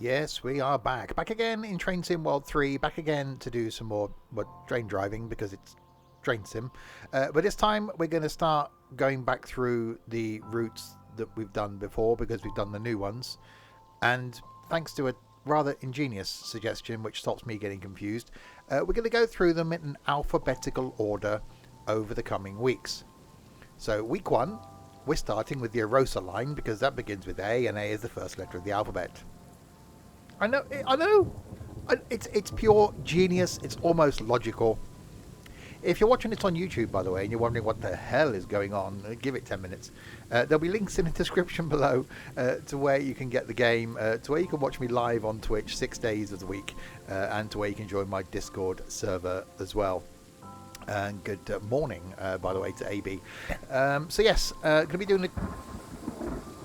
Yes, we are back. Back again in Train Sim World 3. Back again to do some more train driving because it's Train Sim. But this time we're going to start going back through the routes that we've done before because we've done the new ones. And thanks to a rather ingenious suggestion which stops me getting confused, we're going to go through them in alphabetical order over the coming weeks. So week 1, we're starting with the Arosa line because that begins with A and A is the first letter of the alphabet. I know. It's pure genius. It's almost logical. If you're watching this on YouTube, by the way, and you're wondering what the hell is going on, give it 10 minutes. There'll be links in the description below to where you can get the game, to where you can watch me live on Twitch 6 days of the week, and to where you can join my Discord server as well. And good morning, by the way, to AB. So yes, going to be doing the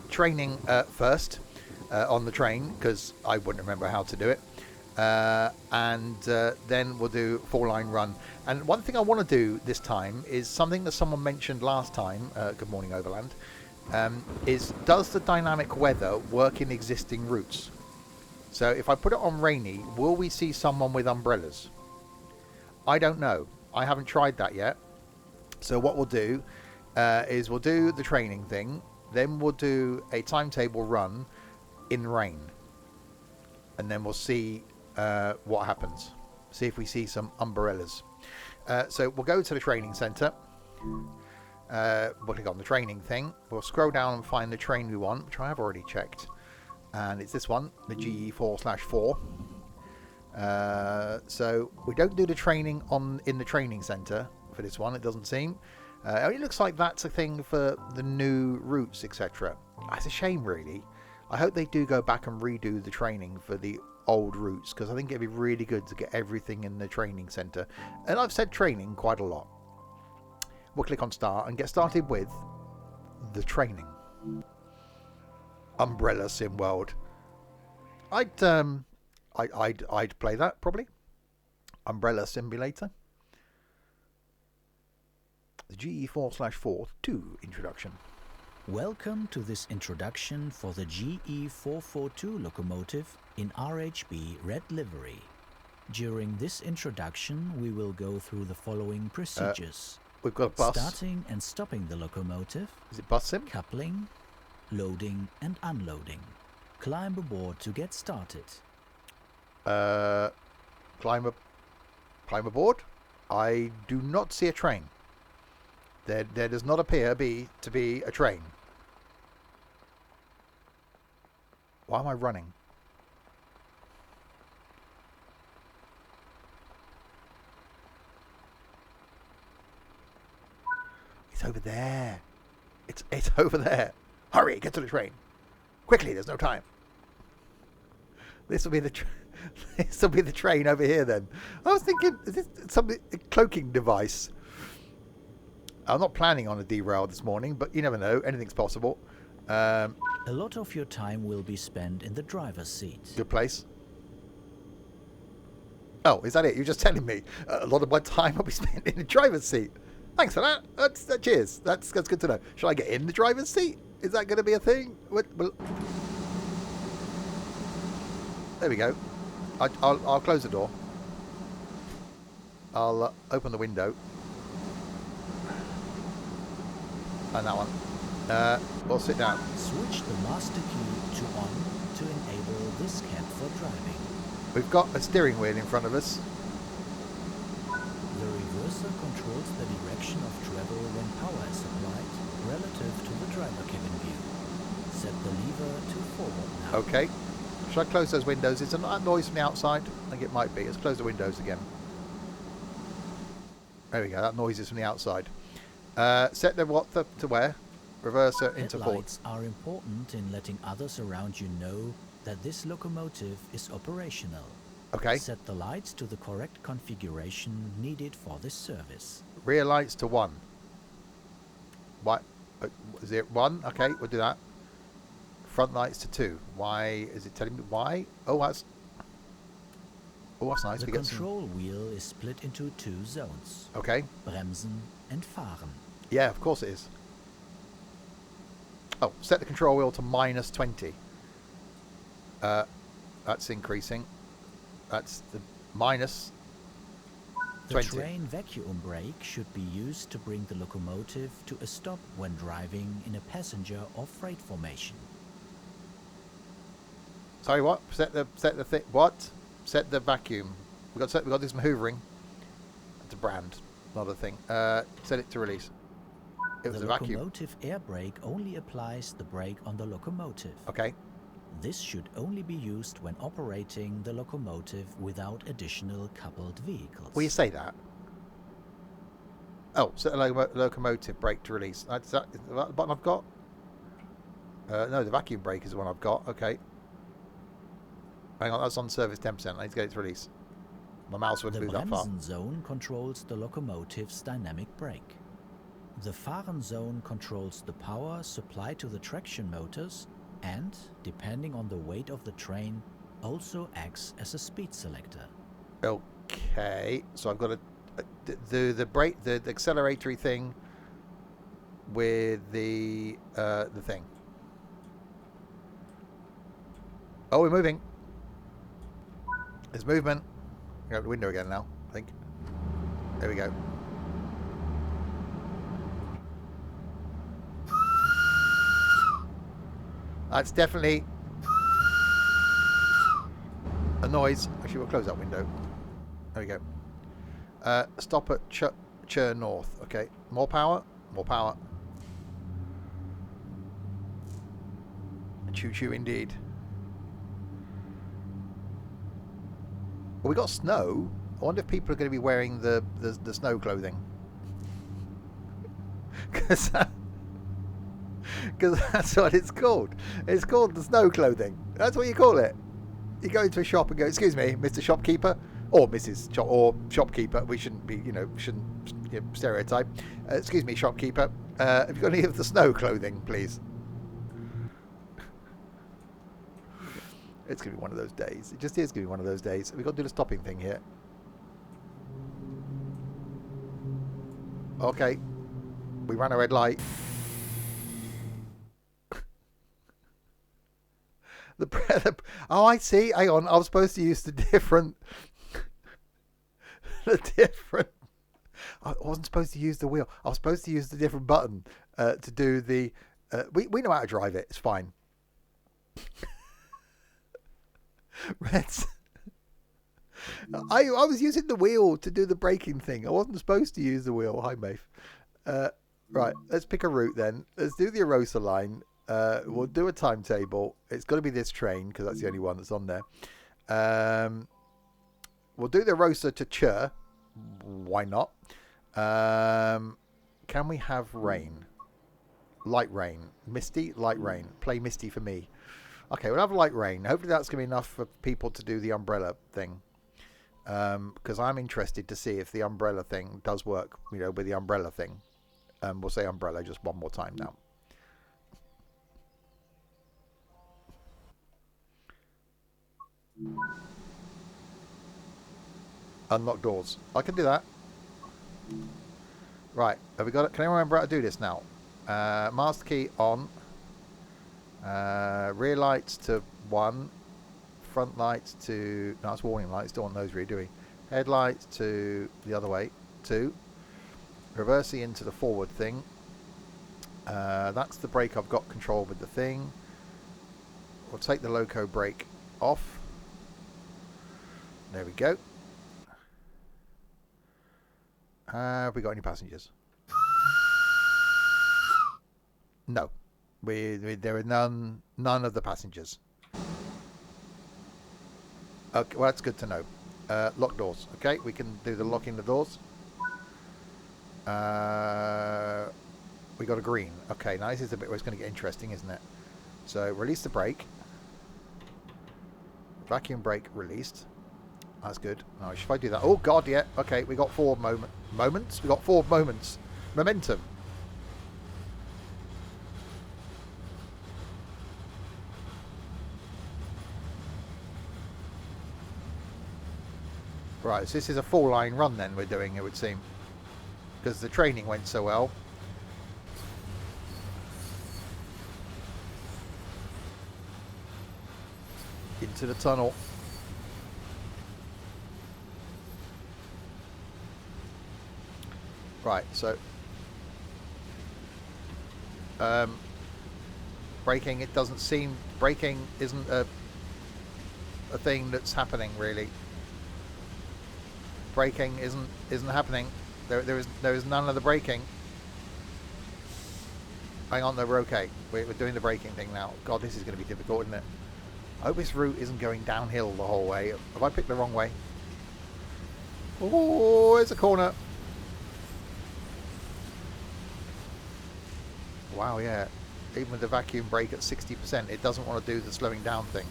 training first. On the train because I wouldn't remember how to do it, and then we'll do 4-line run. And one thing I want to do this time is something that someone mentioned last time, good morning Overland, is does the dynamic weather work in existing routes? So if I put it on rainy, will we see someone with umbrellas? I don't know. I haven't tried that yet. So what we'll do is we'll do the training thing, then we'll do a timetable run in rain, and then we'll see what happens. See if we see some umbrellas. So we'll go to the training centre. We'll click on the training thing. We'll scroll down and find the train we want, which I have already checked, and it's this one, the GE4/4. So we don't do the training in the training centre for this one. It doesn't seem. It looks like that's a thing for the new routes, etc. It's a shame, really. I hope they do go back and redo the training for the old routes, because I think it'd be really good to get everything in the training centre. And I've said training quite a lot. We'll click on start and get started with the training. Umbrella Sim World. I'd play that probably. Umbrella Simulator. The GE4/4 2 introduction. Welcome to this introduction for the GE442 locomotive in RHB red livery. During this introduction, we will go through the following procedures. We've got a bus. Starting and stopping the locomotive. Is it bus sim? Coupling, loading and unloading. Climb aboard to get started. Climb aboard? I do not see a train. There does not appear to be a train. Why am I running? It's over there. It's over there. Hurry, get to the train. Quickly, there's no time. This will be the this will be the train over here then. I was thinking, is this a cloaking device? I'm not planning on a derail this morning, but you never know. Anything's possible. A lot of your time will be spent in the driver's seat. Good place. Oh, is that it? You're just telling me a lot of my time will be spent in the driver's seat. Thanks for that. Cheers. That's good to know. Shall I get in the driver's seat? Is that going to be a thing? There we go. I'll close the door. I'll open the window. And that one. We'll sit down. Switch the master key to on to enable this cab for driving. We've got a steering wheel in front of us. The reverser controls the direction of travel when power is supplied relative to the driver cabin view. Set the lever to forward now. Okay. Should I close those windows? Is there that noise from the outside? I think it might be. Let's close the windows again. There we go. That noise is from the outside. Set the what to where? Reverser into forward. Headlights are important in letting others around you know that this locomotive is operational. Okay. Set the lights to the correct configuration needed for this service. Rear lights to 1. What? Is it 1? Okay, we'll do that. Front lights to 2. Why is it telling me why? Oh, that's nice. The control wheel is split into 2 zones. Okay. Bremsen and Fahren. Yeah, of course it is. Oh, set the control wheel to -20. That's increasing. That's the minus The 20. train vacuum brake should be used to bring the locomotive to a stop when driving in a passenger or freight formation. Sorry, what? Set the thing. What? Set the vacuum. We got to do some hoovering. It's a brand, not a thing. Set it to release. It was The a vacuum. locomotive air brake only applies the brake on the locomotive. Okay. This should only be used when operating the locomotive without additional coupled vehicles. Will you say that? Oh, set the locomotive brake to release. Is that the button I've got? No, the vacuum brake is the one I've got. Okay. Hang on, that's on service 10%. I need to get it to release. My mouse wouldn't move that far. The Bremsen zone controls the locomotive's dynamic brake. The Fahren zone controls the power supplied to the traction motors and, depending on the weight of the train, also acts as a speed selector. Okay, so I've got to do the brake, the acceleratory thing with the thing. Oh, we're moving. There's movement. Go out the window again now, I think. There we go. That's definitely a noise. Actually, we'll close that window. There we go. Stop at Chur North. Okay. More power. More power. Choo-choo indeed. Well, we got snow. I wonder if people are going to be wearing the snow clothing. Because that's what it's called. It's called the snow clothing. That's what you call it. You go into a shop and go, "Excuse me, Mr. Shopkeeper," or Mrs. Shopkeeper. We shouldn't be, shouldn't stereotype. "Excuse me, shopkeeper. Have you got any of the snow clothing, please?" It's going to be one of those days. It just is going to be one of those days. We've got to do the stopping thing here. Okay. We ran a red light. Oh, I see. Hang on. I was supposed to use the different... I wasn't supposed to use the wheel. I was supposed to use the different button to do the... We know how to drive it. It's fine. Reds. I was using the wheel to do the braking thing. I wasn't supposed to use the wheel. Hi, Maeve. Right, let's pick a route then. Let's do the Arosa line. We'll do a timetable. It's got to be this train because that's the only one that's on there. We'll do the Arosa to Chur. Why not? Can we have rain? Light rain. Misty, light rain. Play Misty for me. Okay, we'll have light rain. Hopefully that's going to be enough for people to do the umbrella thing. Because I'm interested to see if the umbrella thing does work, with the umbrella thing. We'll say umbrella just one more time now. Unlock doors. I can do that. Right, have we got it? Can anyone remember how to do this now? Master key on. Rear lights to 1. Front lights to... No, it's warning lights. Don't want those really, do we? Headlights to the other way. 2. Reversing into the forward thing. That's the brake I've got control with the thing. We'll take the loco brake off. There we go. Have we got any passengers? No. There are none of the passengers. Okay, well that's good to know. Lock doors. Okay, we can do the locking the doors. We got a green. Okay, now this is the bit where it's going to get interesting, isn't it? So release the brake. Vacuum brake released. That's good. Now if I do that, oh god, yeah. Okay, we got 4 moments. We got 4 moments. Momentum. Right, so this is a full line run then we're doing, it would seem. Because the training went so well. into the tunnel. Right, so braking, it doesn't seem, braking isn't a thing that's happening really. Braking isn't happening. There is none of the braking. Hang on, no, we're okay. We're doing the braking thing now. God, this is going to be difficult, isn't it? I hope this route isn't going downhill the whole way. Have I picked the wrong way? Oh, it's a corner. Wow, yeah. Even with the vacuum brake at 60%, it doesn't want to do the slowing down thing.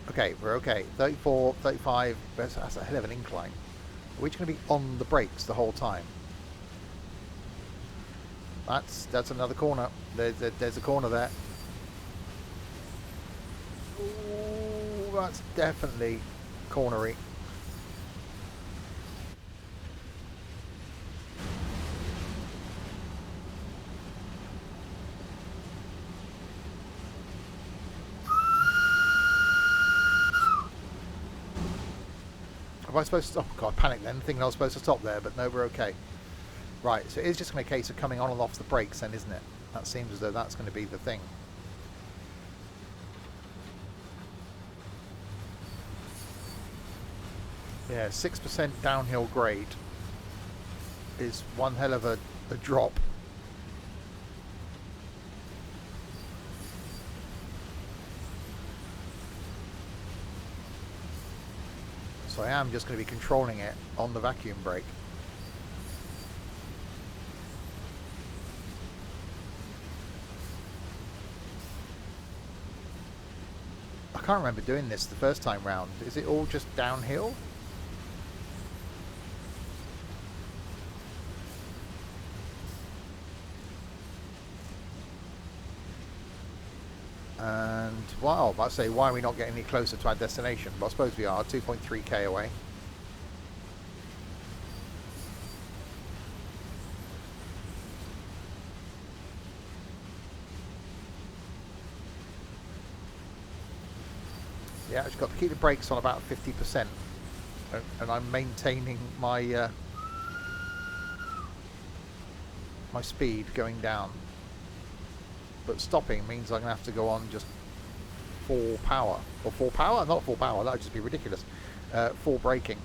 Okay, we're okay. 34, 35, that's a hell of an incline. Are we just going to be on the brakes the whole time? That's another corner. There's a corner there. Ooh, that's definitely cornery. Am I supposed to? Oh god, I panicked then, thinking I was supposed to stop there, but no, we're okay. Right, so it's just going to be a case of coming on and off the brakes then, isn't it? That seems as though that's going to be the thing. Yeah, 6% downhill grade is one hell of a drop. So I am just going to be controlling it on the vacuum brake. I can't remember doing this the first time round. Is it all just downhill? And, wow, I'd say, why are we not getting any closer to our destination? Well, I suppose we are, 2.3k away. Yeah, I've just got to keep the brakes on about 50%. And I'm maintaining my my speed going down. But stopping means I'm going to have to go on just full power. Or full power? Not full power, that would just be ridiculous. Full braking.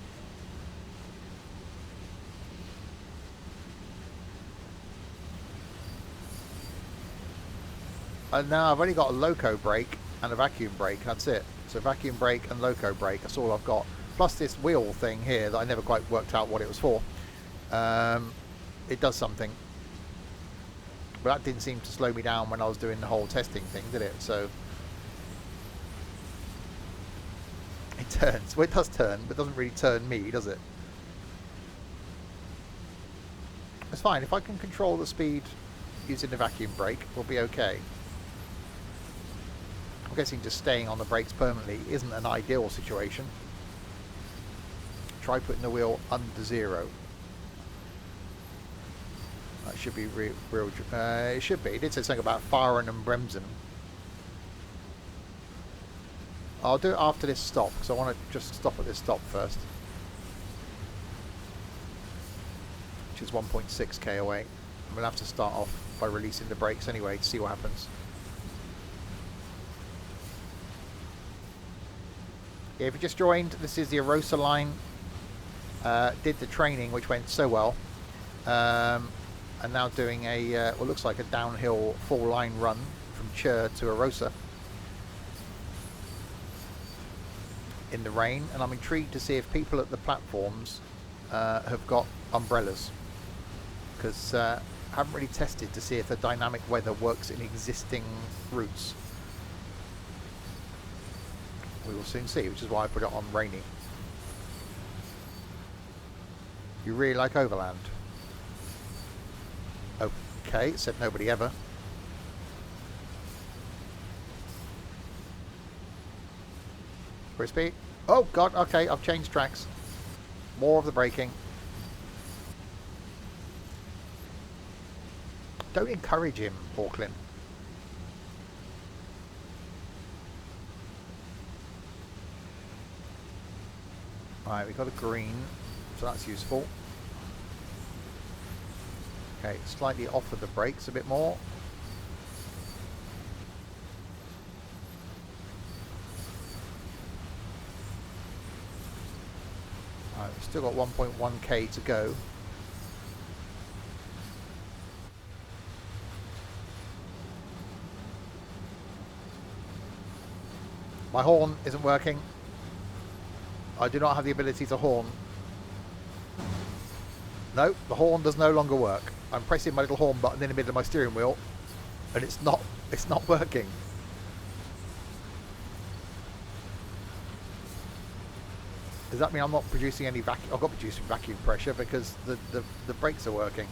And now I've only got a loco brake and a vacuum brake, that's it. So vacuum brake and loco brake, that's all I've got. Plus this wheel thing here that I never quite worked out what it was for. It does something. But that didn't seem to slow me down when I was doing the whole testing thing, did it? So it turns. Well, it does turn, but it doesn't really turn me, does it? It's fine. If I can control the speed using the vacuum brake, we'll be okay. I'm guessing just staying on the brakes permanently isn't an ideal situation. Try putting the wheel under 0. That should be real. It should be. It did say something about Fahren and Bremsen. I'll do it after this stop, because I want to just stop at this stop first. Which is 1.6k away. I'm going to have to start off by releasing the brakes anyway to see what happens. Yeah, if you just joined, this is the Arosa Line. Did the training, which went so well. And now doing a what looks like a downhill full line run from Chur to Erosa in the rain, and I'm intrigued to see if people at the platforms have got umbrellas, because I haven't really tested to see if the dynamic weather works in existing routes. We will soon see, which is why I put it on rainy. You really like Overland? Okay, said nobody ever. Crispy. Oh god, okay, I've changed tracks. More of the braking. Don't encourage him, Auckland. Right, we got a green, so that's useful. Okay, slightly off of the brakes a bit more. Right, we've still got 1.1k to go. My horn isn't working. I do not have the ability to horn. No, the horn does no longer work. I'm pressing my little horn button in the middle of my steering wheel, and it's not working. Does that mean I'm not producing any vacuum? I've got producing vacuum pressure because the brakes are working.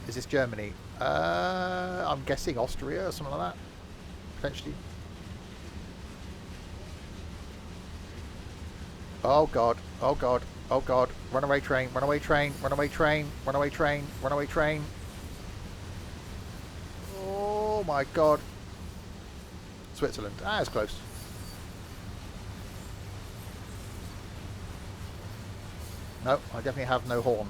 Is this Germany? I'm guessing Austria or something like that, potentially. Oh god, oh god, oh god. Runaway train, runaway train, runaway train, runaway train, runaway train. Oh my god. Switzerland. Ah, it's close. No, I definitely have no horn.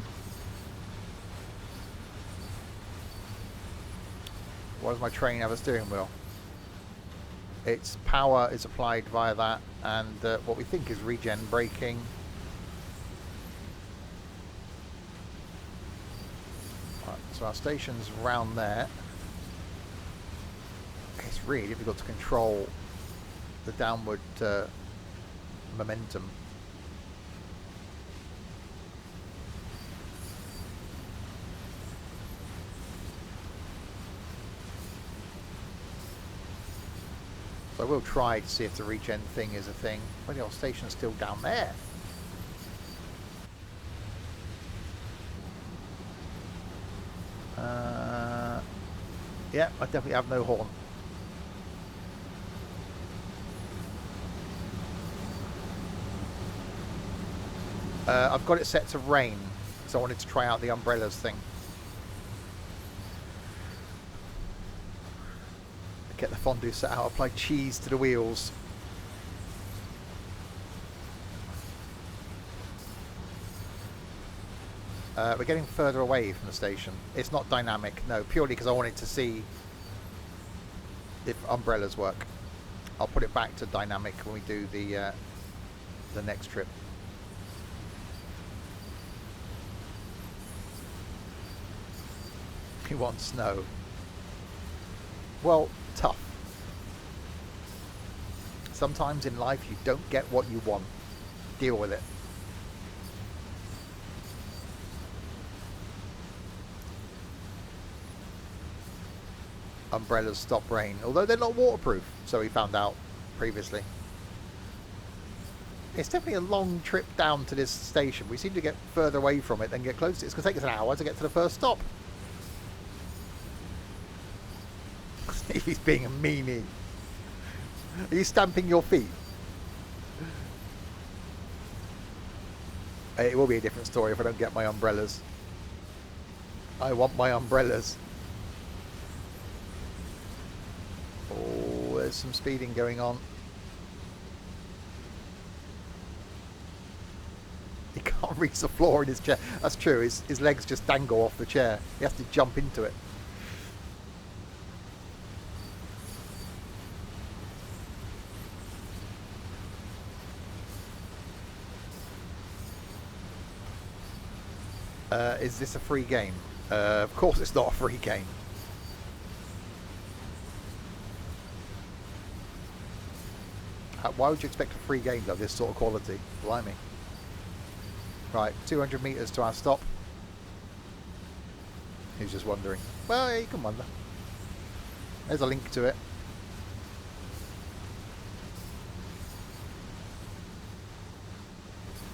Why does my train have a steering wheel? Its power is applied via that, and what we think is regen braking. Right, so our station's round there. It's really difficult to control the downward momentum. So I will try to see if the regen thing is a thing. But your station's still down there. Yeah, I definitely have no horn. I've got it set to rain, so I wanted to try out the umbrellas thing. Get the fondue set out, apply cheese to the wheels. We're getting further away from the station. It's not dynamic, no, purely because I wanted to see if umbrellas work. I'll put it back to dynamic when we do the next trip. He wants snow. Well, tough. Sometimes in life you don't get what you want. Deal with it. Umbrellas stop rain, although they're not waterproof, so we found out previously. It's definitely a long trip down to this station. We seem to get further away from it than get closer. It's going to take us an hour to get to the first stop. He's being a meanie. Are you stamping your feet? It will be a different story if I don't get my umbrellas. I want my umbrellas. Oh, there's some speeding going on. He can't reach the floor in his chair. That's true. His legs just dangle off the chair. He has to jump into it. Is this a free game? Of course it's not a free game. Why would you expect a free game of this sort of quality? Blimey. Right, 200 metres to our stop. Who's just wondering? Well, yeah, you can wonder. There's a link to it.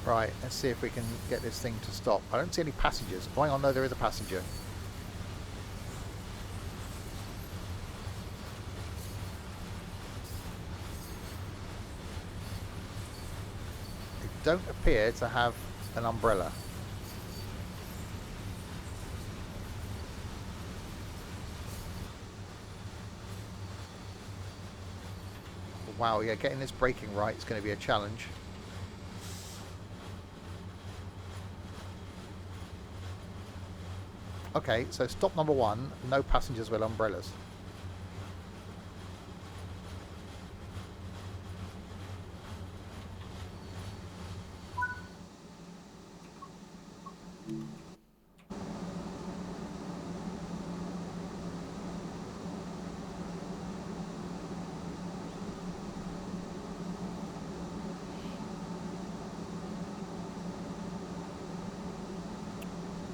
Right, let's see if we can get this thing to stop. I don't see any passengers. Oh, hang on, no, there is a passenger. They don't appear to have an umbrella. Wow, yeah, getting this braking right is going to be a challenge. Okay, so stop number 1, no passengers with umbrellas.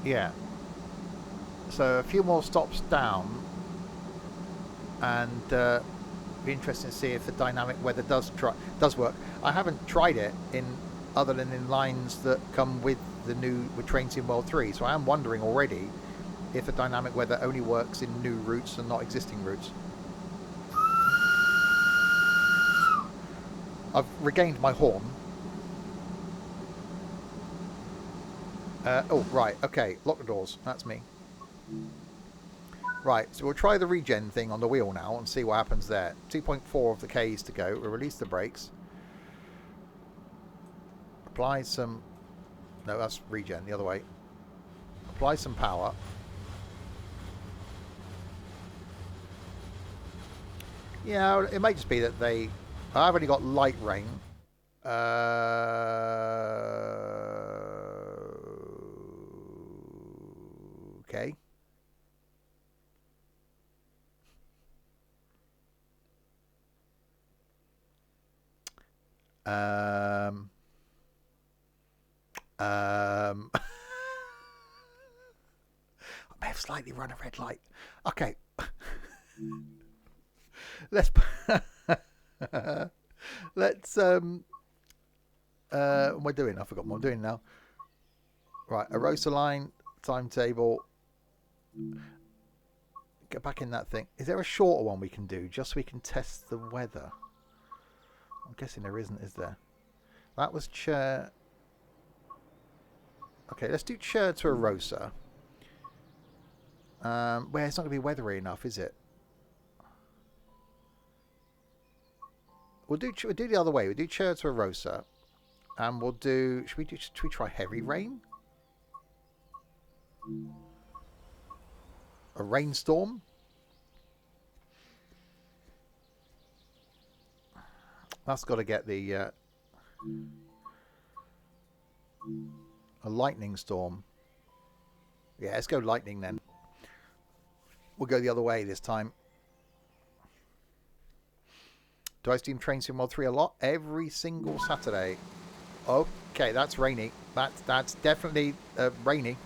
Yeah. So a few more stops down, and be interesting to see if the dynamic weather does work. I haven't tried it in other than in lines that come with the new Train Sim World 3, so I am wondering already if the dynamic weather only works in new routes and not existing routes. I've regained my horn. Oh, right, okay, lock the doors. That's me. Right, so we'll try the regen thing on the wheel now and see what happens there. 2.4 of the Ks to go. We'll release the brakes. Apply some... No, that's regen, the other way. Apply some power. Yeah, it might just be that they... I've only got light rain. Okay. I may have slightly run a red light. Okay. Let's let's what am I doing? I forgot what I'm doing now. Right, Arosa Line, timetable. Get back in that thing. Is there a shorter one we can do just so we can test the weather? I'm guessing there isn't, is there? That was Chur. Okay, let's do Chur to Erosa. Well, it's not going to be weathery enough, is it? We'll do the other way. We'll do Chur to Erosa. And we'll do... Should we try heavy rain? A rainstorm? That's got to get the... a lightning storm. Yeah, let's go lightning then. We'll go the other way this time. Do I stream Train Sim World 3 a lot? Every single Saturday. Okay, that's rainy. That's definitely rainy.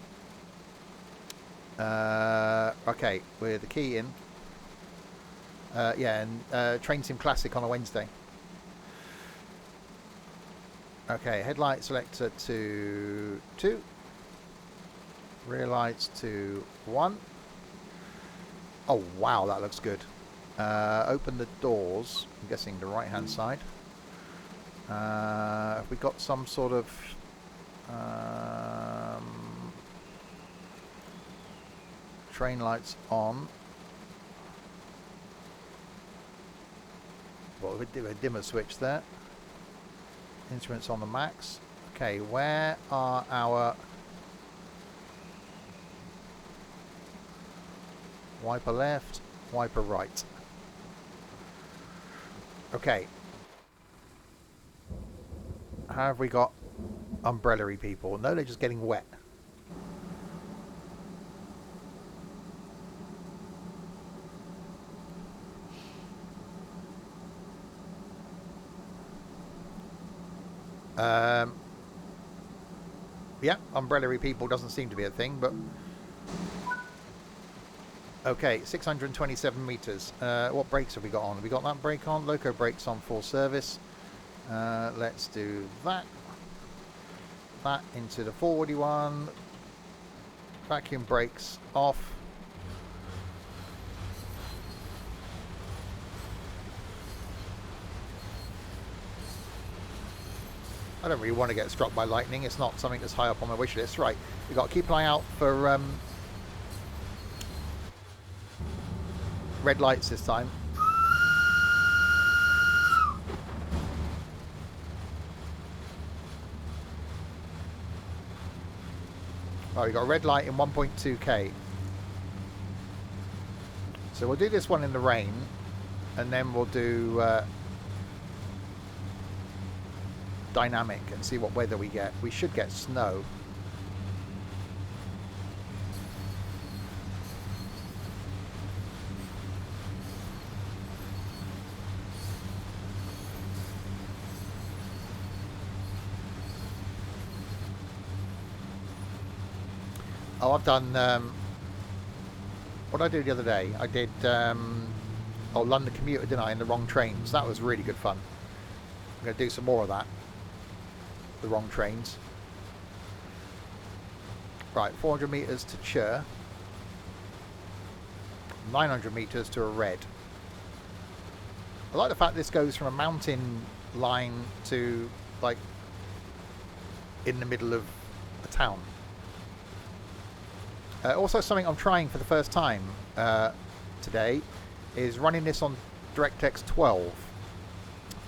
Okay, with the key in. Yeah, and Train Sim Classic on a Wednesday. Okay, headlight selector to 2. Rear lights to 1. Oh, wow, that looks good. Open the doors. I'm guessing the right-hand side. Have we got some sort of... train lights on. Well, we do a dimmer switch there. Instruments on the max. Okay, where are our wiper left, wiper right? Okay. How have we got umbrella-y people? No, they're just getting wet. Yeah, umbrella-y people doesn't seem to be a thing, but... Okay, 627 meters. What brakes have we got on? Have we got that brake on? Loco brakes on full service. Let's do that. That into the forwardy one. Vacuum brakes off. I don't really want to get struck by lightning. It's not something that's high up on my wish list. Right, we've got to keep an eye out for red lights this time. Right, we got a red light in 1.2k. So we'll do this one in the rain, and then we'll do dynamic and see what weather we get. We should get snow. Oh, I've done, what did I do the other day? I did, London Commuter, didn't I, in the wrong trains. That was really good fun. I'm going to do some more of that. The wrong trains. Right, 400 metres to Chur. 900 metres to a red. I like the fact this goes from a mountain line to, like, in the middle of a town. Also, something I'm trying for the first time today is running this on DirectX 12.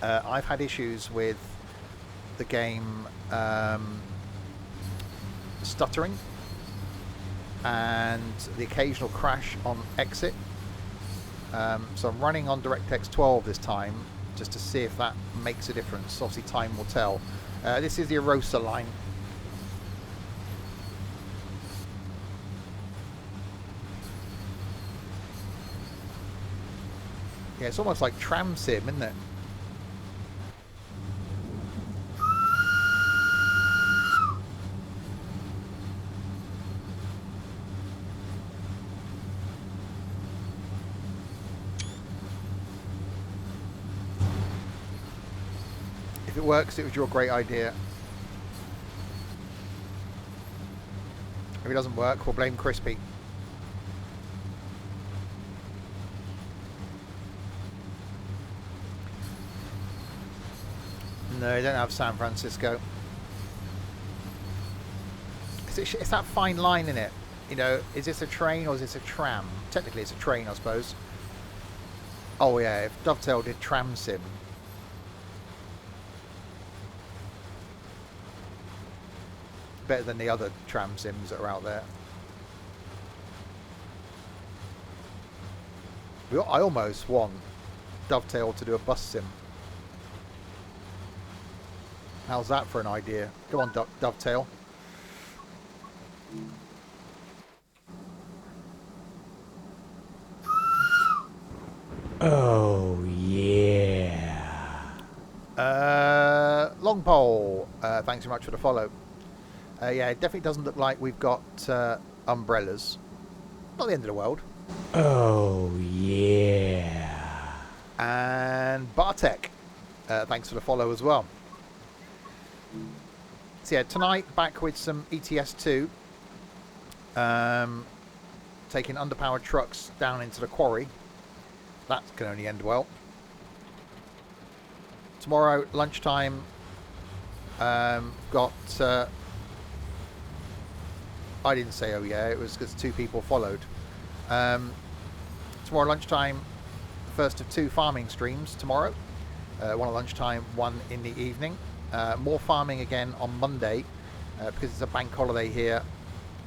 I've had issues with the game stuttering and the occasional crash on exit. So I'm running on DirectX 12 this time just to see if that makes a difference. Obviously, time will tell. This is the Arosa Line. Yeah, it's almost like tram sim, isn't it? If it works, it was your great idea. If it doesn't work, we'll blame Crispy. No, you don't have San Francisco. It's that fine line in it. You know, is this a train or is this a tram? Technically, it's a train, I suppose. Oh yeah, if Dovetail did tram sim. Better than the other tram sims that are out there. I almost want Dovetail to do a bus sim. How's that for an idea? Come on, Dovetail. Oh, yeah. Long pole. Thanks so much for the follow. Yeah, it definitely doesn't look like we've got umbrellas. Not the end of the world. Oh, yeah. And Bartek. Thanks for the follow as well. So yeah, tonight back with some ETS2. Taking underpowered trucks down into the quarry. That can only end well. Tomorrow, lunchtime, got... I didn't say oh yeah, it was because 2 people followed. Tomorrow lunchtime, the first of 2 farming streams tomorrow. One at lunchtime, one in the evening. More farming again on Monday, because it's a bank holiday here.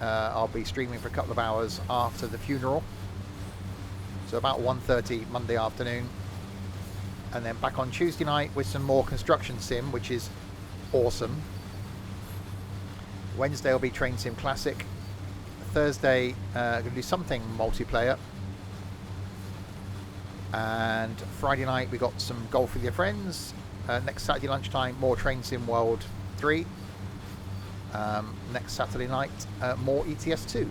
I'll be streaming for a couple of hours after the funeral. So about 1:30 Monday afternoon. And then back on Tuesday night with some more construction sim, which is awesome. Wednesday will be Train Sim Classic. Thursday, going to do something multiplayer. And Friday night, we got some golf with your friends. Next Saturday lunchtime, more Train Sim World 3. Next Saturday night, more ETS2.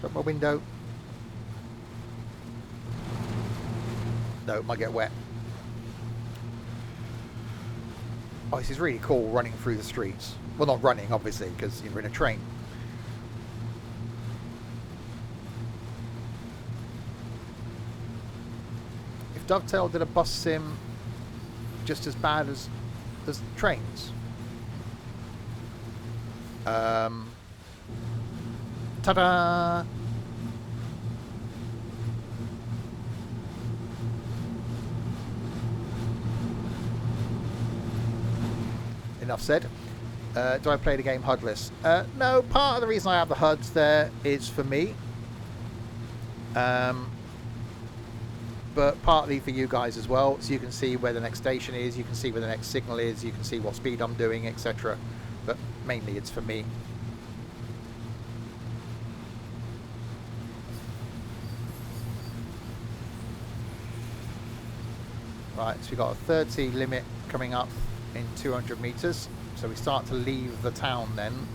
Shut my window. No, it might get wet. Oh, this is really cool running through the streets. Well, not running, obviously, because you're in a train. If Dovetail did a bus sim just as bad as trains. Ta-da! enough said. Do I play the game HUDless? No, part of the reason I have the HUDs there is for me. But partly for you guys as well, so you can see where the next station is, you can see where the next signal is, you can see what speed I'm doing, etc. But mainly it's for me. Right, so we've got a 30 limit coming up in 200 meters. So we start to leave the town then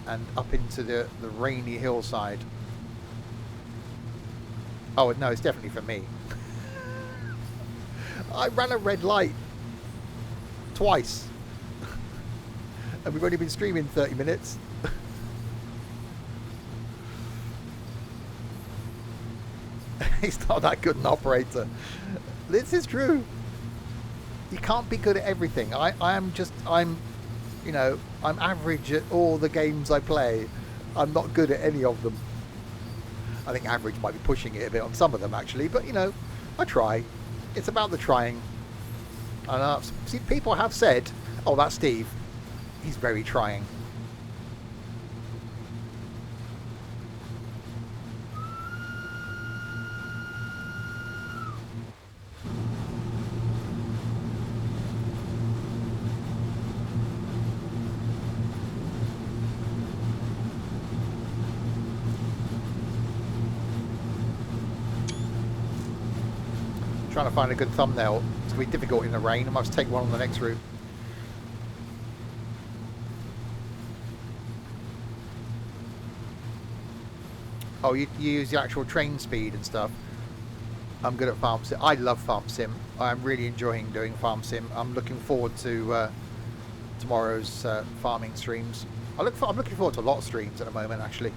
and up into the rainy hillside. Oh, no, it's definitely for me. I ran a red light twice. And we've only been streaming 30 minutes. He's not that good an operator. This is true. You can't be good at everything. I'm you know, I'm average at all the games I play. I'm not good at any of them. I think average might be pushing it a bit on some of them actually, but you know, I try. It's about the trying. And see, people have said, "Oh, that's Steve. He's very trying." Trying to find a good thumbnail. It's going to be difficult in the rain. I must take one on the next route. Oh, you use the actual train speed and stuff. I'm good at farm sim. I love farm sim. I'm really enjoying doing farm sim. I'm looking forward to tomorrow's farming streams. I'm looking forward to a lot of streams at the moment actually.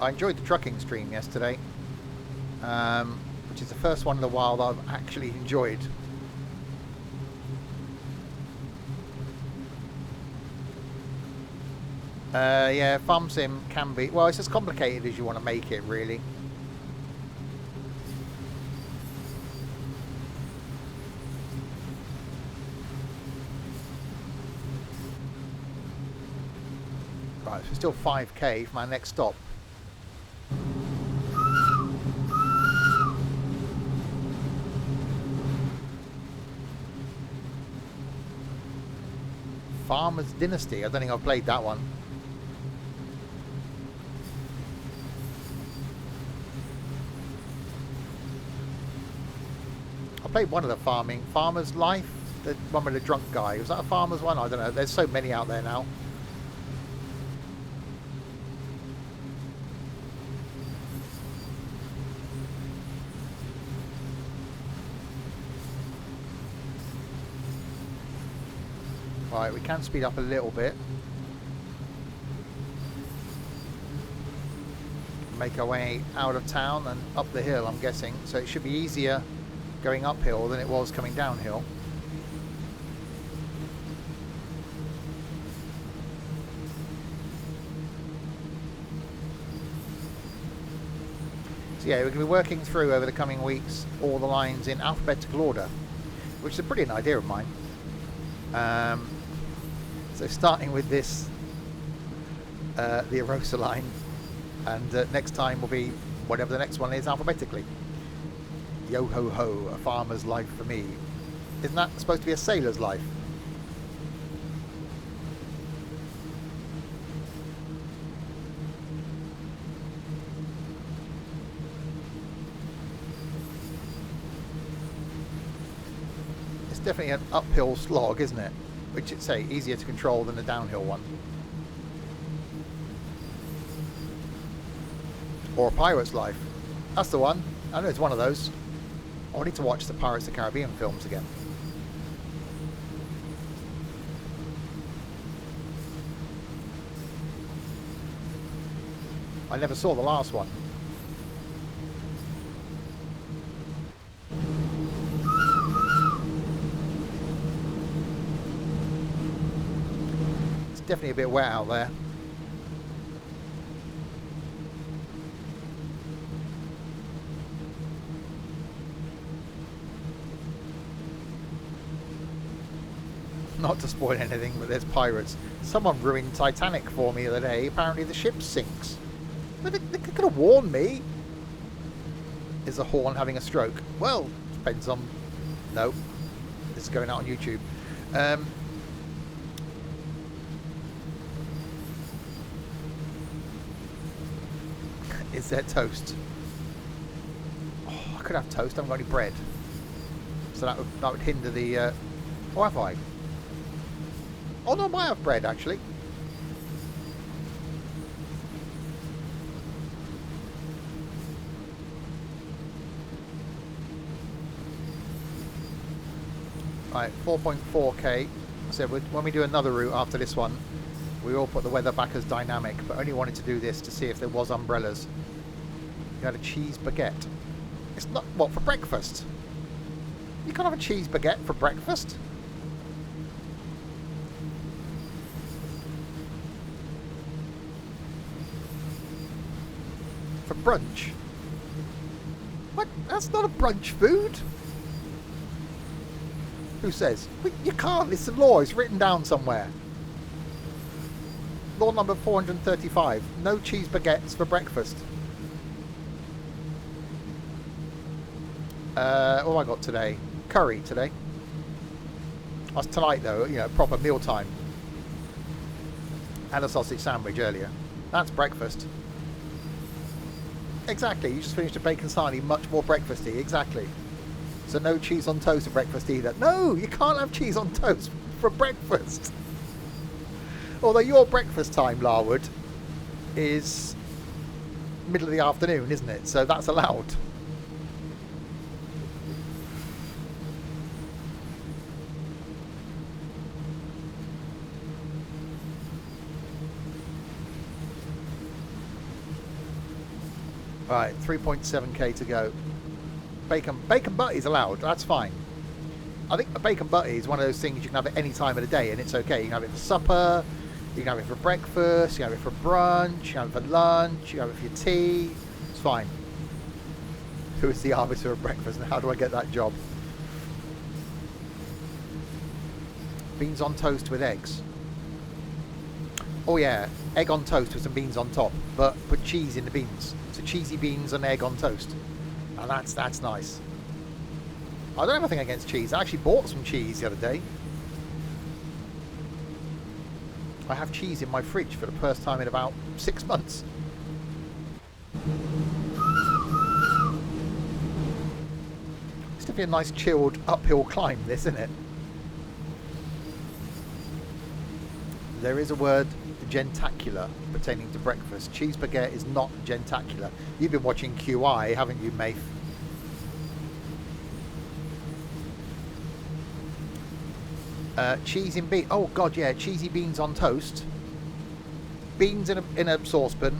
I enjoyed the trucking stream yesterday, which is the first one in a while that I've actually enjoyed. Yeah, farm sim can be, well, it's as complicated as you want to make it, really. Right, so still 5k for my next stop. Farmer's Dynasty. I don't think I've played that one. I played one of the Farmer's Life, the one with the drunk guy. Was that a farmer's one? I don't know. There's so many out there now. Right, we can speed up a little bit. Make our way out of town and up the hill, I'm guessing. So it should be easier going uphill than it was coming downhill. So yeah, we're going to be working through over the coming weeks all the lines in alphabetical order, which is a brilliant idea of mine. So starting with this, the Arosa Line, and next time will be whatever the next one is alphabetically. Yo ho ho, a farmer's life for me. Isn't that supposed to be a sailor's life? It's definitely an uphill slog, isn't it? Which it's easier to control than the downhill one. Or a pirate's life. That's the one. I know it's one of those. I need to watch the Pirates of the Caribbean films again. I never saw the last one. It's definitely a bit wet out there. Not to spoil anything, but there's pirates. Someone ruined Titanic for me the other day. Apparently the ship sinks. But they could have warned me. Is the horn having a stroke? Well, depends on... No. This is going out on YouTube. Is there toast? Oh, I could have toast. I haven't got any bread. So that would hinder the... Oh, have I? Oh, no, I might have bread, actually. Right, 4.4k. So when we do another route after this one, we will put the weather back as dynamic, but only wanted to do this to see if there was umbrellas. You had a cheese baguette. It's not... What, for breakfast? You can't have a cheese baguette for breakfast? For brunch? What? That's not a brunch food. Who says? You can't. It's the law. It's written down somewhere. Law number 435. No cheese baguettes for breakfast. What have I got today? Curry today. That's tonight though, you know, proper meal time. And a sausage sandwich earlier. That's breakfast. Exactly. You just finished a bacon sarnie, much more breakfasty. Exactly. So no cheese on toast for breakfast either. No, you can't have cheese on toast for breakfast. Although your breakfast time, Larwood, is middle of the afternoon, isn't it? So that's allowed. Right, 3.7k to go. Bacon butty is allowed. That's fine. I think a bacon butty is one of those things you can have at any time of the day, and it's okay. You can have it for supper. You can have it for breakfast. You can have it for brunch. You can have it for lunch. You can have it for your tea. It's fine. Who is the arbiter of breakfast, and how do I get that job? Beans on toast with eggs. Oh yeah, egg on toast with some beans on top, but put cheese in the beans. So cheesy beans and egg on toast. And that's nice. I don't have anything against cheese. I actually bought some cheese the other day. I have cheese in my fridge for the first time in about 6 months. It's definitely a nice chilled uphill climb, this, isn't it? There is a word, gentacular, pertaining to breakfast. Cheese baguette is not gentacular. You've been watching QI, haven't you, Maeve? Cheese in beans. Oh god, yeah, cheesy beans on toast. Beans in a saucepan.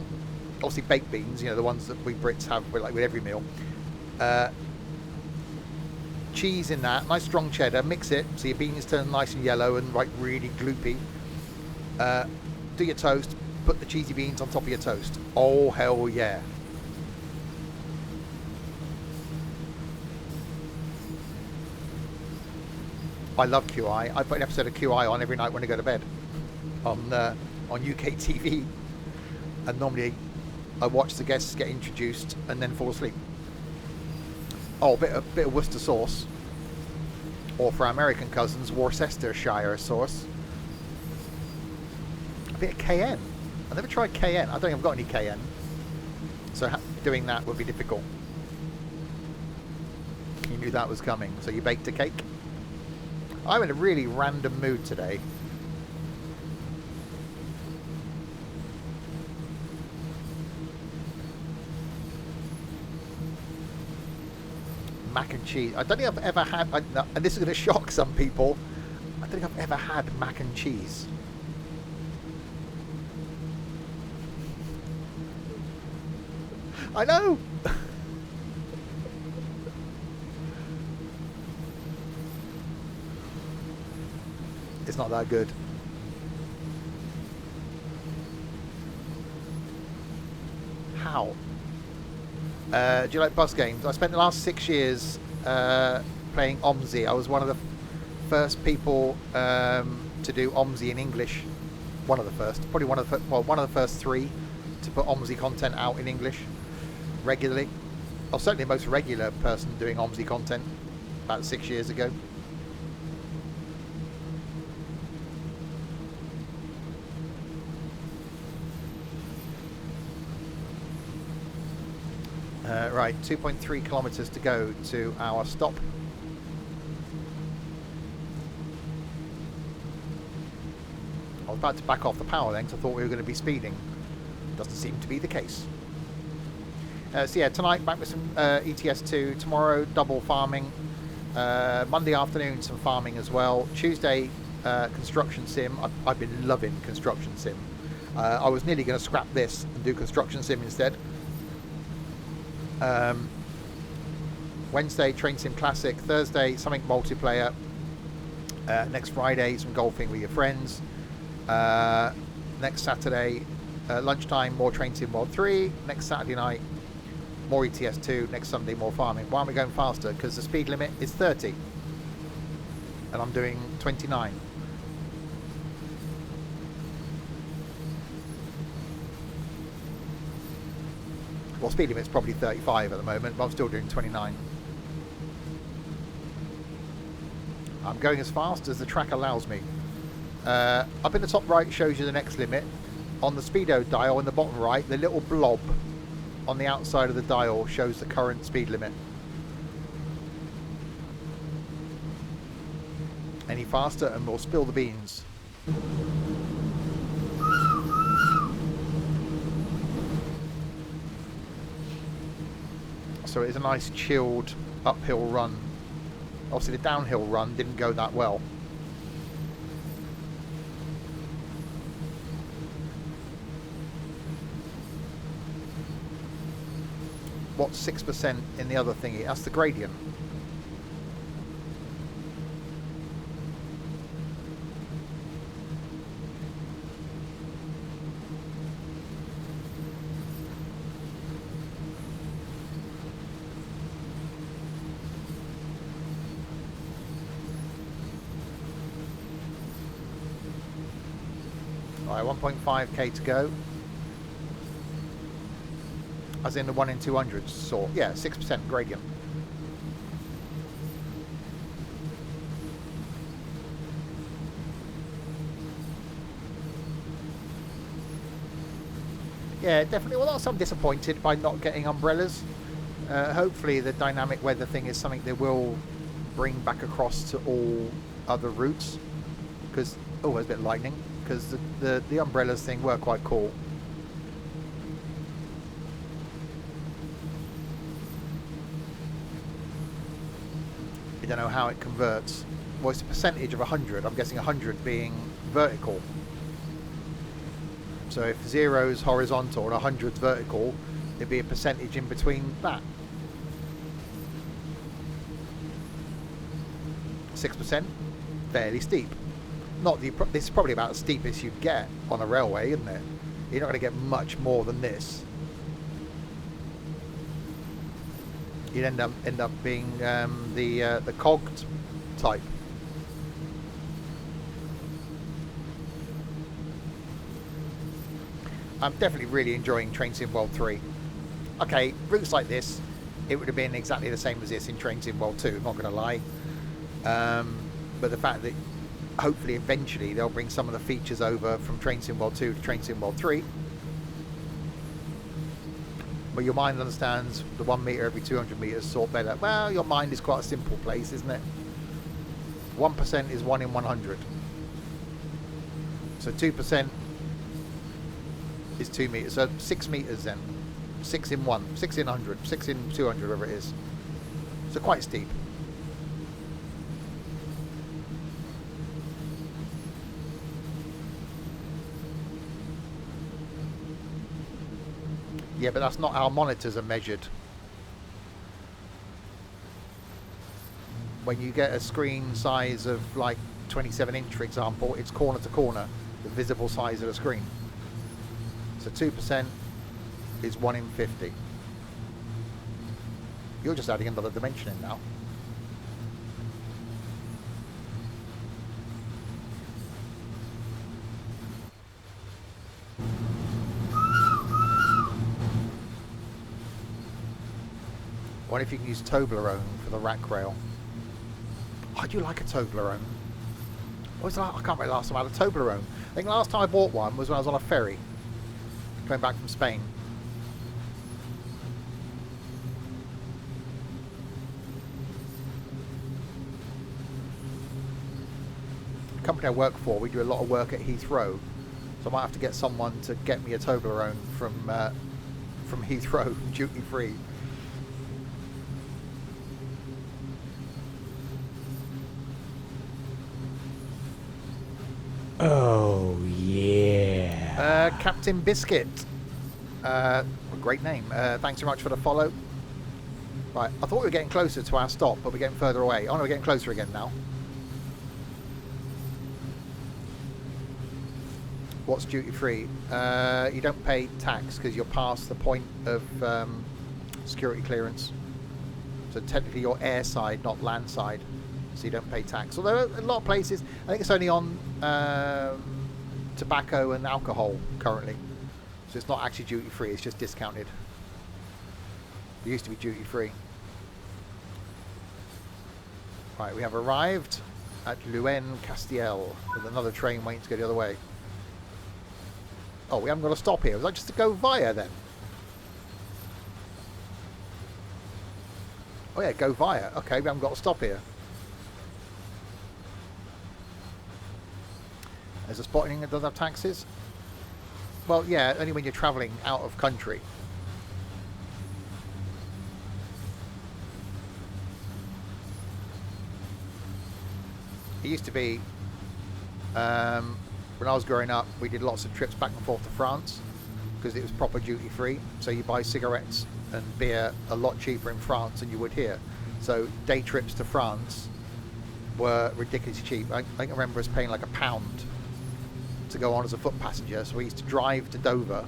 Obviously baked beans, you know, the ones that we Brits have with every meal. Cheese in that, nice strong cheddar. Mix it so your beans turn nice and yellow and like really gloopy. Do your toast. Put the cheesy beans on top of your toast. Oh hell yeah! I love QI. I put an episode of QI on every night when I go to bed on UK TV, and normally I watch the guests get introduced and then fall asleep. Oh, a bit of Worcester sauce, or for our American cousins, Worcestershire sauce. A bit of cayenne. I've never tried cayenne. I don't think I've got any cayenne, so doing that would be difficult. You knew that was coming, so you baked a cake. I'm in a really random mood today. Mac and cheese. I don't think I've ever had, and this is going to shock some people, I don't think I've ever had mac and cheese. I know! It's not that good. How? Do you like bus games? I spent the last 6 years playing OMSI. I was one of the first people to do OMSI in English. One of the first, probably one of the first 3 to put OMSI content out in English regularly. Or certainly the most regular person doing OMSI content about 6 years ago. Right, 2.3 kilometers to go to our stop. I was about to back off the power then because I thought we were going to be speeding. Doesn't seem to be the case. So yeah, tonight back with some ETS2. Tomorrow, double farming. Monday afternoon, some farming as well. Tuesday, construction sim. I've been loving construction sim. I was nearly going to scrap this and do construction sim instead. Wednesday, train sim classic. Thursday, something multiplayer. Next Friday, some golfing with your friends. Next Saturday, lunchtime, more train sim World 3. Next Saturday night, more ETS2. Next Sunday, more farming. Why am I going faster? Because the speed limit is 30 and I'm doing 29. Well, speed limit's probably 35 at the moment, but I'm still doing 29. I'm going as fast as the track allows me. Up in the top right shows you the next limit. On the speedo dial in the bottom right, the little blob on the outside of the dial shows the current speed limit. Any faster and we'll spill the beans. So it's a nice chilled uphill run. Obviously the downhill run didn't go that well. What's 6% in the other thingy? That's the gradient. Alright, 1.5k to go. As in the 1 in 200 sort. Yeah, 6% gradient. Yeah, definitely. Well, I'm disappointed by not getting umbrellas. Hopefully the dynamic weather thing is something they will bring back across to all other routes. Because, oh, there's a bit of lightning. Because the umbrellas thing were quite cool. I don't know how it converts. Well, it's a percentage of 100. I'm guessing 100 being vertical. So if 0's horizontal and 100's vertical, it'd be a percentage in between that. 6%, fairly steep. Not the, this is probably about the steepest you'd get on a railway, isn't it? You're not going to get much more than this. You'd end up being the cogged type. I'm definitely really enjoying Train Sim World 3. Okay, routes like this, it would have been exactly the same as this in Train Sim World 2, I'm not going to lie. But the fact that hopefully eventually they'll bring some of the features over from Train Sim World 2 to Train Sim World 3. But your mind understands the 1 metre every 200 metres sort better. Well, your mind is quite a simple place, isn't it? 1% is 1 in 100. So 2% is 2 metres. So 6 metres then. 6 in 1. 6 in 100. 6 in 200, whatever it is. So quite steep. Yeah, but that's not how monitors are measured. When you get a screen size of like 27 inch, for example, it's corner to corner, the visible size of the screen. So 2% is 1 in 50. You're just adding another dimension in now. Wonder if you can use Toblerone for the rack rail. I do like a Toblerone. What was I can't remember the last time I had a Toblerone. I think the last time I bought one was when I was on a ferry coming back from Spain. The company I work for, we do a lot of work at Heathrow, so I might have to get someone to get me a Toblerone from Heathrow, duty free. Oh, yeah. Captain Biscuit. Great name. Thanks very much for the follow. Right, I thought we were getting closer to our stop, but we're getting further away. Oh no, we're getting closer again now. What's duty free? You don't pay tax because you're past the point of security clearance. So technically you're airside, not landside. So you don't pay tax. Although a lot of places, I think it's only on tobacco and alcohol currently. So it's not actually duty free, it's just discounted. It used to be duty free. Right, we have arrived at Luen Castiel with another train waiting to go the other way. Oh, we haven't got to stop here. Was that just to go via then? Oh yeah, go via. Okay, we haven't got to stop here. There's a spotting that doesn't have taxes? Well, yeah, only when you're travelling out of country. It used to be, when I was growing up, we did lots of trips back and forth to France because it was proper duty free. So you buy cigarettes and beer a lot cheaper in France than you would here. So day trips to France were ridiculously cheap. I remember us paying like £1 to go on as a foot passenger. So we used to drive to Dover,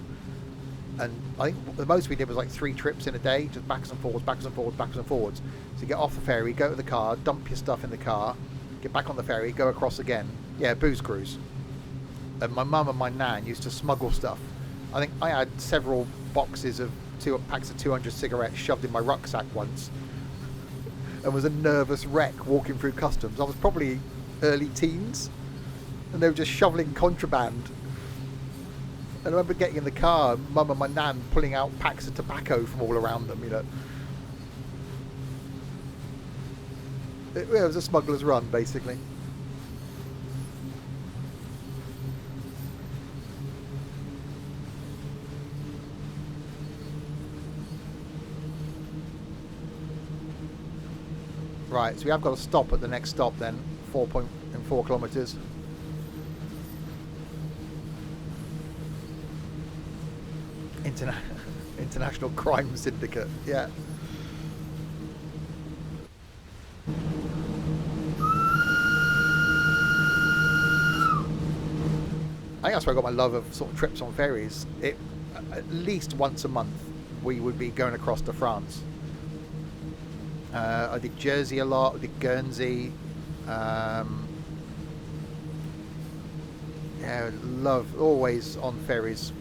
and I think the most we did was like 3 trips in a day, just backwards and forwards, backwards and forwards, backwards and forwards. So you get off the ferry, go to the car, dump your stuff in the car, get back on the ferry, go across again. Yeah, booze cruise. And my mum and my nan used to smuggle stuff. I think I had several boxes of packs of 200 cigarettes shoved in my rucksack once, and was a nervous wreck walking through customs. I was probably early teens, and they were just shoveling contraband. And I remember getting in the car, mum and my nan pulling out packs of tobacco from all around them, you know. It was a smuggler's run, basically. Right, so we have got to stop at the next stop then, 4 kilometres. International Crime Syndicate, yeah. I think that's where I got my love of sort of trips on ferries. At least once a month we would be going across to France. I did Jersey a lot, I did Guernsey. Yeah, love, always on ferries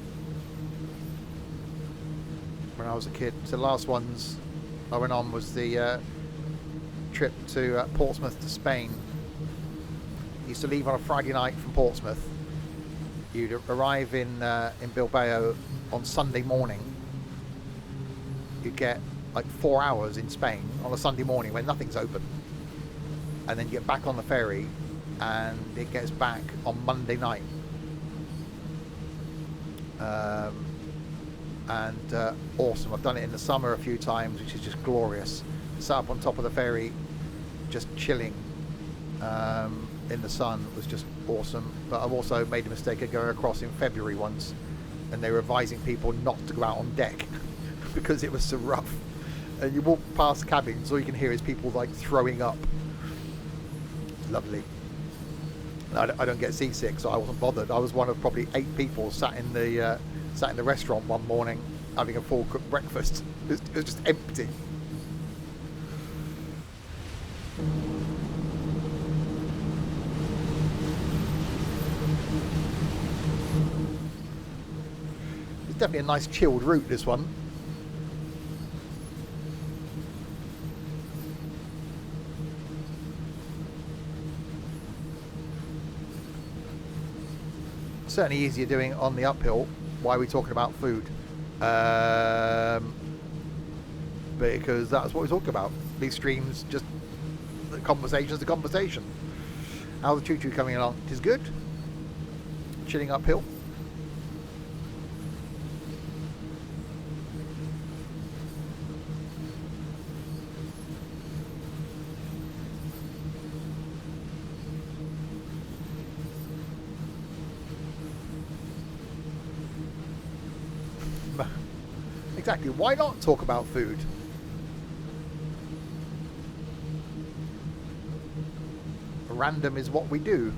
when I was a kid. So the last ones I went on was the trip to Portsmouth to Spain. Used to leave on a Friday night from Portsmouth. You'd arrive in Bilbao on Sunday morning. You'd get like 4 hours in Spain on a Sunday morning when nothing's open, and then you get back on the ferry and it gets back on Monday night. Awesome. I've done it in the summer a few times, which is just glorious. Sat up on top of the ferry just chilling in the sun was just awesome. But I've also made a mistake of going across in February once, and they were advising people not to go out on deck because it was so rough. And you walk past cabins, all you can hear is people like throwing up. It's lovely. I don't get seasick, so I wasn't bothered. I was one of probably 8 people sat in the restaurant one morning having a full cooked breakfast. It was just empty. It's definitely a nice chilled route, this one. certainly easier doing it on the uphill. Why are we talking about food? Because that's what we're talking about. These streams, just the conversation's the conversation. How's the choo-choo coming along? It is good. Chilling uphill. Exactly. Why not talk about food? Random is what we do.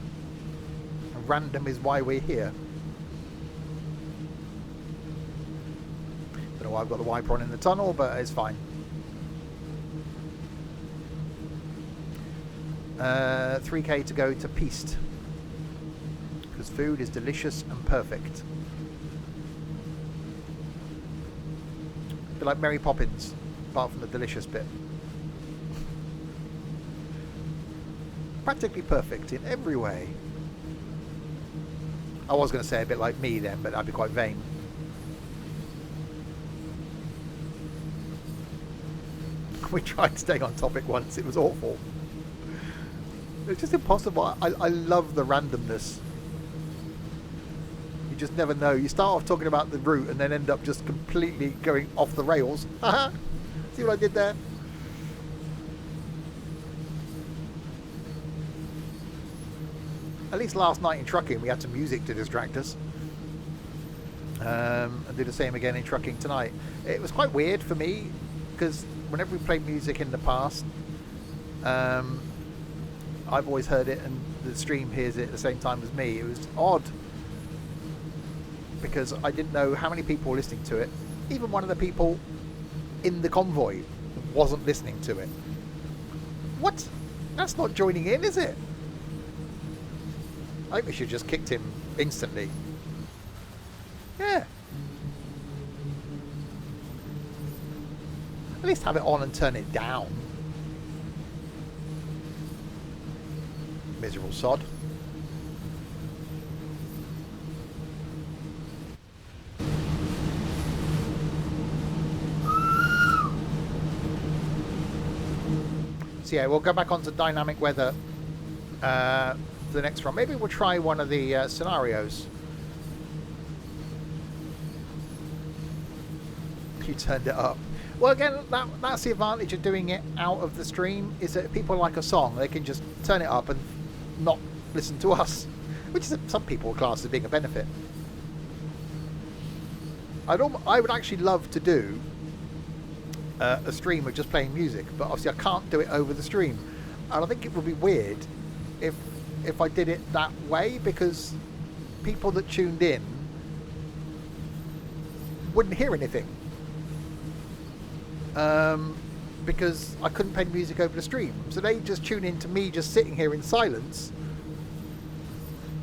Random is why we're here. Don't know why I've got the wiper on in the tunnel, but it's fine. 3k to go to Piste. Because food is delicious and perfect. A bit like Mary Poppins, apart from the delicious bit. Practically perfect in every way. I was going to say a bit like me then, but that'd be quite vain. We tried staying on topic once, it was awful. It's just impossible. I love the randomness. You just never know. You start off talking about the route and then end up just completely going off the rails. See what I did there? At least last night in trucking we had some music to distract us. And do the same again in trucking tonight. It was quite weird for me because whenever we played music in the past, I've always heard it and the stream hears it at the same time as me. It was odd because I didn't know how many people were listening to it. Even one of the people in the convoy wasn't listening to it. What? That's not joining in, is it? I think we should have just kicked him instantly. Yeah. At least have it on and turn it down. Miserable sod. So yeah, we'll go back onto dynamic weather for the next one. Maybe we'll try one of the scenarios. You turned it up. Well, again, that's the advantage of doing it out of the stream, is that if people like a song, they can just turn it up and not listen to us, which is some people class as being a benefit. I would actually love to do a stream of just playing music, but obviously I can't do it over the stream, and I think it would be weird if I did it that way, because people that tuned in wouldn't hear anything. Because I couldn't play music over the stream, so they just tune in to me just sitting here in silence,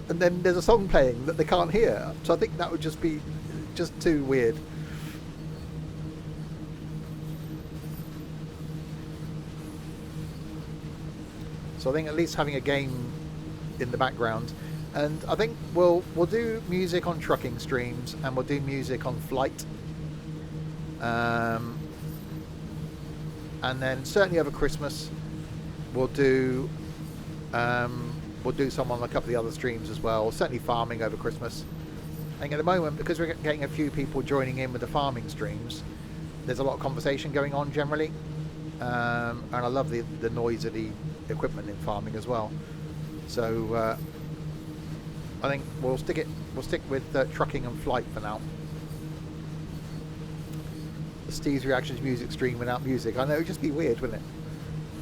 and then there's a song playing that they can't hear. So I think that would just be just too weird. So I think at least having a game in the background, and I think we'll do music on trucking streams, and we'll do music on flight. And then certainly over Christmas, we'll do some on a couple of the other streams as well. Certainly farming over Christmas. I think at the moment, because we're getting a few people joining in with the farming streams, there's a lot of conversation going on generally, and I love the noise of the equipment in farming as well. So I think we'll stick with trucking and flight for now. Steve's reactions music stream without music. I know, it would just be weird, wouldn't it?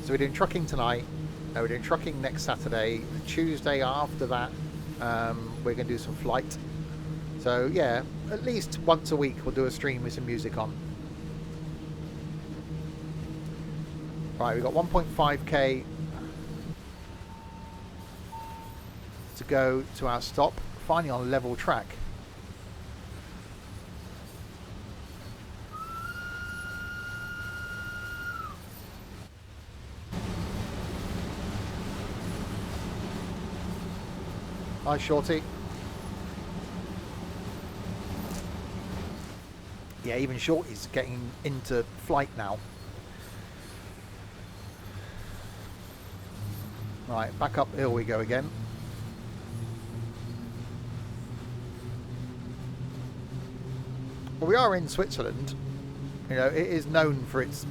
So we're doing trucking tonight. We're doing trucking next Saturday. The Tuesday after that, we're going to do some flight. So yeah, at least once a week we'll do a stream with some music on. Right, we've got 1.5k to go to our stop. Finally on level track. Hi, Shorty. Yeah, even Shorty's getting into flight now. Right, back up hill we go again. Well, we are in Switzerland. You know, it is known for its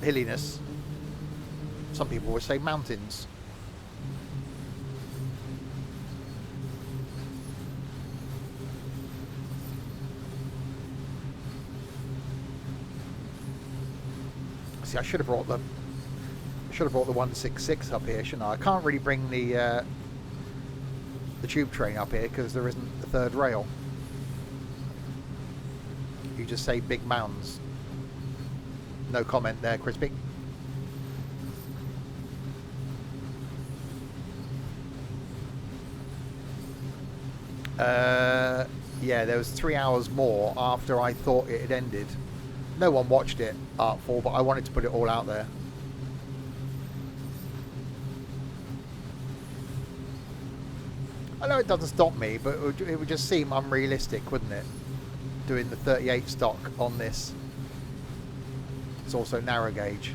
hilliness. Some people would say mountains. See, I should have brought the 166 up here, shouldn't I? I can't really bring the tube train up here because there isn't the third rail. You just say big mounds. No comment there, Crispy. Yeah, there was 3 hours more after I thought it had ended. No one watched it, Artful, but I wanted to put it all out there. I know it doesn't stop me, but it would just seem unrealistic, wouldn't it? Doing the 38 stock on this. It's also narrow gauge.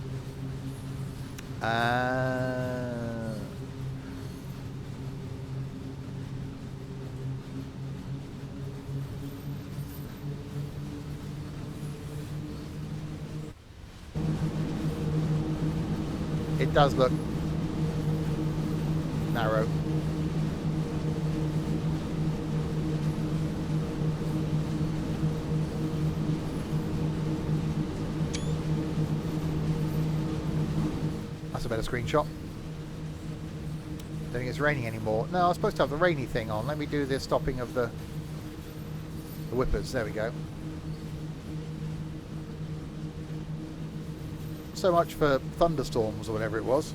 It does look narrow. That's a better screenshot. Don't think it's raining anymore. No, I was supposed to have the rainy thing on. Let me do the stopping of the whippers. There we go. So much for thunderstorms or whatever it was.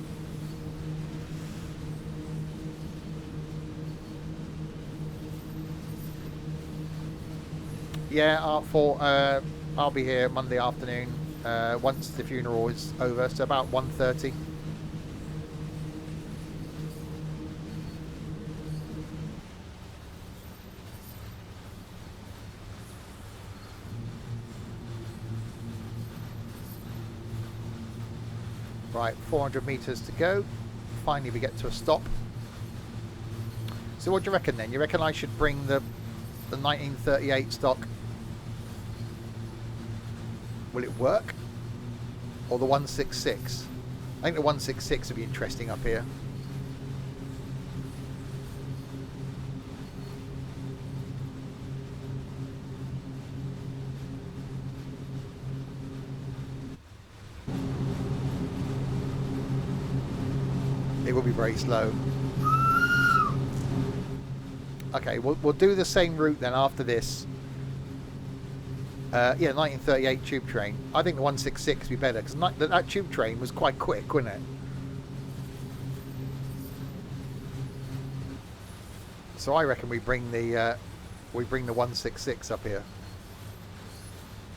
Yeah, Artful. I'll be here Monday afternoon once the funeral is over, so about 1:30. Right, 400 meters to go. Finally we get to a stop. So what do you reckon then? You reckon I should bring the 1938 stock? Will it work? Or the 166? I think the 166 would be interesting up here. It will be very slow. Okay, we'll do the same route then after this. Yeah, 1938 tube train. I think the 166 would be better because that tube train was quite quick, wasn't it? So I reckon we bring the 166 up here.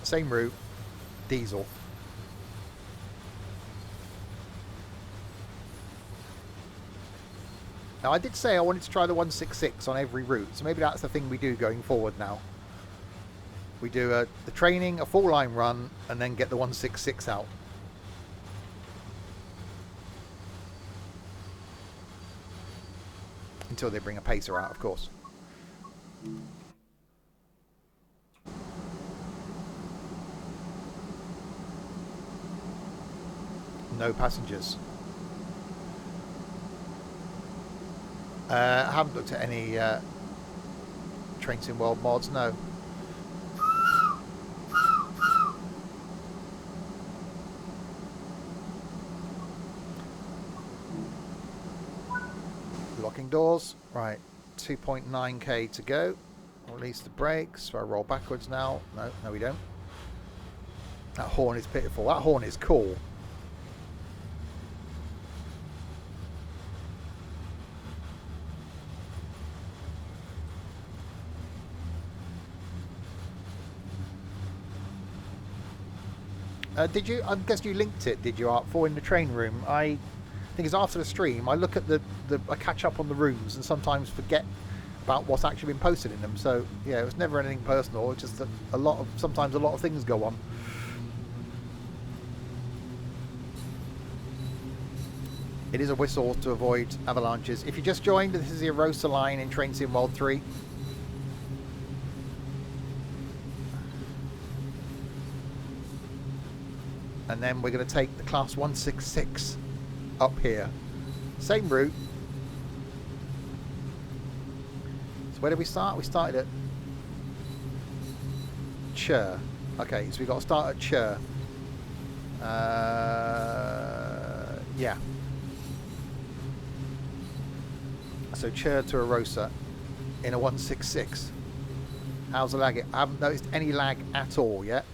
Same route, diesel. Now, I did say I wanted to try the 166 on every route, so maybe that's the thing we do going forward now. We do the training, a full line run, and then get the 166 out. Until they bring a pacer out, of course. No passengers. I haven't looked at any Train Sim World mods, no. Locking doors. Right, 2.9k to go. Release the brakes. So I roll backwards now. No, we don't. That horn is pitiful. That horn is cool. Did you? I guess you linked it, did you, Artful, in the train room? I think it's after the stream. I look at I catch up on the rooms and sometimes forget about what's actually been posted in them. So yeah, it was never anything personal. It's just sometimes a lot of things go on. It is a whistle to avoid avalanches. If you just joined, this is the Arosa Line in Train Sim World 3. And then we're going to take the class 166 up here. Same route. So where did we start? We started at Chur. Okay, so we got to start at Chur. Yeah. So Chur to Erosa in a 166. How's the lag? I haven't noticed any lag at all yet.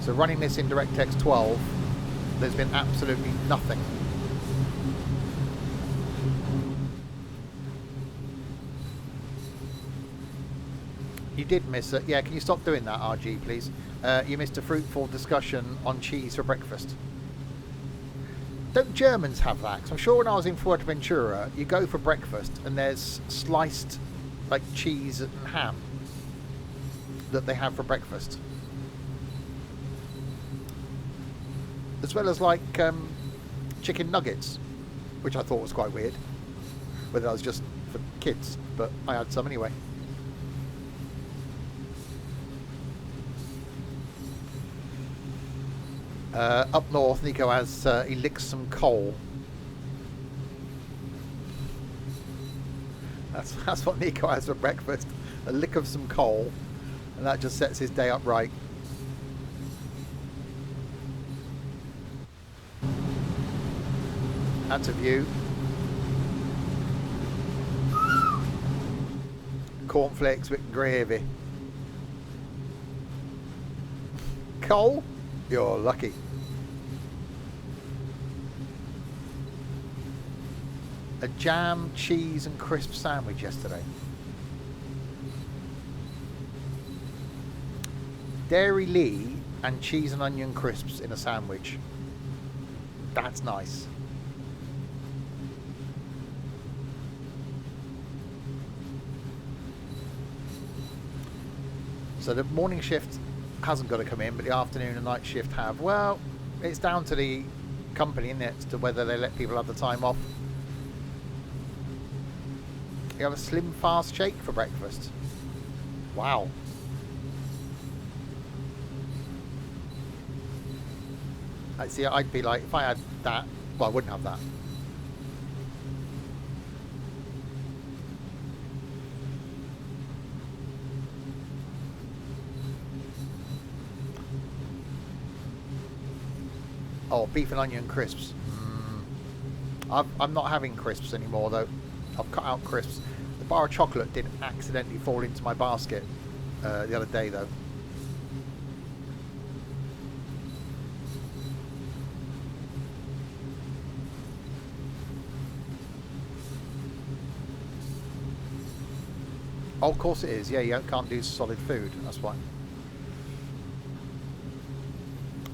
So running this in DirectX 12, there's been absolutely nothing. You did miss it. Yeah, can you stop doing that, RG, please? You missed a fruitful discussion on cheese for breakfast. Don't Germans have that? 'Cause I'm sure when I was in Fuerteventura, you go for breakfast and there's sliced like cheese and ham that they have for breakfast. As well as like chicken nuggets, which I thought was quite weird. Whether that was just for kids, but I had some anyway. Up north, Nico has he licks some coal. That's what Nico has for breakfast. A lick of some coal, and that just sets his day up right. That's a view. Cornflakes with gravy. Coal? You're lucky. A jam, cheese and crisp sandwich yesterday. Dairy Lee and cheese and onion crisps in a sandwich. That's nice. So the morning shift hasn't got to come in, but the afternoon and night shift have. Well, it's down to the company, isn't it, as to whether they let people have the time off. You have a slim fast shake for breakfast. Wow. I see. I'd be like, if I had that, well, I wouldn't have that. Oh, beef and onion crisps. I'm not having crisps anymore, though. I've cut out crisps. The bar of chocolate did accidentally fall into my basket the other day, though. Oh, of course it is. Yeah, you can't do solid food. That's why.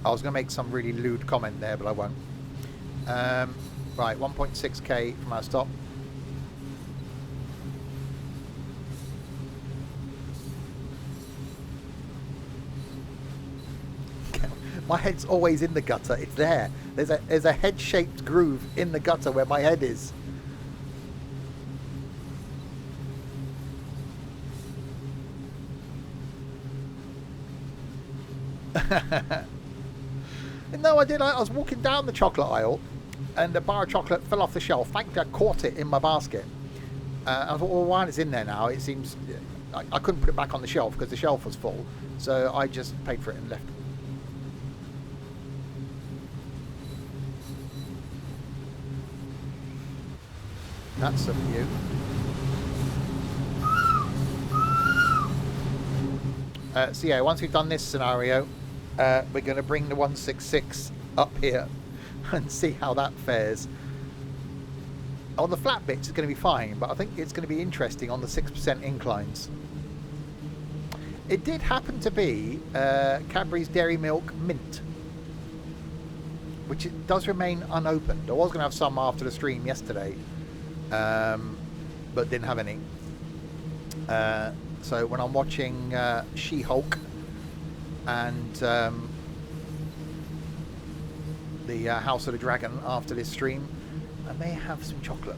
I was going to make some really lewd comment there, but I won't. Right, 1.6k from our stop. My head's always in the gutter. It's there. There's a head-shaped groove in the gutter where my head is. No, I did. I was walking down the chocolate aisle and a bar of chocolate fell off the shelf. Thankfully, I caught it in my basket. I thought, well, while it's in there now, it seems... I couldn't put it back on the shelf because the shelf was full. So I just paid for it and left it. That's a view. So yeah, once we've done this scenario, we're going to bring the 166 up here and see how that fares. On the flat bits, it's going to be fine, but I think it's going to be interesting on the 6% inclines. It did happen to be Cadbury's Dairy Milk Mint, which it does remain unopened. I was going to have some after the stream yesterday, but didn't have any. So when I'm watching She-Hulk and the House of the Dragon after this stream, I may have some chocolate.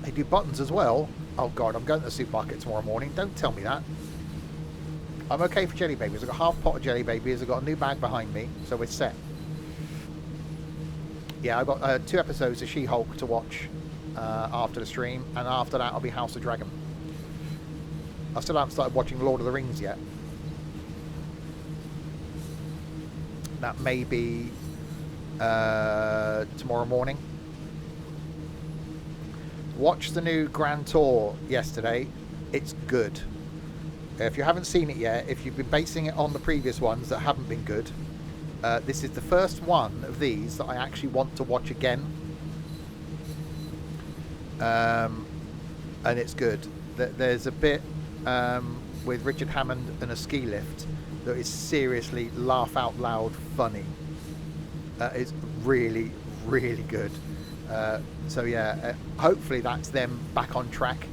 They do buttons as well. Oh god, I'm going to the supermarket tomorrow morning. Don't tell me that. I'm okay for jelly babies. I've got half a pot of jelly babies. I've got a new bag behind me, so we're set. Yeah, I've got 2 episodes of She-Hulk to watch after the stream, and after that I'll be House of Dragon. I still haven't started watching Lord of the Rings yet. That may be tomorrow morning. Watched the new Grand Tour yesterday. It's good. If you haven't seen it yet, if you've been basing it on the previous ones that haven't been good, this is the first one of these that I actually want to watch again. And it's good. There's a bit with Richard Hammond and a ski lift that is seriously laugh out loud funny. It's really, really good. So yeah, hopefully that's them back on track.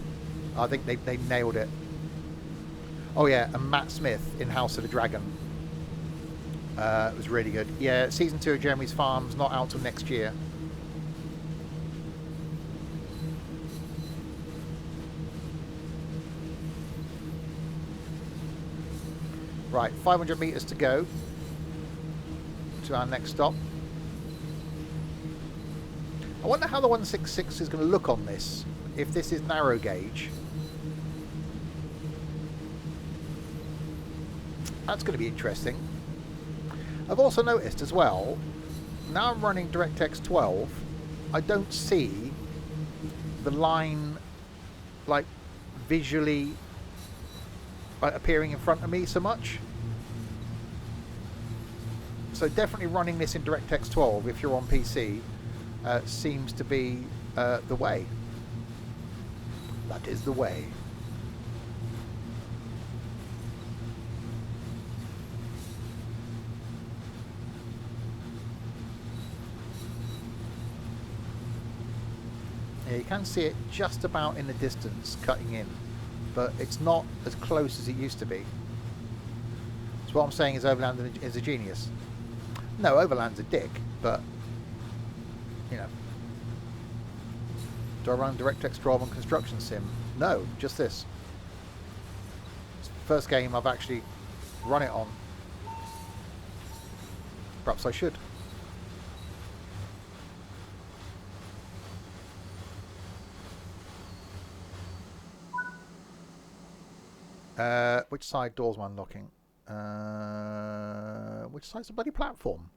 I think they nailed it. Oh yeah, and Matt Smith in House of the Dragon. It was really good. Yeah, season 2 of Jeremy's Farm's not out till next year. Right, 500 metres to go to our next stop. I wonder how the 166 is going to look on this, if this is narrow gauge. That's going to be interesting. I've also noticed as well, now I'm running DirectX 12, I don't see the line like visually appearing in front of me so much. So definitely running this in DirectX 12 if you're on PC seems to be the way. That is the way. Yeah, you can see it just about in the distance cutting in, but it's not as close as it used to be. So what I'm saying is Overland is a genius. No, Overland's a dick, but you know. Do I run DirectX 12 on Construction Sim? No, just this. It's the first game I've actually run it on. Perhaps I should. Which side doors am I unlocking? Which side's the bloody platform?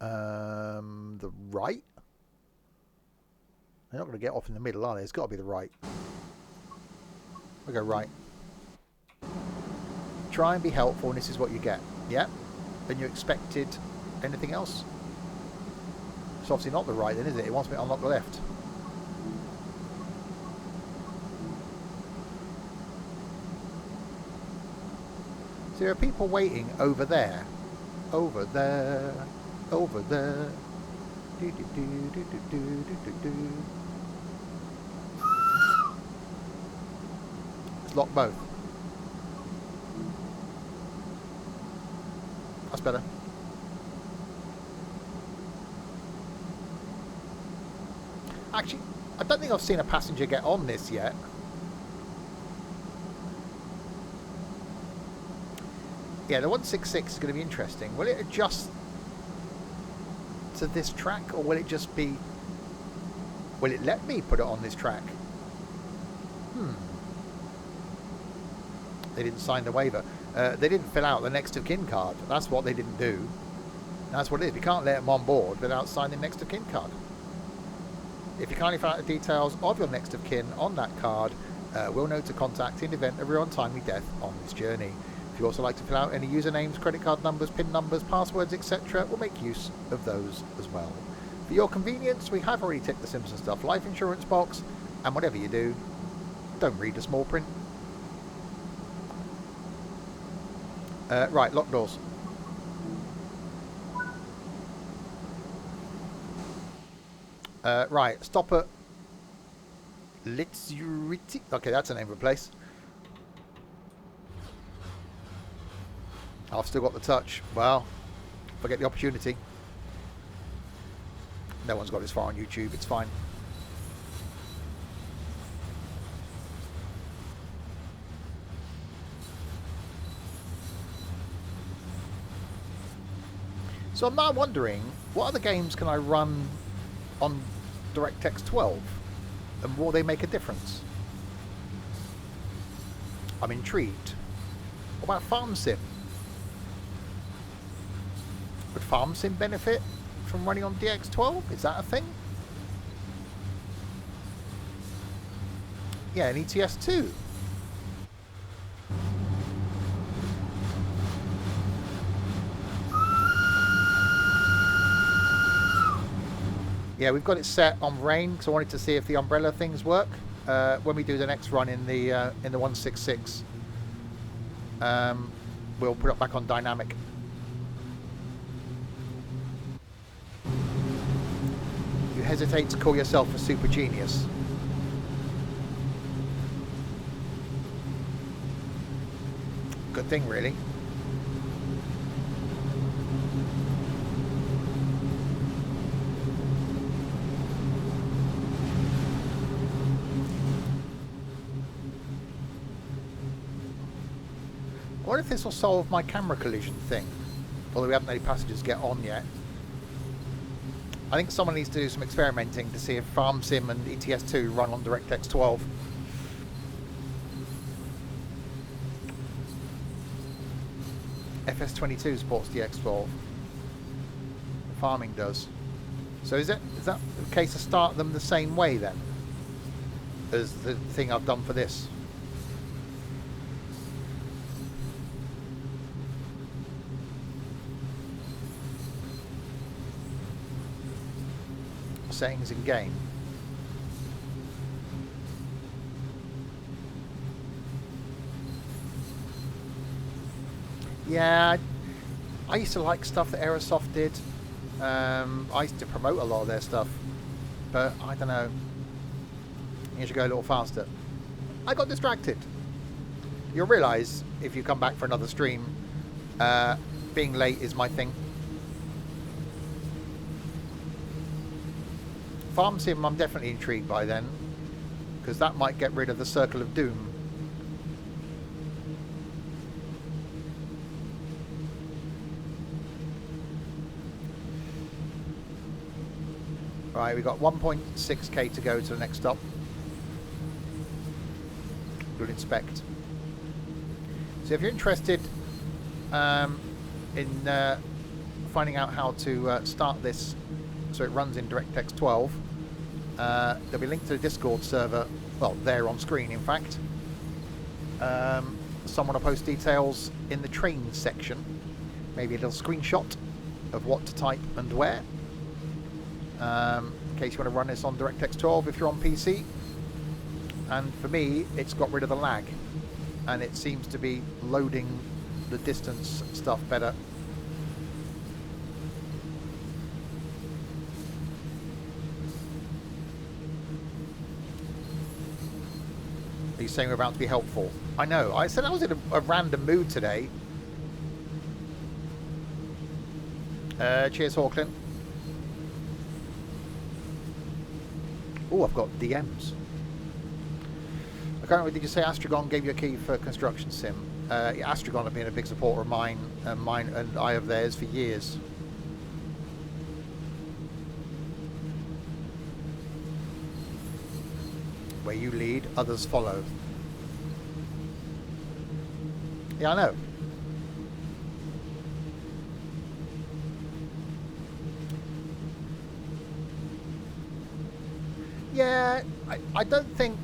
The right? They're not going to get off in the middle, are they? It's got to be the right. We'll go right. Try and be helpful, and this is what you get. Yeah? Then you expected anything else? It's obviously not the right then, is it? It wants me to unlock the left. So there are people waiting over there. Over there. Over there. Do, do, do, do, do, do, do, do. Let's lock both. That's better. Actually, I don't think I've seen a passenger get on this yet. Yeah, the 166 is going to be interesting. Will it adjust to this track, or will it just be... Will it let me put it on this track? They didn't sign the waiver. They didn't fill out the next of kin card. That's what they didn't do. That's what it is. We can't let them on board without signing next of kin card. If you kindly fill out the details of your next of kin on that card, we'll know to contact in the event of your untimely death on this journey. If you also like to fill out any usernames, credit card numbers, PIN numbers, passwords, etc., we'll make use of those as well. For your convenience, we have already ticked the Simpson Stuff life insurance box, and whatever you do, don't read the small print. Right, lock doors. Right, stop at Litzuriti. Okay, that's the name of a place. I've still got the touch. Well, forget the opportunity. No one's got this far on YouTube. It's fine. So I'm now wondering, what other games can I run on DirectX 12? And will they make a difference? I'm intrigued. What about Farm Sim? Would Farm Sim benefit from running on DX12? Is that a thing? Yeah, and ETS2. Yeah, we've got it set on rain because I wanted to see if the umbrella things work. When we do the next run in the 166, we'll put it back on dynamic. You hesitate to call yourself a super genius. Good thing, really. I wonder if this will solve my camera collision thing. Although we haven't had any passengers get on yet. I think someone needs to do some experimenting to see if Farm Sim and ETS2 run on DirectX 12. FS22 supports DX12. Farming does. So is that the case to start them the same way then as the thing I've done for this? Settings in game. Yeah, I used to like stuff that Aerosoft did. I used to promote a lot of their stuff, but I don't know. You should go a little faster. I got distracted. You'll realise if you come back for another stream, being late is my thing. Farm Sim I'm definitely intrigued by then, because that might get rid of the circle of doom. Right, we've got 1.6k to go to the next stop. We'll inspect. So if you're interested in finding out how to start this so it runs in DirectX 12, there'll be a link to the Discord server, well, there on screen in fact. Someone will post details in the train section, maybe a little screenshot of what to type and where, in case you want to run this on DirectX 12 if you're on PC. And for me, it's got rid of the lag, and it seems to be loading the distance stuff better. He's saying we're about to be helpful. I know. I said I was in a random mood today. Cheers, Hawklin. Oh, I've got DMs. I can't remember, did you say Astragon gave you a key for construction sim? Astragon have been a big supporter of mine and I of theirs for years. Where you lead, others follow. Yeah, I know. Yeah, I don't think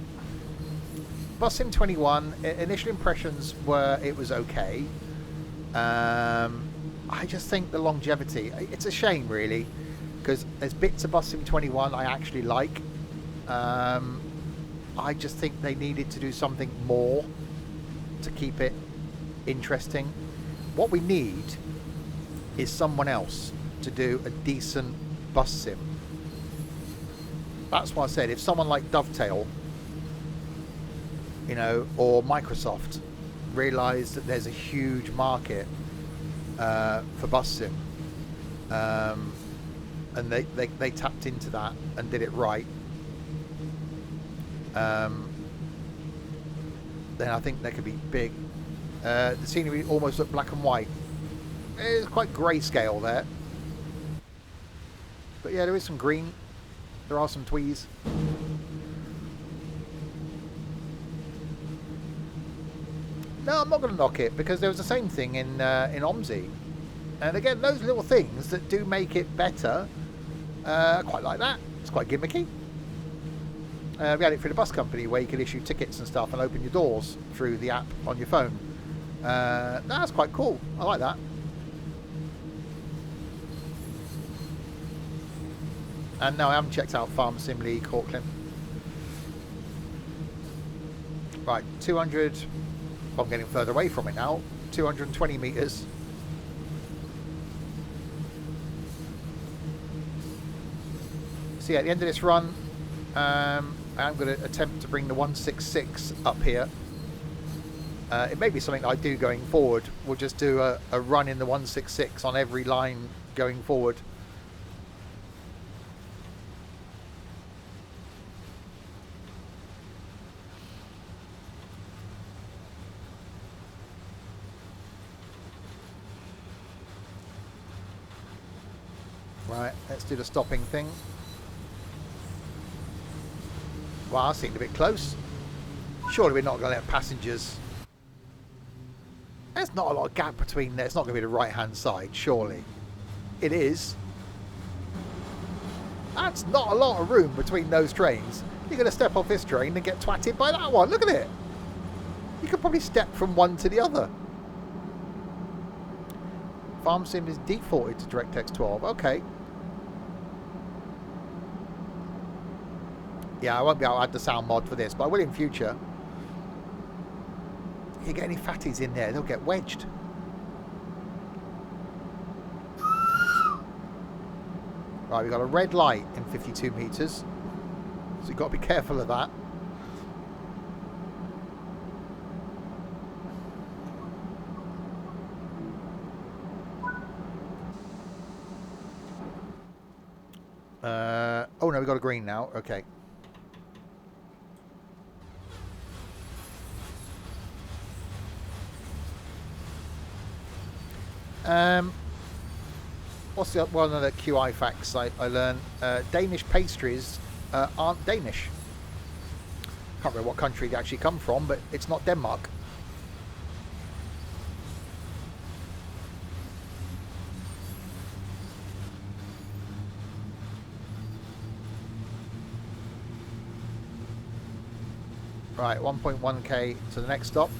Bus Sim 21 initial impressions were it was okay. I just think the longevity, it's a shame really, because there's bits of Bus Sim 21 I actually like. I just think they needed to do something more to keep it interesting. What we need is someone else to do a decent bus sim. That's why I said if someone like Dovetail, you know, or Microsoft realised that there's a huge market for bus sim, and they tapped into that and did it right, then I think they could be big. The scenery almost looked black and white. It's quite grayscale there, but yeah, there is some green. There are some tweeds. No, I'm not going to knock it, because there was the same thing in OMSI. And again, those little things that do make it better, I quite like that. It's quite gimmicky. We had it through the bus company, where you could issue tickets and stuff and open your doors through the app on your phone. That's quite cool. I like that. And no, I haven't checked out Farm Sim League Auckland. Right, 200. Well, I'm getting further away from it now. 220 metres. So yeah, at the end of this run, I'm going to attempt to bring the 166 up here. It may be something I do going forward. We'll just do a run in the 166 on every line going forward. Right, let's do the stopping thing. Wow, that seemed a bit close. Surely we're not going to let passengers... There's not a lot of gap between there. It's not going to be the right-hand side, surely. It is. That's not a lot of room between those trains. You're going to step off this train and get twatted by that one. Look at it. You could probably step from one to the other. Farm Sim is defaulted to DirectX 12. Okay. Yeah, I won't be able to add the sound mod for this, but I will in future. You get any fatties in there, they'll get wedged. Right, we've got a red light in 52 metres. So you've got to be careful of that. Oh no, we've got a green now. Okay. What's the one of the QI facts I learned? Danish pastries aren't Danish. Can't remember what country they actually come from, but it's not Denmark. Right, 1.1k to the next stop.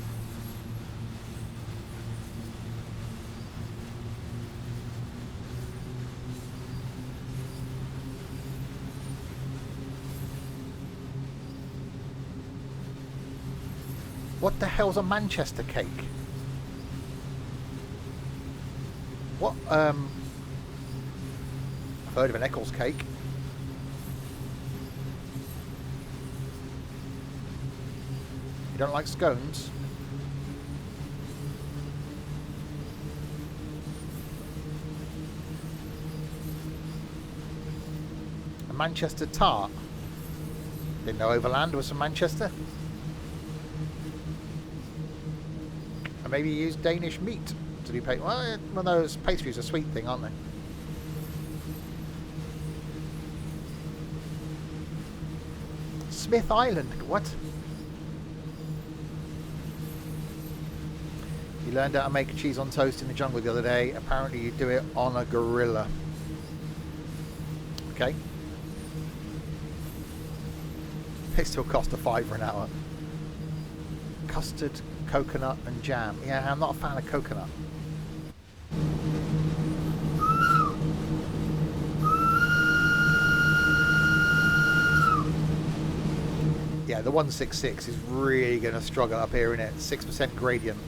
What the hell's a Manchester cake? What, I've heard of an Eccles cake. You don't like scones? A Manchester tart? Didn't know Overland was from Manchester. And maybe you use Danish meat to do pastry. Well, those pastries are a sweet thing, aren't they? Smith Island, what? You learned how to make cheese on toast in the jungle the other day. Apparently you do it on a gorilla. Okay. It still cost a £5 an hour. Custard, coconut and jam. Yeah, I'm not a fan of coconut. Yeah, the 166 is really going to struggle up here, isn't it? 6% gradient.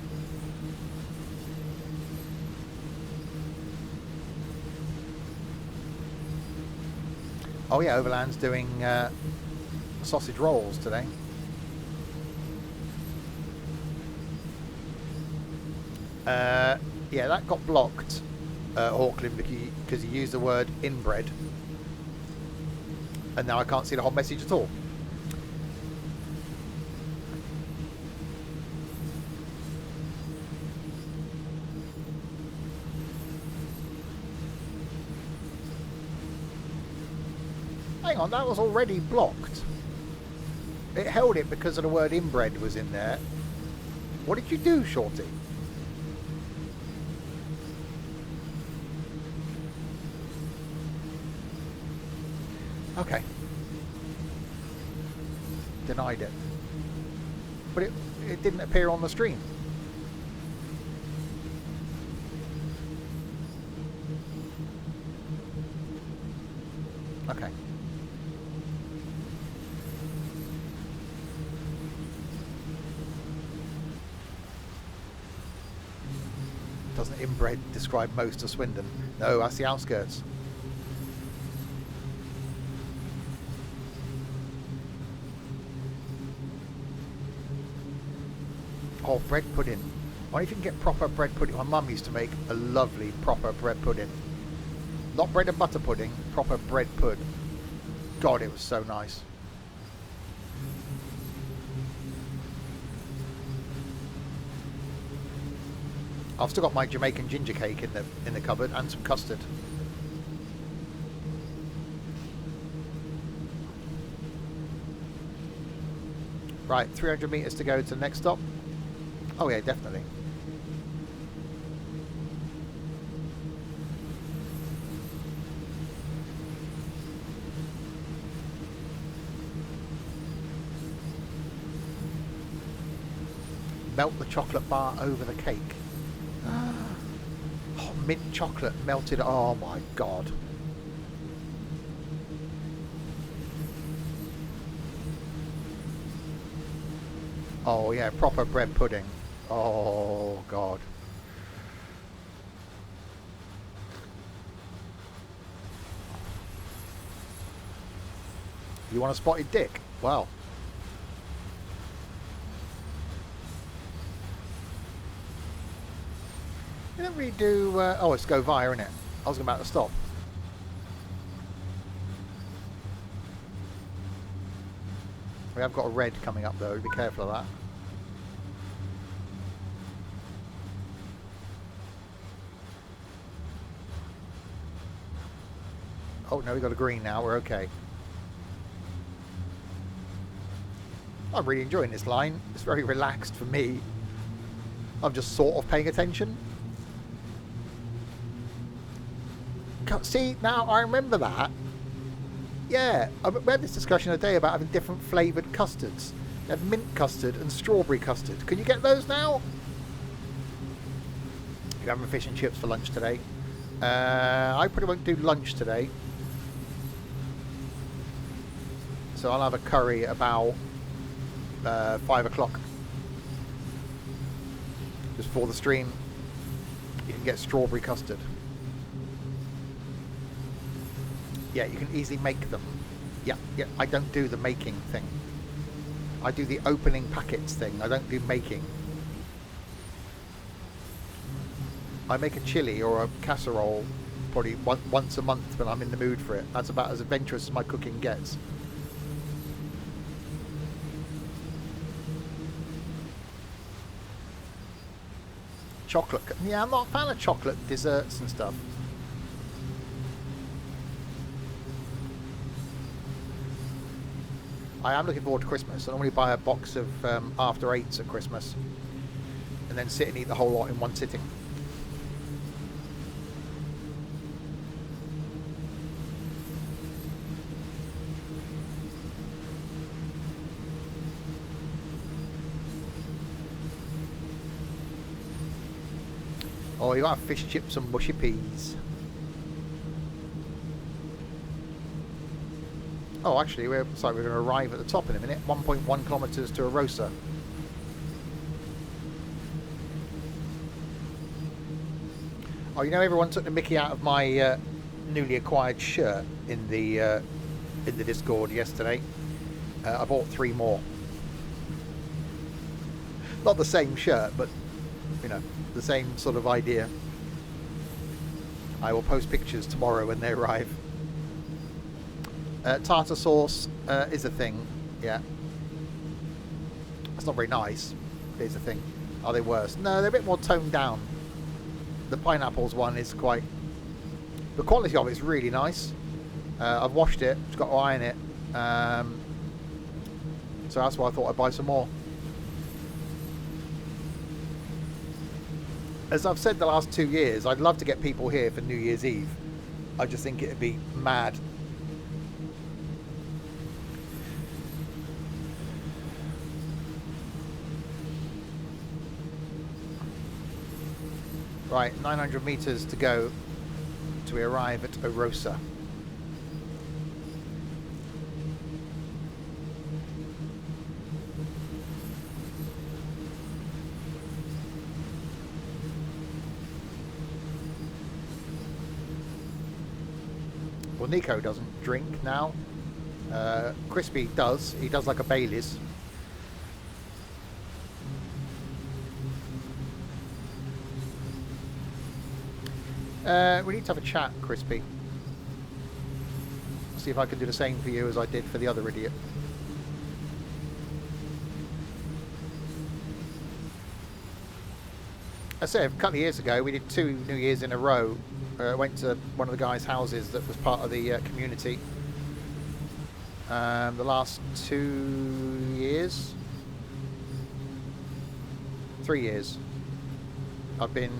Oh yeah, Overland's doing sausage rolls today. Yeah, that got blocked, Auckland, because you used the word inbred. And now I can't see the whole message at all. Hang on, that was already blocked. It held it because of the word inbred was in there. What did you do, Shorty? Okay. Denied it. But it didn't appear on the stream. Okay. Doesn't inbred describe most of Swindon? No, that's the outskirts. Oh, bread pudding. I wonder if you can get proper bread pudding. My mum used to make a lovely proper bread pudding. Not bread and butter pudding, proper bread pud. God, it was so nice. I've still got my Jamaican ginger cake in the cupboard and some custard. Right, 300 metres to go to the next stop. Oh yeah, definitely. Melt the chocolate bar over the cake. Oh, mint chocolate melted. Oh my god. Oh yeah, proper bread pudding. Oh god. You want a spotted dick? Well. You don't really do... oh, it's go via, isn't it? I was about to stop. We have got a red coming up though, be careful of that. Oh no, we got a green now, we're okay. I'm really enjoying this line. It's very relaxed for me. I'm just sort of paying attention. See, now I remember that. Yeah, we had this discussion today about having different flavoured custards. You had mint custard and strawberry custard. Can you get those now? You're having fish and chips for lunch today. I probably won't do lunch today. So I'll have a curry about 5 o'clock. Just before the stream, you can get strawberry custard. Yeah, you can easily make them. Yeah, I don't do the making thing. I do the opening packets thing. I don't do making. I make a chili or a casserole probably once a month when I'm in the mood for it. That's about as adventurous as my cooking gets. Chocolate. Yeah, I'm not a fan of chocolate desserts and stuff. I am looking forward to Christmas. I normally buy a box of after 8s at Christmas and then sit and eat the whole lot in one sitting. Oh, you got fish chips and mushy peas. Oh, actually, we're going to arrive at the top in a minute. 1.1 kilometres to Erosa. Oh, you know, everyone took the mickey out of my newly acquired shirt in the in the Discord yesterday. I bought 3 more. Not the same shirt, but you know, the same sort of idea. I will post pictures tomorrow when they arrive. Tartar sauce is a thing, yeah. It's not very nice, but it's a thing. Are they worse? No, they're a bit more toned down. The pineapples one is quite... The quality of it is really nice. I've washed it, just got to iron it. So that's why I thought I'd buy some more. As I've said the last 2 years, I'd love to get people here for New Year's Eve. I just think it'd be mad. Right, 900 meters to go till we arrive at Erosa. Well, Nico doesn't drink now. Crispy does. He does like a Baileys. We need to have a chat, Crispy. See if I can do the same for you as I did for the other idiot. I said a couple of years ago we did 2 New Years in a row. Went to one of the guys' houses that was part of the community. The last 2 years, 3 years, I've been...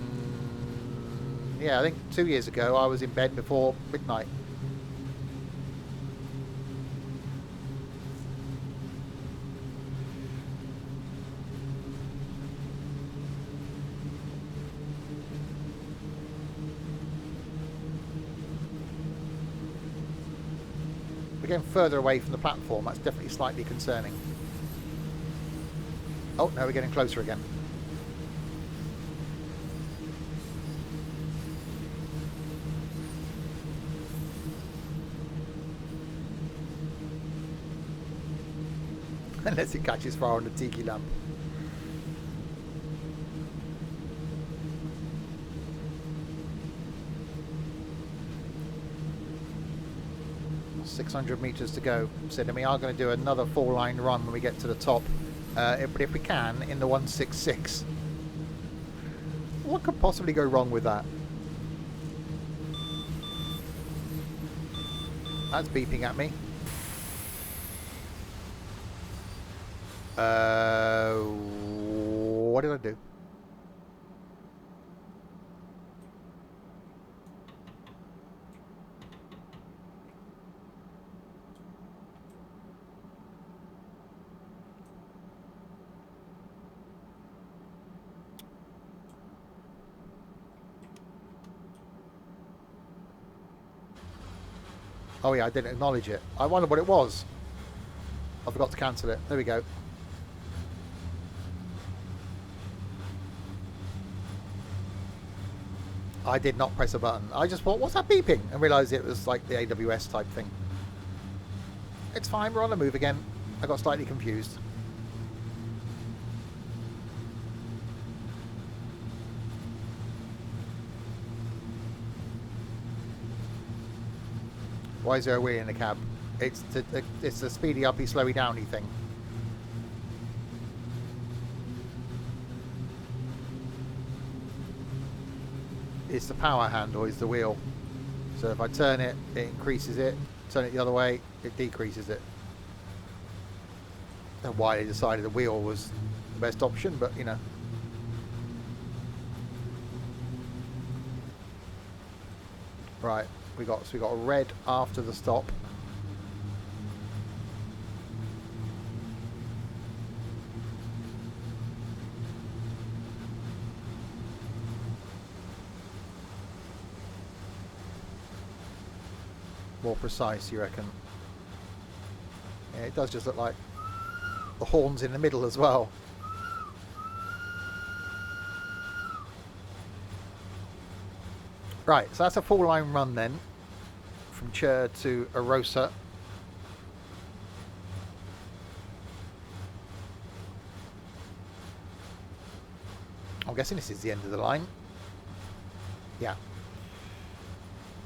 Yeah, I think 2 years ago I was in bed before midnight. We're getting further away from the platform. That's definitely slightly concerning. Oh, no, we're getting closer again. Unless it catches fire on the tiki lamp. ...600 meters to go. So then we are going to do another 4-line run when we get to the top. But if we can, in the 166. What could possibly go wrong with that? That's beeping at me. What did I do? Oh yeah, I didn't acknowledge it. I wondered what it was. I forgot to cancel it. There we go. I did not press a button. I just thought, what's that beeping? And realised it was like the AWS type thing. It's fine, we're on the move again. I got slightly confused. Why is there a wheel in the cab? It's the speedy uppy, slowy downy thing. It's the power handle, is the wheel. So if I turn it, it increases it. Turn it the other way, it decreases it. I don't know why they decided the wheel was the best option, but you know. Right, we got a red after the stop. More precise, you reckon? Yeah, it does just look like the horns in the middle as well. Right, so that's a 4-line run then, from Chur to Arosa. guessing this is the end of the line. Yeah.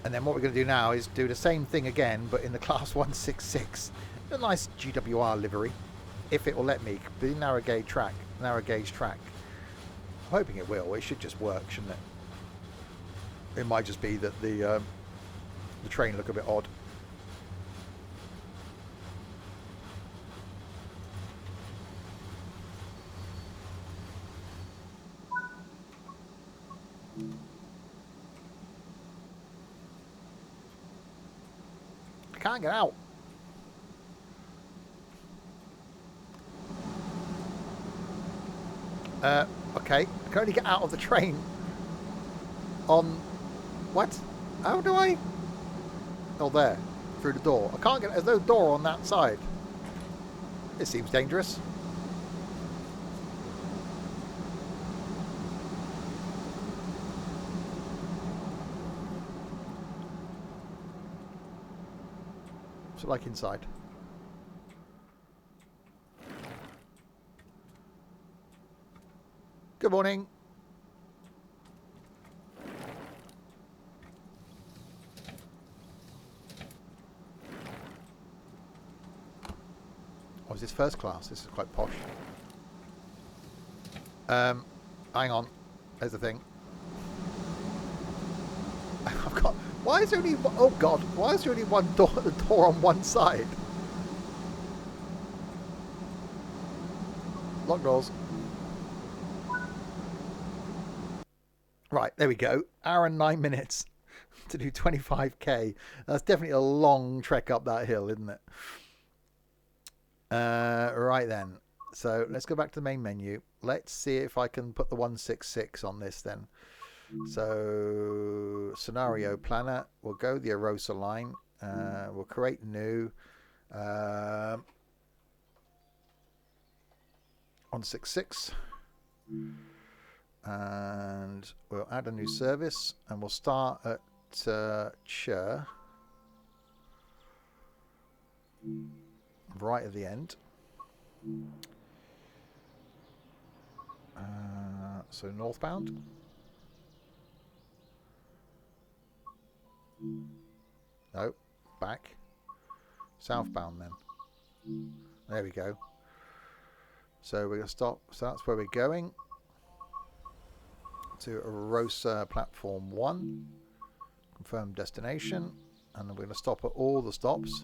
And then what we're going to do now is do the same thing again, but in the Class 166. A nice GWR livery, if it will let me. The narrow gauge track. I'm hoping it will. It should just work, shouldn't it? It might just be that the train look a bit odd. I can't get out. Okay. I can only get out of the train on... What? How do I... Oh, there. Through the door. I can't get... There's no door on that side. It seems dangerous. What's it like inside? Good morning. Oh, is this first class? This is quite posh. Hang on. There's the thing. I've got... Why is there only... Oh, God. Why is there only one door, the door on one side? Lock doors. Right, there we go. Hour and 9 minutes to do 25k. That's definitely a long trek up that hill, isn't it? Right then. So let's go back to the main menu. Let's see if I can put the 166 on this then. So scenario planner. We'll go the Arosa line. We'll create new. 166. And we'll add a new service, and we'll start at Chur, right at the end. So northbound. No, back. Southbound then. There we go. So we're going to stop. So that's where we're going. To Erosa platform 1. Confirm destination. And then we're going to stop at all the stops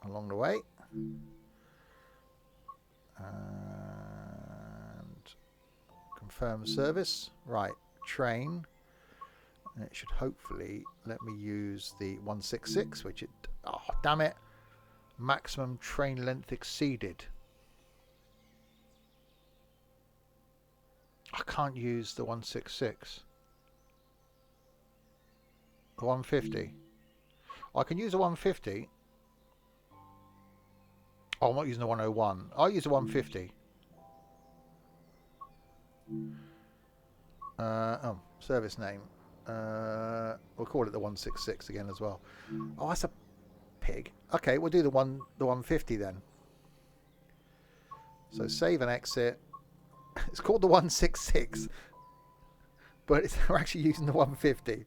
along the way. And confirm service. Right, train. And it should hopefully let me use the 166, which it... Oh, damn it. Maximum train length exceeded. I can't use the 166. The 150. I can use the 150. Oh, I'm not using the 101. I'll use the 150. Oh, service name. We'll call it the 166 again as well. Oh, that's a pig. Okay, we'll do the 150 then. So save and exit. It's called the 166, but we're actually using the 150.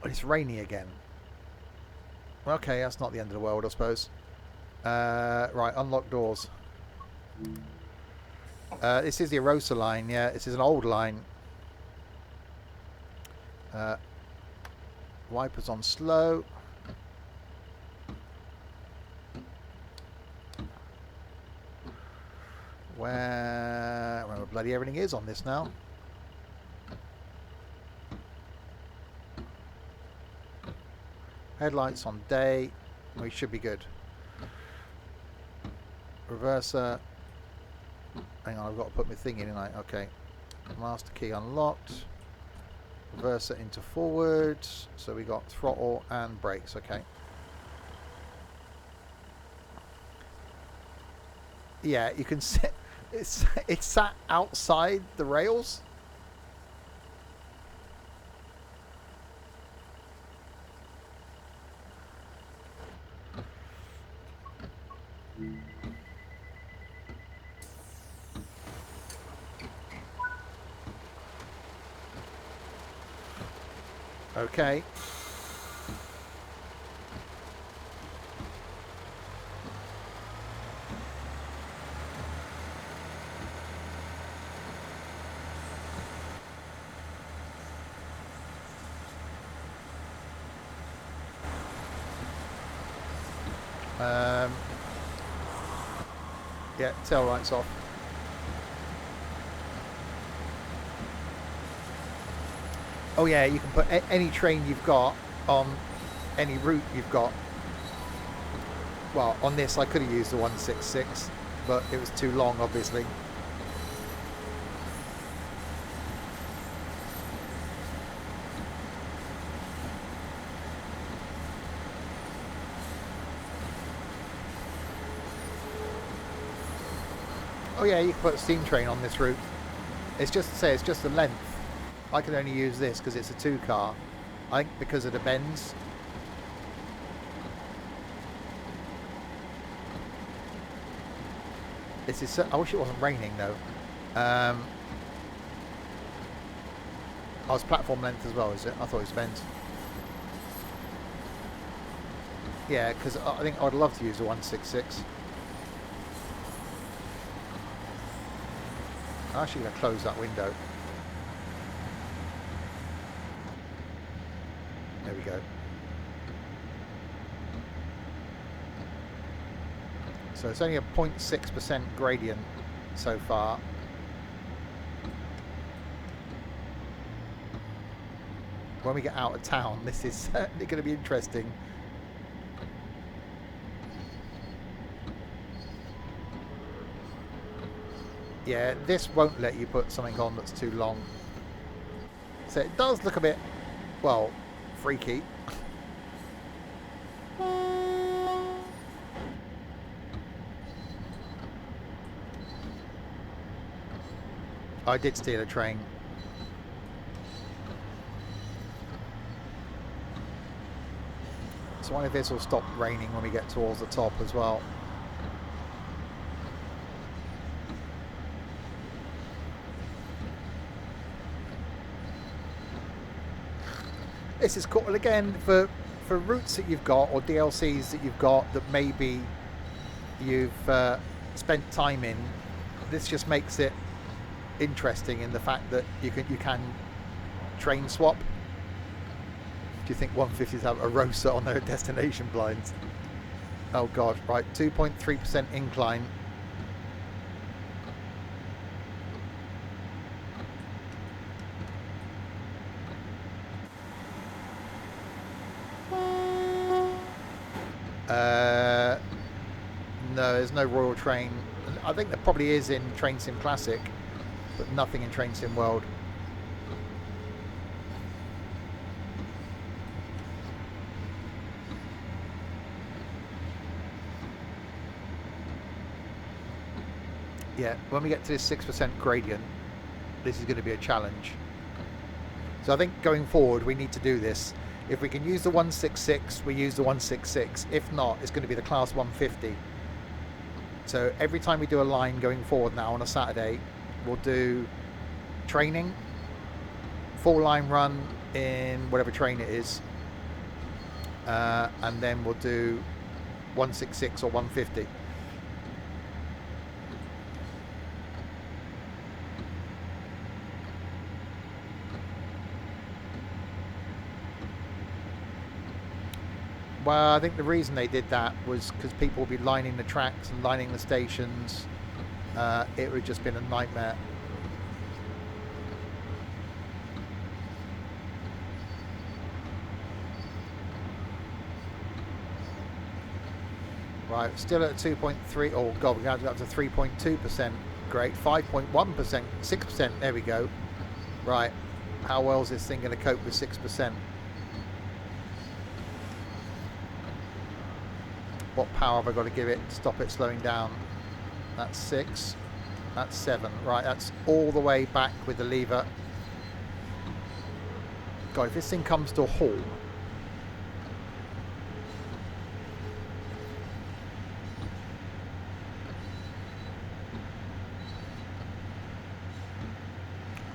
But it's rainy again. Okay, that's not the end of the world, I suppose. Right, unlock doors. This is the Arosa line, yeah. This is an old line. Wipers on slow. Where bloody everything is on this now. Headlights on day. We should be good. Reverser. Hang on, I've got to put my thing in, I okay. Master key unlocked. Reverser into forward. So we got throttle and brakes, okay. Yeah, you can see it's sat outside the rails. Okay. Yeah, tail lights off. Oh yeah, you can put any train you've got on any route you've got. Well, on this I could have used the 166, but it was too long, obviously. Oh yeah, you can put a steam train on this route. It's just the length. I can only use this because it's a 2 car. I think because of the bends. This is. I wish it wasn't raining though. Oh, it's platform length as well, is it? I thought it was bends. Yeah, because I think I'd love to use the 166. I'm actually going to close that window. There we go. So it's only a 0.6% gradient so far. When we get out of town, this is certainly going to be interesting. Yeah, this won't let you put something on that's too long. So it does look a bit, well, freaky. I did steal a train. So I wonder if this will stop raining when we get towards the top as well. This is cool. Well, again, for routes that you've got or DLCs that you've got that maybe you've spent time in, this just makes it interesting in the fact that you can train swap. Do you think 150s have Arosa on their destination blinds? Oh god, right, 2.3% incline. No, there's no Royal Train. I think there probably is in Train Sim Classic, but nothing in Train Sim World. Yeah, when we get to this 6% gradient, this is going to be a challenge. So I think going forward, we need to do this. If we can use the 166, we use the 166. If not, it's going to be the Class 150. So every time we do a line going forward now on a Saturday, we'll do training, full line run in whatever train it is, and then we'll do 166 or 150. Well, I think the reason they did that was because people would be lining the tracks and lining the stations. It would have just been a nightmare. Right, still at 2.3. Oh god, we're going to go up to 3.2%. Great, 5.1%, 6%. There we go. Right, how well is this thing going to cope with 6%? What power have I got to give it to stop it slowing down? That's 6. That's 7. Right, that's all the way back with the lever. God, if this thing comes to a halt.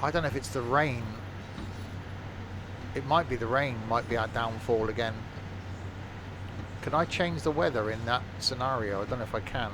I don't know if it's the rain. It might be the rain, might be our downfall again. Can I change the weather in that scenario? I don't know if I can.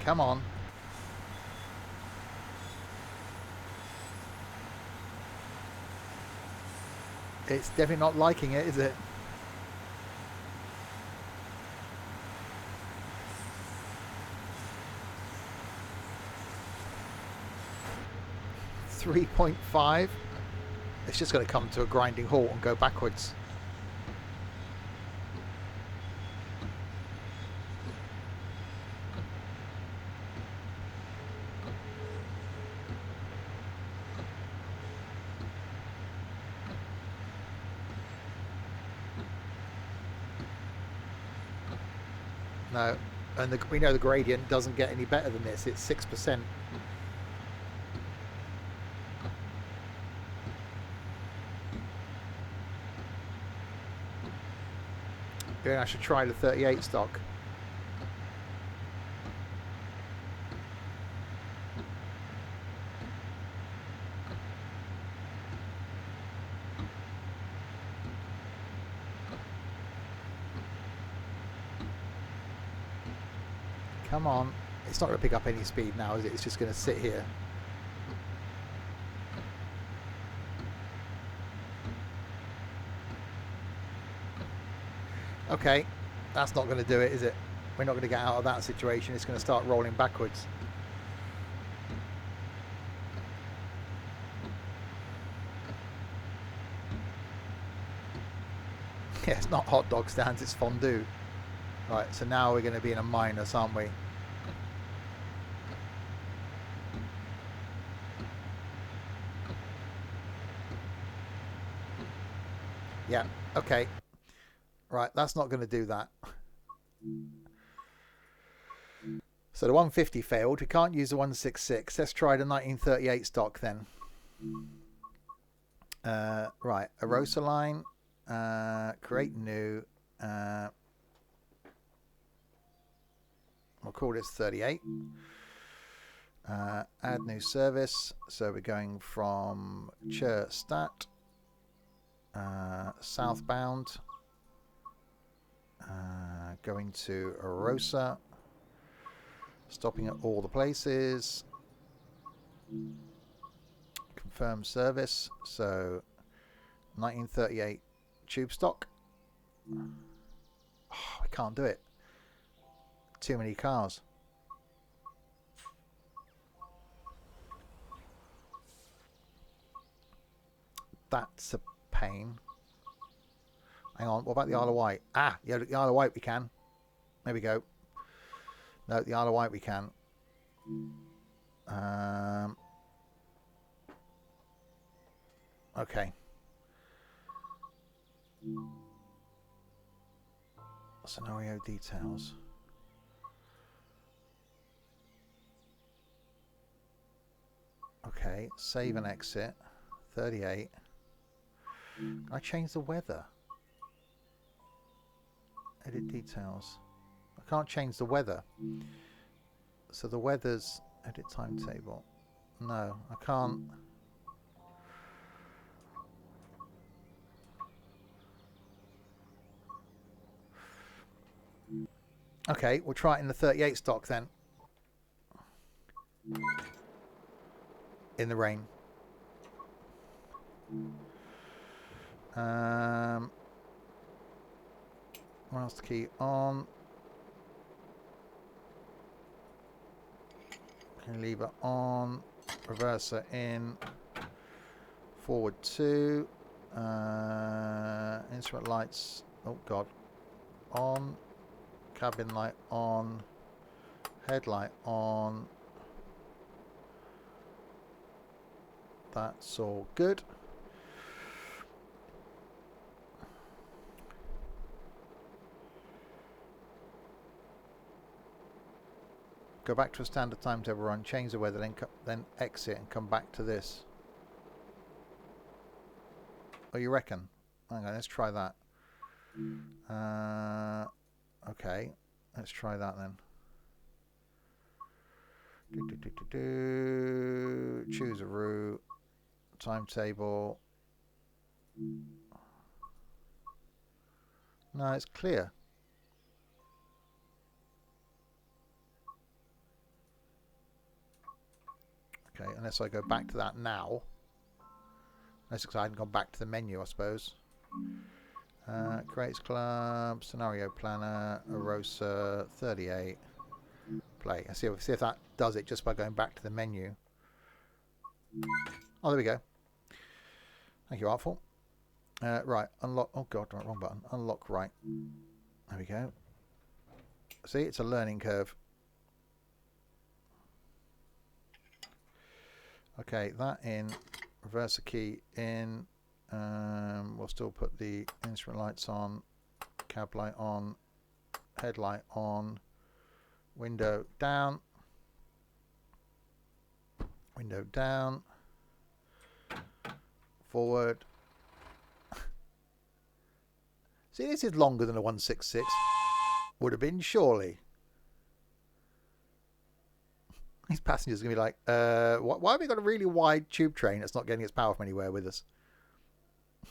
Come on. It's definitely not liking it, is it? .5. It's just going to come to a grinding halt and go backwards. No, and we know the gradient doesn't get any better than this. It's 6%. Yeah, I should try the 38 stock. Come on. It's not going to pick up any speed now, is it? It's just going to sit here. Okay, that's not going to do it, is it? We're not going to get out of that situation. It's going to start rolling backwards. Yeah, it's not hot dog stands, it's fondue. Right, so now we're going to be in a minus, aren't we? Yeah, okay. Right, that's not going to do that. So the 150 failed. We can't use the 166. Let's try the 1938 stock then. Right, Arosa Line. Create new. We'll call this 38. Add new service. So we're going from Chur Stat. Southbound. Going to Erosa. Stopping at all the places. Confirm service. So 1938 tube stock. Oh, I can't do it. Too many cars. That's a pain. Hang on, what about the Isle of Wight? Ah, yeah, the Isle of Wight we can. There we go. No, the Isle of Wight we can. Okay. Scenario details. Okay, save and exit. 38. I changed the weather. Edit details. I can't change the weather. So the weather's edit timetable. No, I can't. Okay, we'll try it in the 38 stock then. In the rain. Master key on. Lever on. Reverser in. Forward 2. Instrument lights. Oh god. On. Cabin light on. Headlight on. That's all good. Go back to a standard timetable run, change the weather, then exit and come back to this. Oh, you reckon? Hang on, let's try that. Okay, let's try that then. Choose a route, timetable. No, it's clear. Okay, unless I go back to that now. Unless because I hadn't gone back to the menu, I suppose. Creates club, scenario planner, Arosa 38. Play. I see if that does it just by going back to the menu. Oh, there we go. Thank you, Artful. Right, unlock. Oh god, wrong button. Unlock right. There we go. See, it's a learning curve. Okay, that in. Reverse the key in. We'll still put the instrument lights on, cab light on, headlight on, window down, forward. See, this is longer than a 166. Would have been, surely. These passengers are going to be like, why have we got a really wide tube train that's not getting its power from anywhere with us?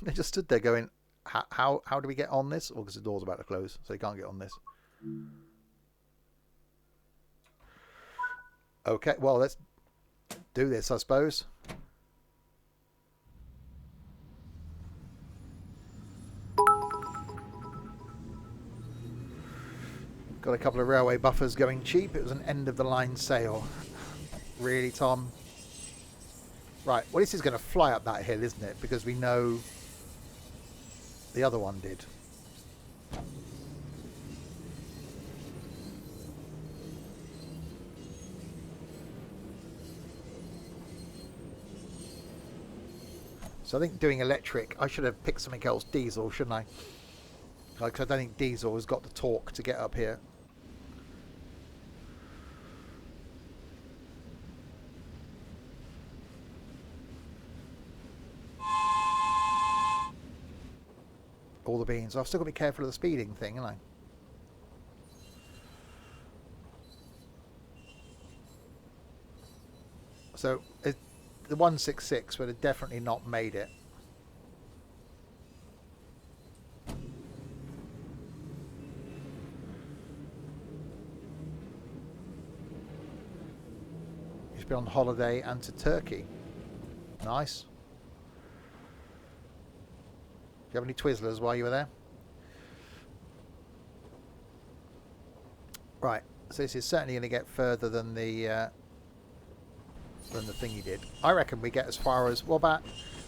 They just stood there going, how do we get on this? Well, because the door's about to close, so you can't get on this. Okay, well, let's do this, I suppose. Got a couple of railway buffers going cheap. It was an end-of-the-line sale. Really, Tom? Right, well, this is going to fly up that hill, isn't it? Because we know the other one did. So I think doing electric, I should have picked something else, diesel, shouldn't I? Like, I don't think diesel has got the torque to get up here. All the beans. I've still got to be careful of the speeding thing, haven't I? So the 166 would have definitely not made it. He's been on holiday and to Turkey. Nice. Do you have any Twizzlers while you were there? Right. So this is certainly going to get further than the thing you did. I reckon we get as far as... What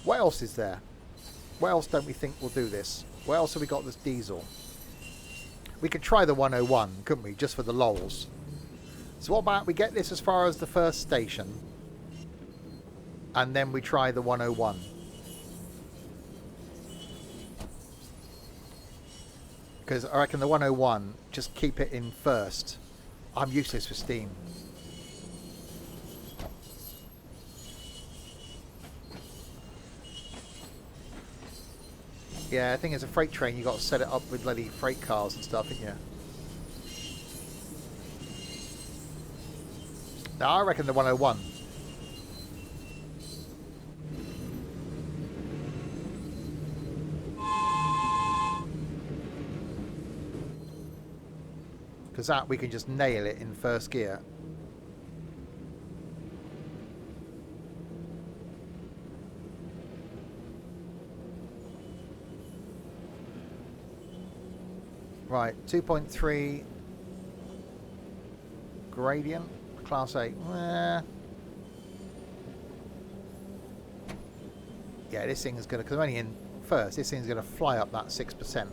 else is there? What else don't we think will do this? What else have we got that's diesel? We could try the 101, couldn't we? Just for the lols. So what about we get this as far as the first station, and then we try the 101. Because I reckon the 101, just keep it in first. I'm useless for steam. Yeah, I think as a freight train, you got to set it up with bloody freight cars and stuff, haven't you? No, I reckon the 101. Because that, we can just nail it in first gear. Right, 2.3 gradient, class 8. Yeah, this thing is going to, because I'm only in first, this thing's going to fly up that 6%.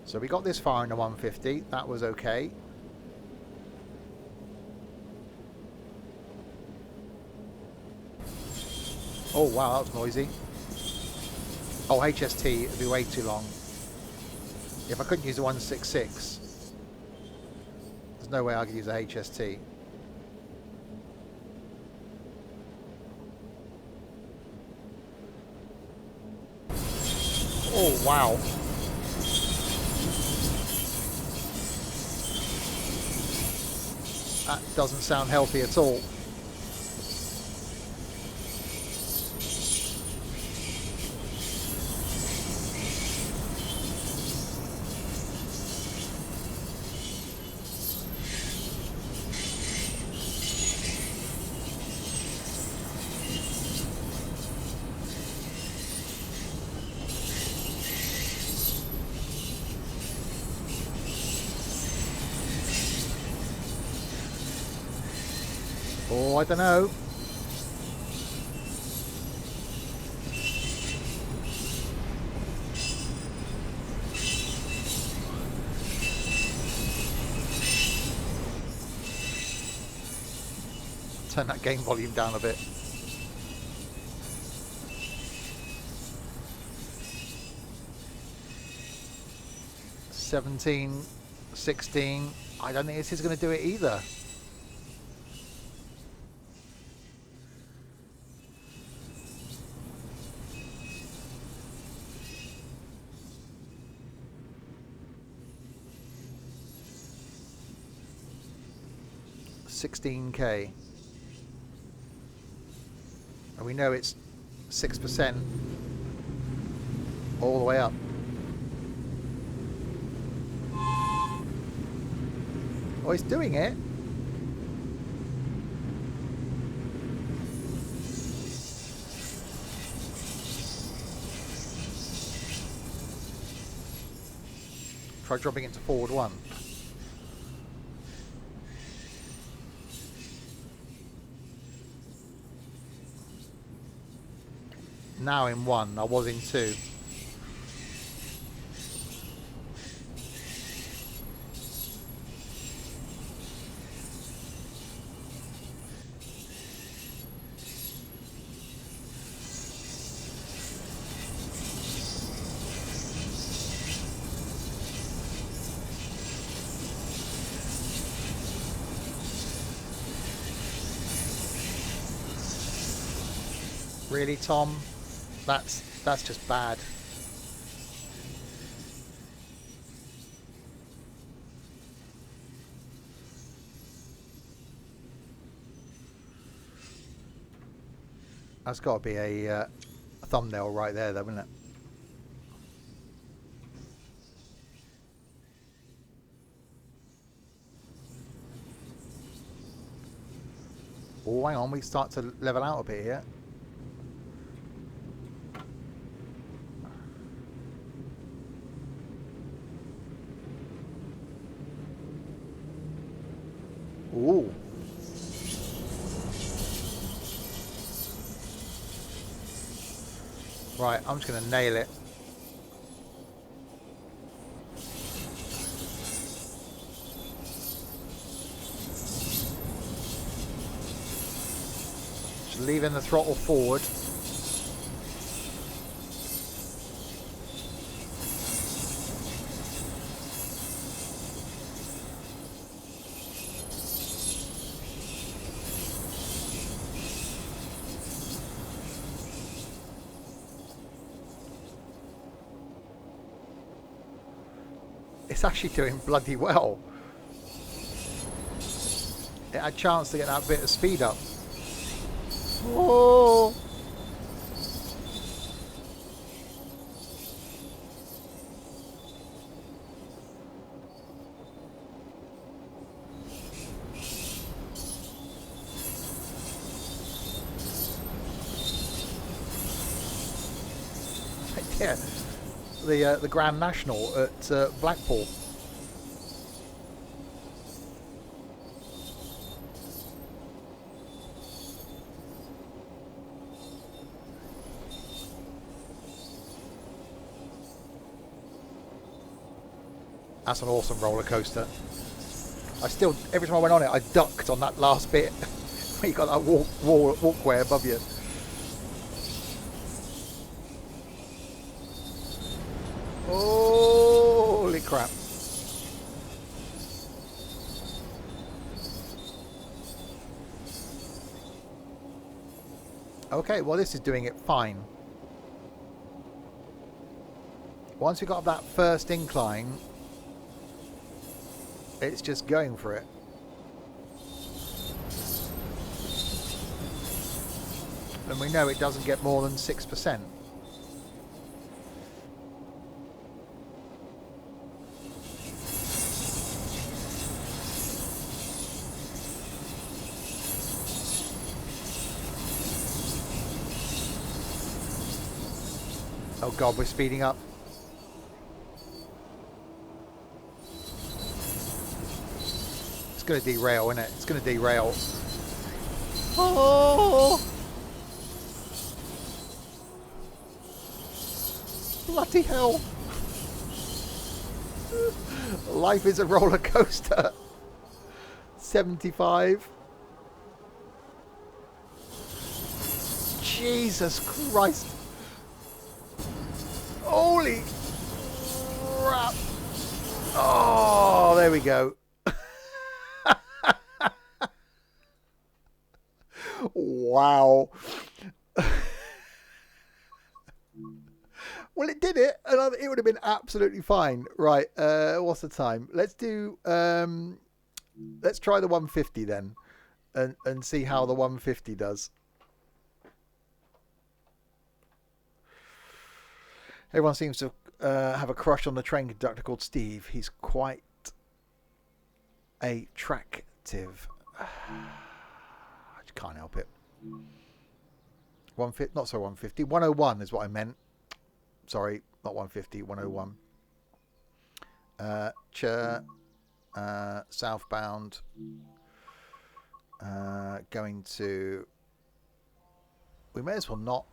So we got this far in the 150. That was okay. Oh wow, that was noisy. Oh, HST, it'd be way too long. If I couldn't use the 166, there's no way I could use a HST. Oh wow. That doesn't sound healthy at all. Oh, I don't know. Turn that game volume down a bit. $17, $16. I don't think this is going to do it either. $16K. And we know it's 6% all the way up. Oh, it's doing it. Try dropping it to forward 1. Now in 1, I was in 2. Really, Tom? That's just bad. That's got to be a thumbnail right there, though, isn't it? Oh, hang on, we start to level out a bit here. Ooh. Right, I'm just going to nail it. Just leaving the throttle forward. It's actually doing bloody well. It had a chance to get that bit of speed up. Oh! Yeah, the Grand National at Blackpool. That's an awesome roller coaster. I still, every time I went on it, I ducked on that last bit where you got that walkway above you. Holy crap. Okay, well this is doing it fine. Once we got up that first incline, it's just going for it. And we know it doesn't get more than 6%. Oh god, we're speeding up. It's going to derail, isn't it? It's going to derail. Oh! Bloody hell. Life is a roller coaster. 75. Jesus Christ. Holy crap. Oh, there we go. Wow. Well, it did it, and it would have been absolutely fine. Right, what's the time? Let's do, let's try the 150 then, and see how the 150 does. Everyone seems to have a crush on the train conductor called Steve. He's quite attractive. I just can't help it. 150, not so 150. 101 is what I meant. Sorry, not 150. 101. Southbound. Going to. We may as well not.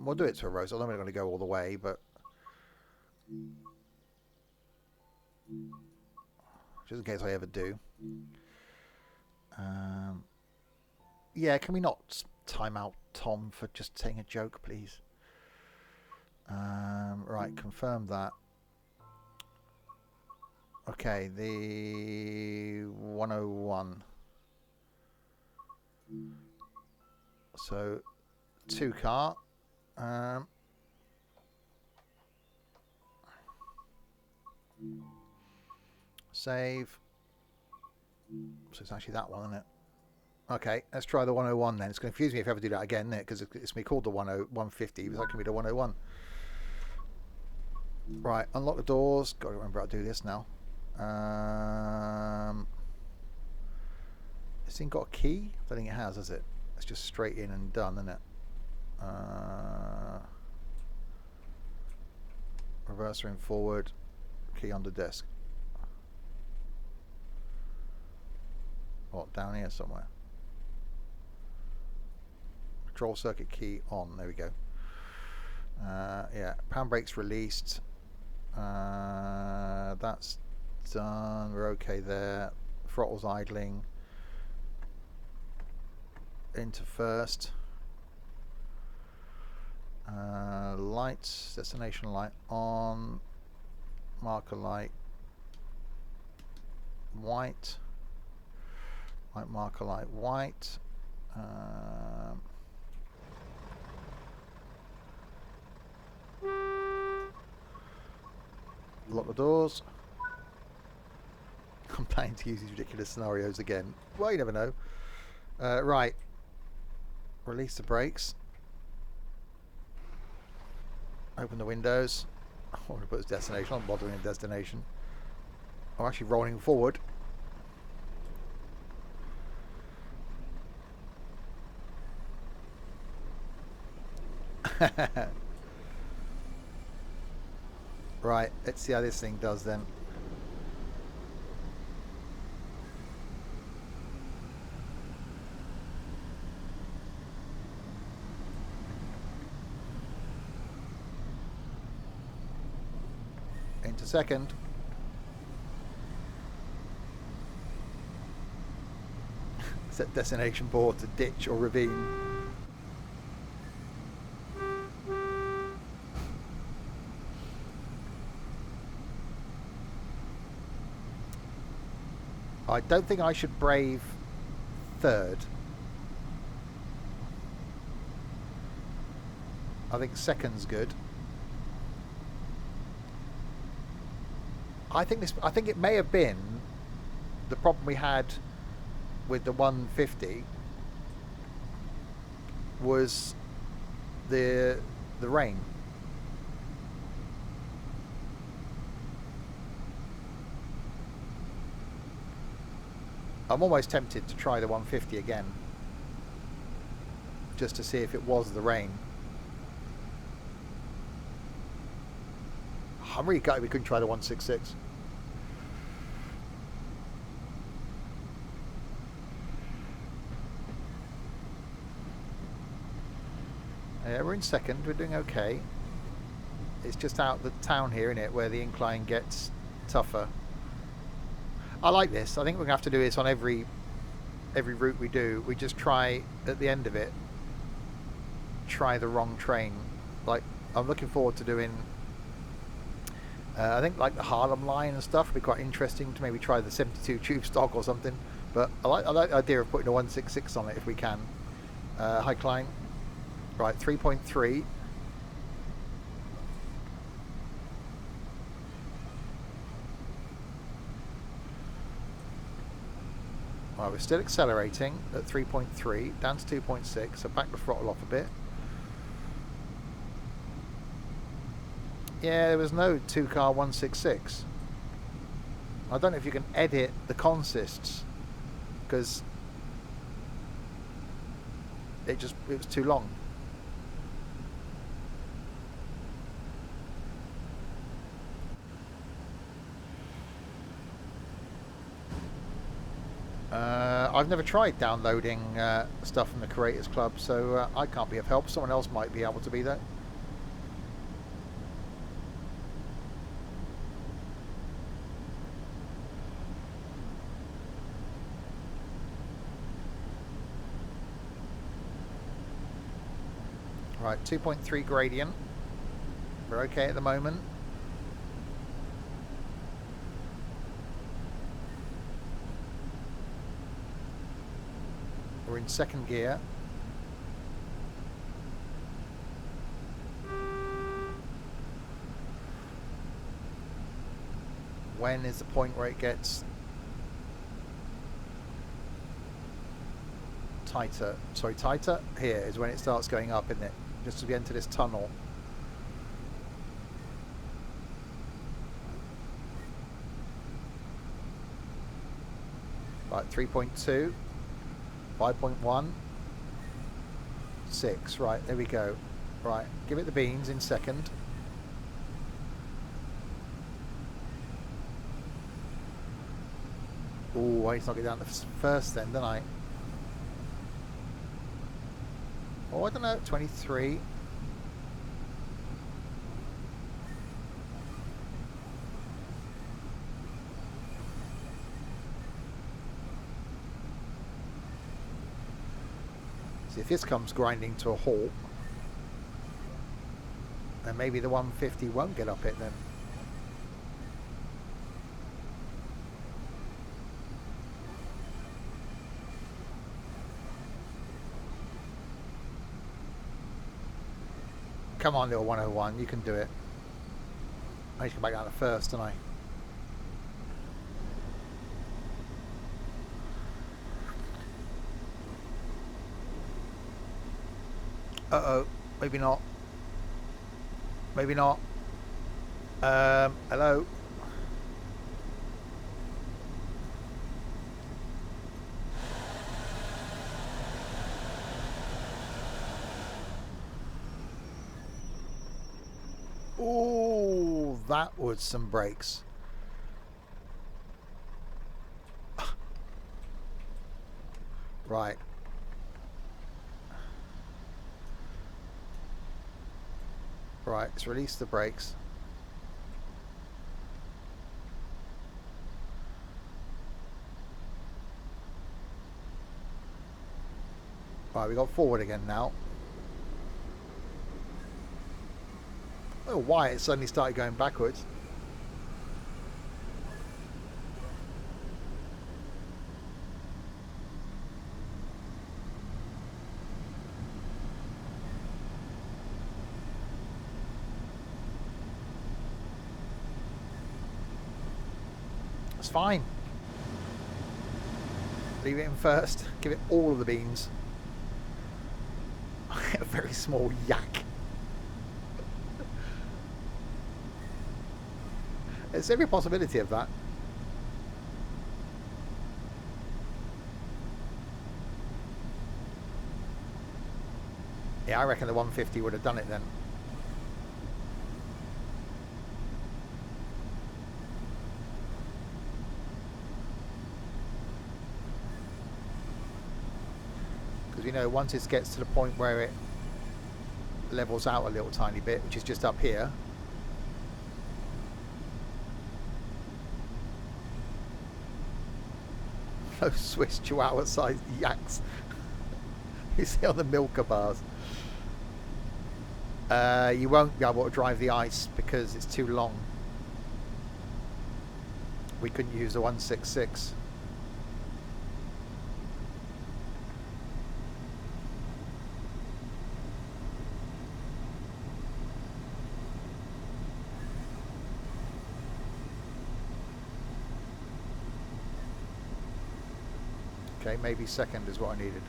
We'll do it to Erosa. I'm not going to go all the way, but just in case I ever do. Yeah, can we not time out Tom for just saying a joke, please? Right, confirm that. Okay, the 101. So 2 car. Save. So it's actually that one, isn't it? Okay, let's try the 101 then. It's going to confuse me if I ever do that again, isn't it? Because it's going to be called the 150, but that can be the 101. Right, unlock the doors. Got to remember how to do this now. This thing got a key? I don't think it has it? It's just straight in and done, isn't it? Reverser in forward. Key on the desk. What, down here somewhere? Control circuit key on. There we go. Yeah, handbrake's released. That's done. We're okay there. Throttle's idling. Into first. Lights, destination light on. Marker light white. Light marker light white. Lock the doors. I'm planning to use these ridiculous scenarios again. Well, you never know. Right. Release the brakes. Open the windows. I want to put this destination. I'm not bothering a destination. I'm actually rolling forward. Right, let's see how this thing does then. into second. Set destination board to ditch or ravine. I don't think I should brave third. I think second's good. I think it may have been the problem we had with the 150 was the rain. I'm almost tempted to try the 150 again, just to see if it was the rain. I'm really gutted we couldn't try the 166. Yeah, we're in second. We're doing okay. It's just out the town here, isn't it, where the incline gets tougher. I like this. I think we're going to have to do this on every route we do. We just try, at the end of it, try the wrong train. Like, I'm looking forward to doing... I think like the Harlem line and stuff would be quite interesting to maybe try the 72 tube stock or something. But I like the idea of putting a 166 on it if we can. High climb. Right, 3.3. Right, we're still accelerating at 3.3, down to 2.6, so back the throttle off a bit. Yeah, there was no 2-car 166. I don't know if you can edit the consists, because it was too long. I've never tried downloading stuff from the Creators Club, so I can't be of help. Someone else might be able to be there. Right, 2.3 gradient. We're okay at the moment. We're in second gear. When is the point where it gets tighter? Sorry, tighter? Here is when it starts going up, isn't it? Just as we enter this tunnel. Right, 3.2. 5.1, 6, right, there we go. Right, give it the beans in second. Oh, I need to knock it down to first then, don't I? Oh, I don't know, 23. If this comes grinding to a halt, then maybe the 150 won't get up it then. Come on, little 101, you can do it. I need to come back down to first, don't I? Uh-oh, maybe not. Maybe not. Hello? Ooh, that was some brakes. Right. Right, let's release the brakes. Right, we got forward again now. I don't know why it suddenly started going backwards. It's fine. Leave it in first. Give it all of the beans. A very small yak. There's every possibility of that. Yeah, I reckon the 150 would have done it then. Because you know, once it gets to the point where it levels out a little tiny bit, which is just up here, those Swiss Chihuahua sized yaks you see on the Milka bars. You won't be able to drive the ice because it's too long. We couldn't use the 166. Okay, maybe second is what I needed.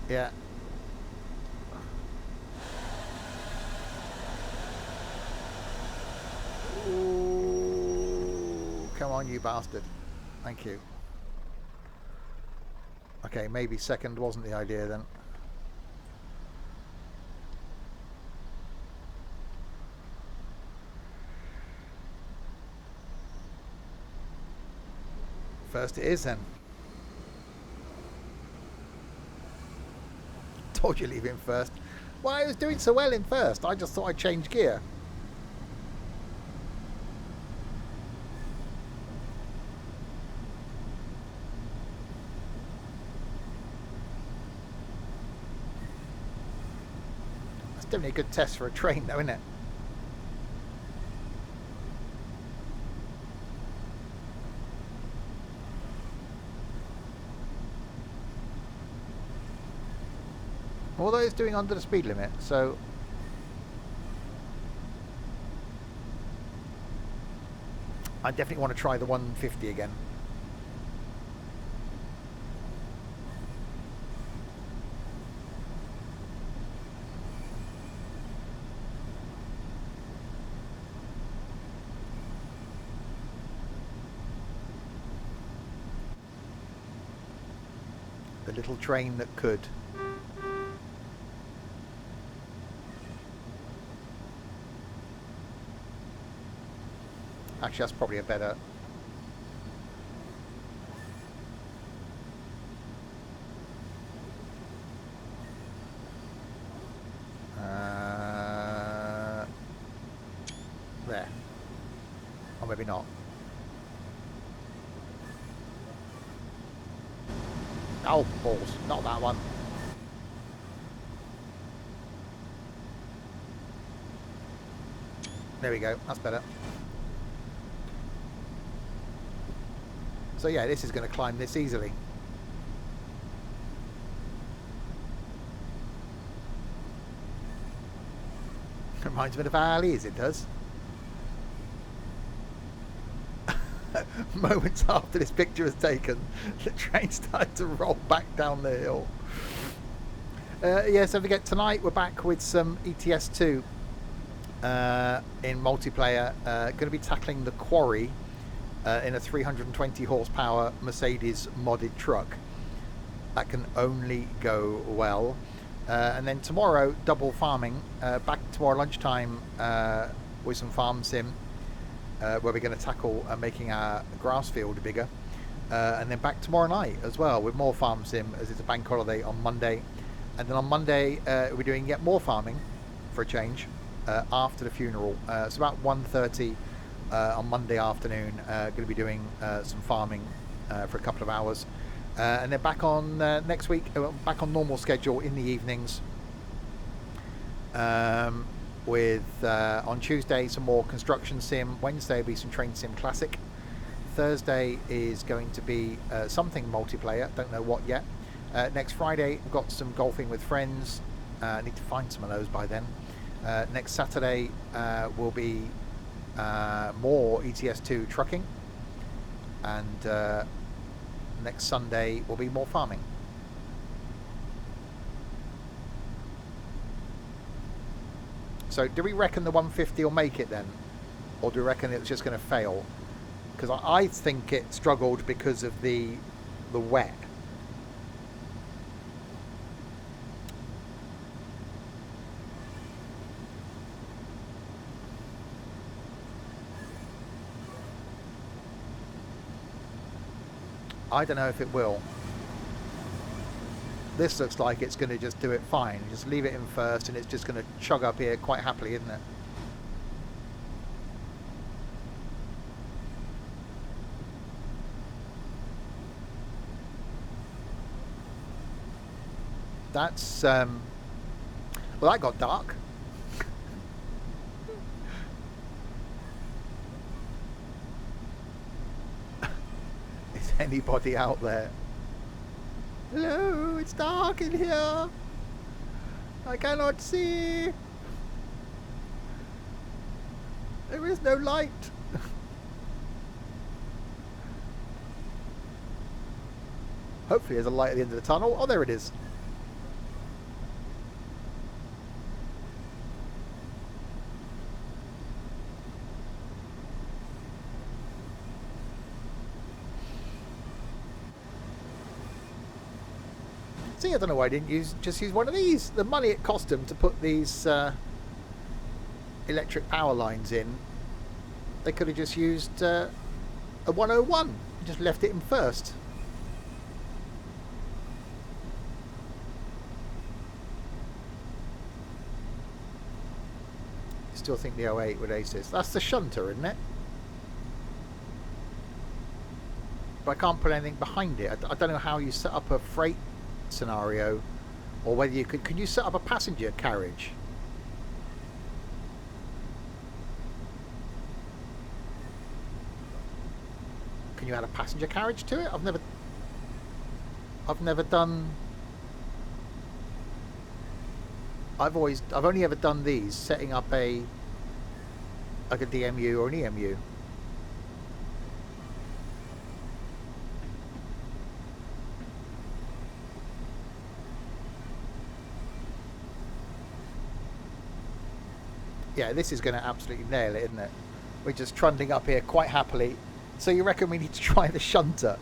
Yeah. Ooh, come on, you bastard. Thank you. Okay, maybe second wasn't the idea then. First it is then. Told you leave it in first. Well, I was doing so well in first. I just thought I'd change gear. That's definitely a good test for a train though, isn't it? Although it's doing under the speed limit, so I definitely want to try the 150 again. The little train that could. Actually, that's probably a better... there. Or maybe not. Oh, balls. Not that one. There we go. That's better. So yeah, this is going to climb this easily. Reminds me of valleys, it does. Moments after this picture was taken, the train started to roll back down the hill. Yeah, so forget, tonight we're back with some ETS2 in multiplayer. Going to be tackling the quarry in a 320 horsepower Mercedes modded truck. That can only go well. And then tomorrow, double farming. Back tomorrow lunchtime with some farm sim, where we're going to tackle making our grass field bigger. And then back tomorrow night as well with more farm sim, as it's a bank holiday on Monday. And then on Monday we're doing yet more farming. for a change after the funeral. It's about 1:30 on Monday afternoon. Going to be doing some farming for a couple of hours, and then back on next week. Back on normal schedule in the evenings. With on Tuesday some more construction sim. Wednesday will be some train sim classic. Thursday is going to be something multiplayer. Don't know what yet. Next Friday we've got some golfing with friends. I need to find some of those by then. Next Saturday will be more ETS2 trucking, and next Sunday will be more farming. So do we reckon the 150 will make it then? Or do we reckon it's just going to fail? Because I think it struggled because of the wet. I don't know if it will. This looks like it's going to just do it fine. Just leave it in first and it's just going to chug up here quite happily, isn't it? That's, well, that got dark. Is anybody out there? Hello, it's dark in here. I cannot see. There is no light. Hopefully there's a light at the end of the tunnel. Oh, there it is. See, I don't know why I didn't just use one of these. The money it cost them to put these electric power lines in, they could have just used a 101. Just left it in first. Still think the 08 would ace this. That's the Shunter, isn't it? But I can't put anything behind it. I don't know how you set up a freight scenario, or whether you could you set up a passenger carriage? Can you add a passenger carriage to it? I've never done. I've only ever done these, setting up like a DMU or an EMU. Yeah, this is going to absolutely nail it, isn't it? We're just trundling up here quite happily. So you reckon we need to try the Shunter?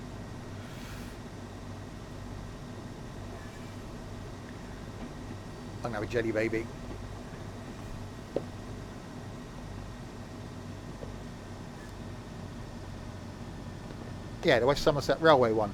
I'm going to have a jelly baby. Yeah, the West Somerset Railway one.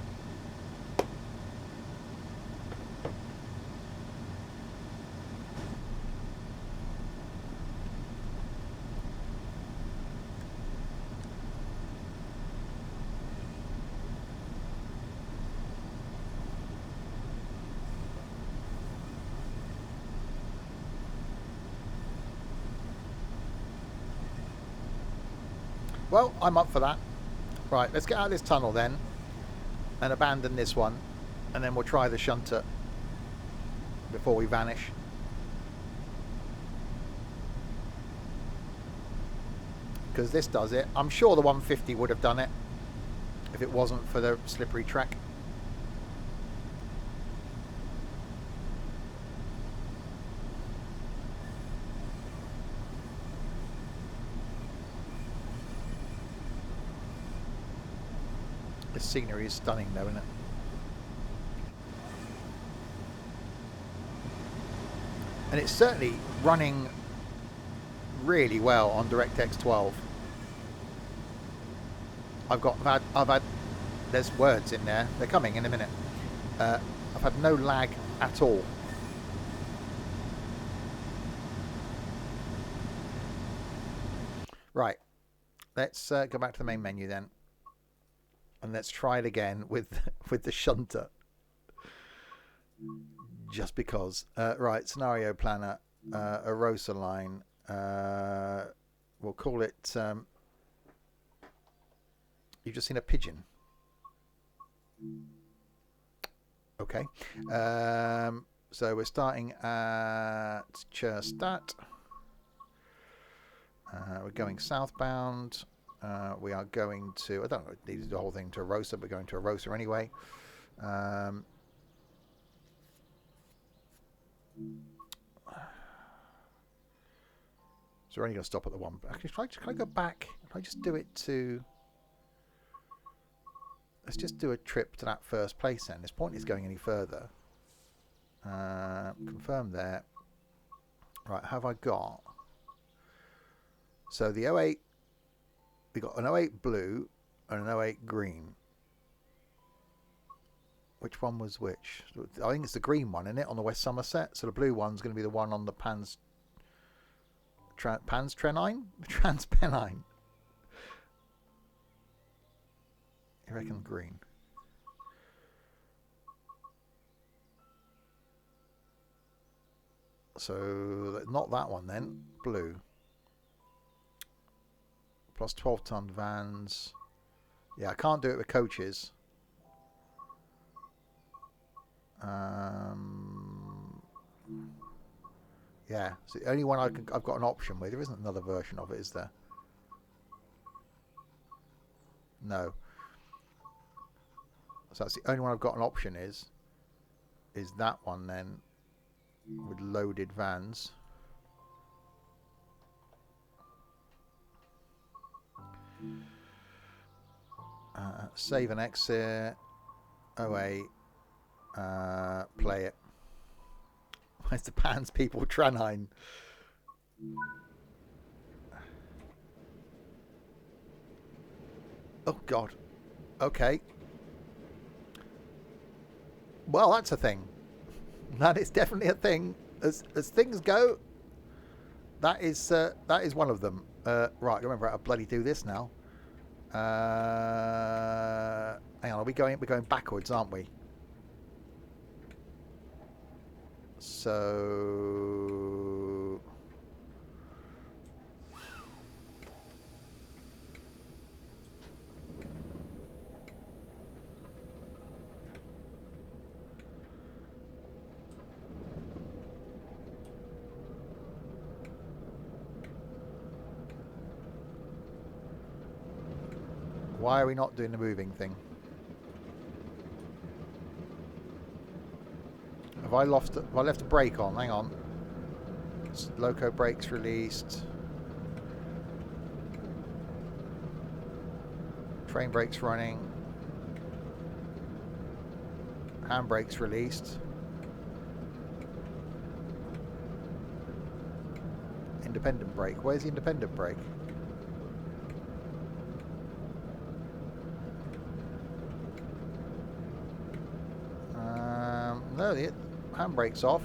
Well, I'm up for that. Right, let's get out of this tunnel then and abandon this one, and then we'll try the Shunter before we vanish. Because this does it. I'm sure the 150 would have done it if it wasn't for the slippery track. The scenery is stunning though, isn't it? And it's certainly running really well on DirectX 12. I've had there's words in there, they're coming in a minute. I've had no lag at all. Right. Let's go back to the main menu then. And let's try it again with with the shunter. Just because. Right, scenario planner, Arosa Line. We'll call it... you've just seen a pigeon. Okay. So we're starting at Cherstadt. We're going southbound. We are going to... I don't know, need to do the whole thing to Erosa, but we're going to Erosa anyway. So we're only going to stop at the one. Actually, can I go back? Can I just do it to... Let's just do a trip to that first place then. There's pointless going any further. Confirm there. Right, have I got... So the 08... We got an 08 blue and an 08 green. Which one was which? I think it's the green one, isn't it? On the West Somerset. So the blue one's going to be the one on the Transpennine? Transpennine. I reckon green. So not that one then. Blue. Plus 12-ton vans. Yeah, I can't do it with coaches. Yeah, it's the only one I've got an option with. There isn't another version of it, is there? No. So that's the only one I've got an option is that one then with loaded vans. Save and exit. 08. Play it. Where's the Pans people? Tranine. Oh God. Okay. Well, that's a thing. That is definitely a thing. As things go, that is one of them. Right, remember how to bloody do this now. Hang on, we're going backwards, aren't we? So why are we not doing the moving thing? Have I left a brake on? Hang on. Loco brakes released. Train brakes running. Handbrakes released. Independent brake. Where's the independent brake? No, the handbrake's off.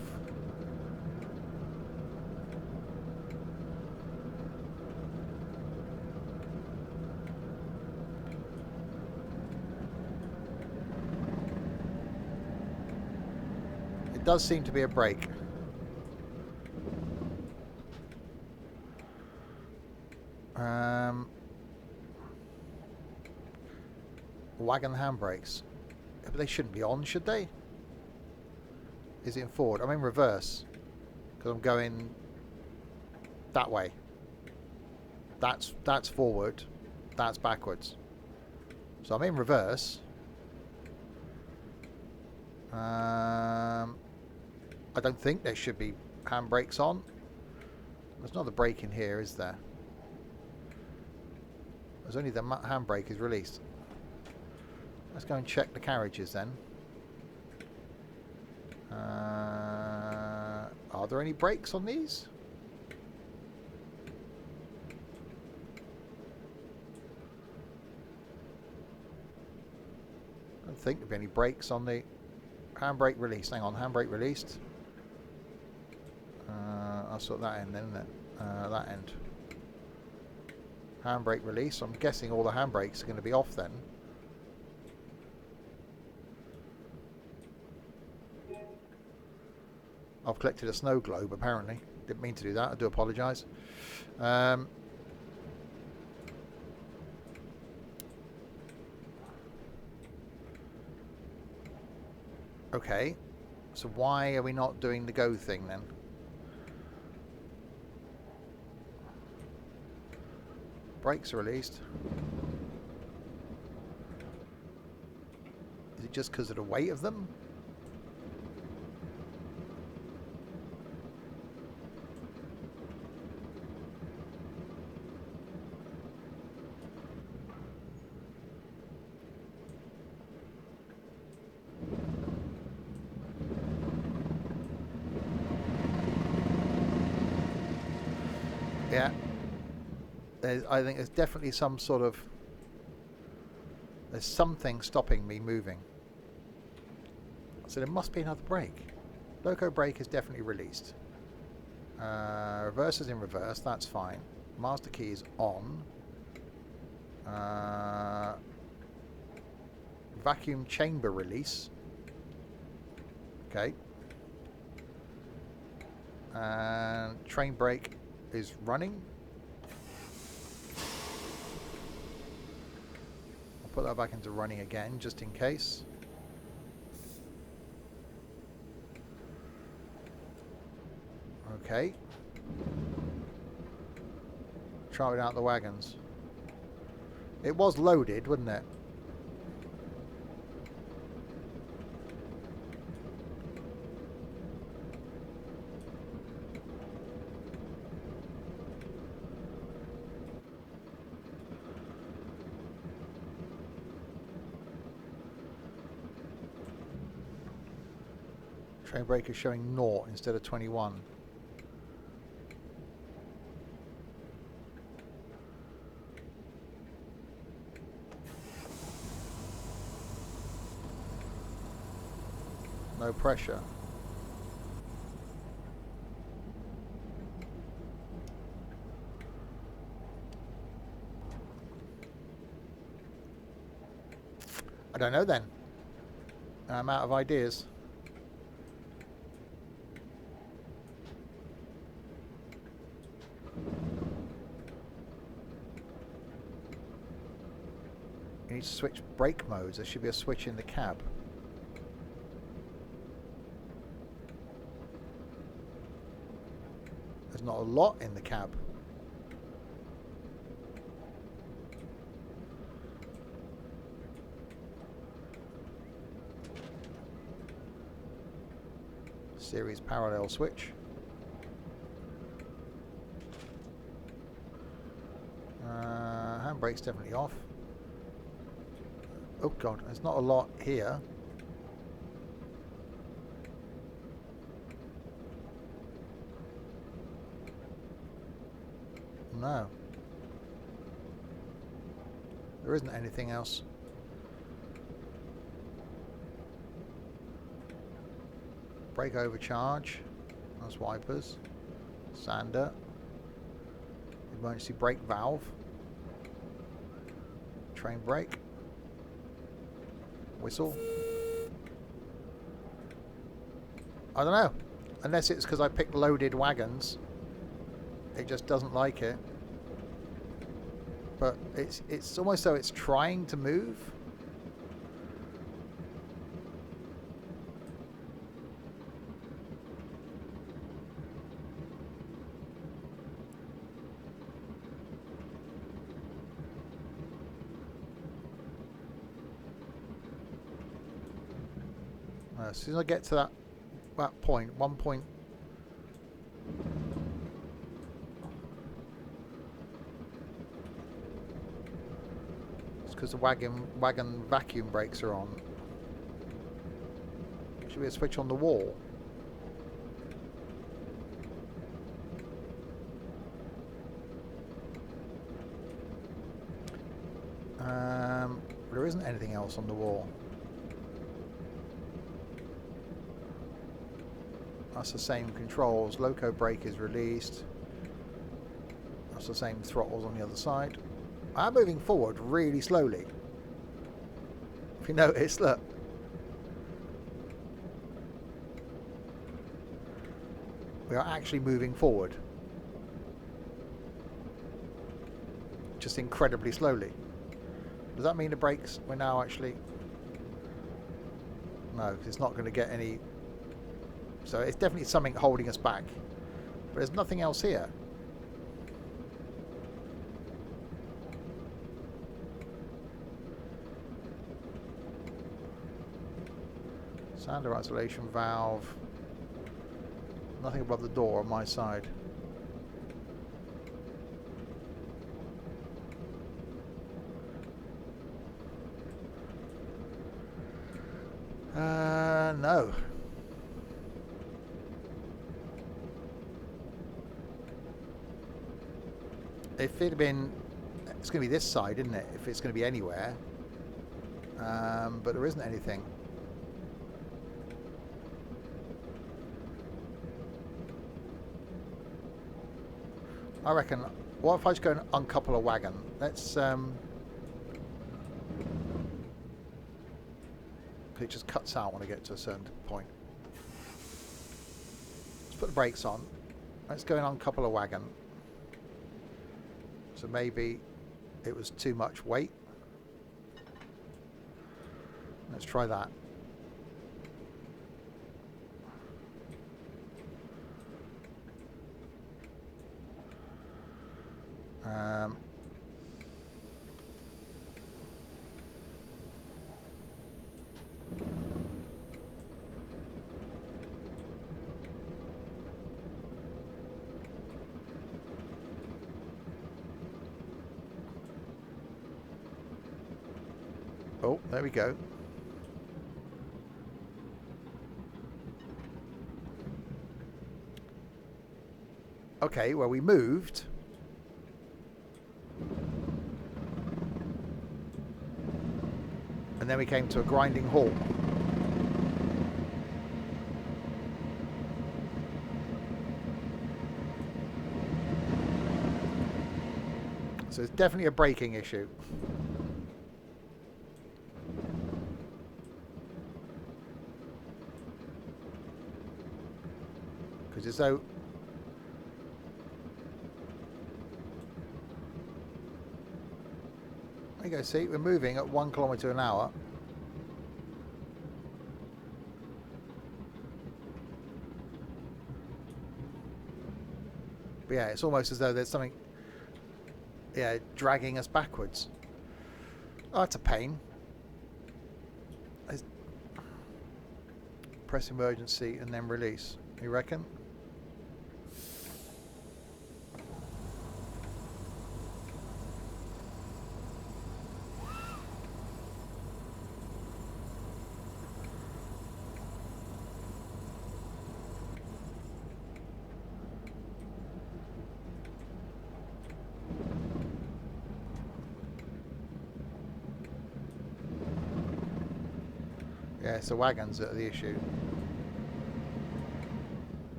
It does seem to be a brake. Wagon handbrakes. But they shouldn't be on, should they? Is it in forward? I'm in reverse because I'm going that way. That's forward. That's backwards. So I'm in reverse. I don't think there should be handbrakes on. There's not a brake in here, is there? There's only the handbrake is released. Let's go and check the carriages then. Are there any brakes on these? I don't think there'd be any brakes on the handbrake released. Hang on, handbrake released. I'll sort that end then, isn't it? That end. Handbrake release. I'm guessing all the handbrakes are going to be off then. I've collected a snow globe apparently. Didn't mean to do that. I do apologise. Okay. So why are we not doing the go thing then? Brakes are released. Is it just because of the weight of them? Yeah. I think there's definitely some sort of... There's something stopping me moving. So there must be another brake. Loco brake is definitely released. Reverse is in reverse, that's fine. Master key is on. Vacuum chamber release. Okay. And train brake is running. I'll put that back into running again just in case. Okay. Try it out the wagons. It was loaded, wasn't it? Train brake is showing 0 instead of 21. No pressure. I don't know then. I'm out of ideas. You need to switch brake modes. There should be a switch in the cab. There's not a lot in the cab. Series parallel switch. Handbrake's definitely off. Oh god, there's not a lot here. No. There isn't anything else. Brake overcharge. That's wipers. Sander. Emergency brake valve. Train brake. Whistle. I don't know. Unless it's because I picked loaded wagons. It just doesn't like it. But it's almost though it's trying to move. As soon as I get to that point, 1 point. It's because the wagon vacuum brakes are on. Should be a switch on the wall. There isn't anything else on the wall. That's the same controls. Loco brake is released. That's the same throttles on the other side. I'm moving forward really slowly. If you notice, look. We are actually moving forward. Just incredibly slowly. Does that mean the brakes we're now actually... No, because it's not going to get any... So it's definitely something holding us back. But there's nothing else here. Sander isolation valve. Nothing above the door on my side. No. If it had been... It's going to be this side, isn't it? If it's going to be anywhere. But there isn't anything. I reckon... What if I just go and uncouple a wagon? Let's... It just cuts out when I get to a certain point. Let's put the brakes on. Let's go and uncouple a wagon. So maybe it was too much weight. Let's try that. Oh, there we go. Okay, well, we moved. And then we came to a grinding halt. So it's definitely a braking issue. Because it's so... There you go, see, we're moving at 1 kilometre an hour. But yeah, it's almost as though there's something, yeah, dragging us backwards. Oh, that's a pain. Press emergency and then release. You reckon? Yeah, it's the wagons that are the issue.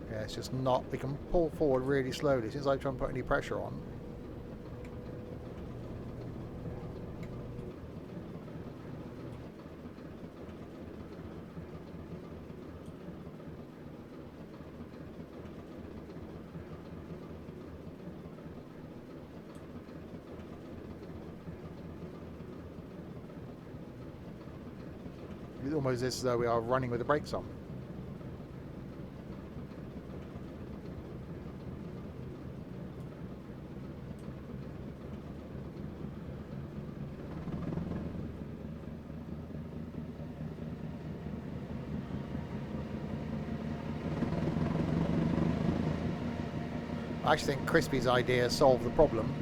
Yeah, it's just not... We can pull forward really slowly since I try and put any pressure on. It's almost as though we are running with the brakes on. I actually think Crispy's idea solved the problem.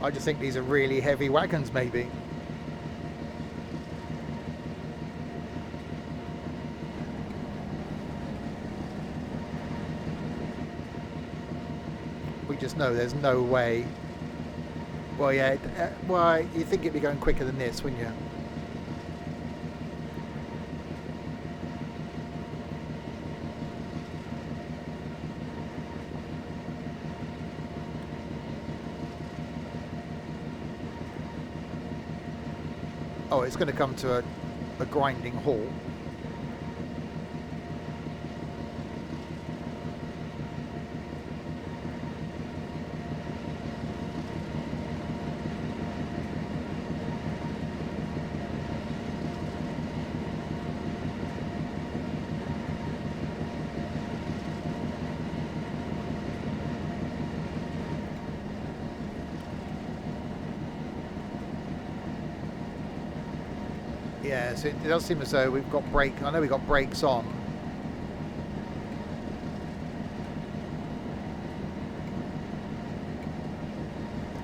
I just think these are really heavy wagons, maybe. just know there's no way. Well, yeah. Well, you think it'd be going quicker than this, wouldn't you? Oh, it's going to come to a grinding halt. Yeah, so it does seem as though we've got brake. I know we've got brakes on.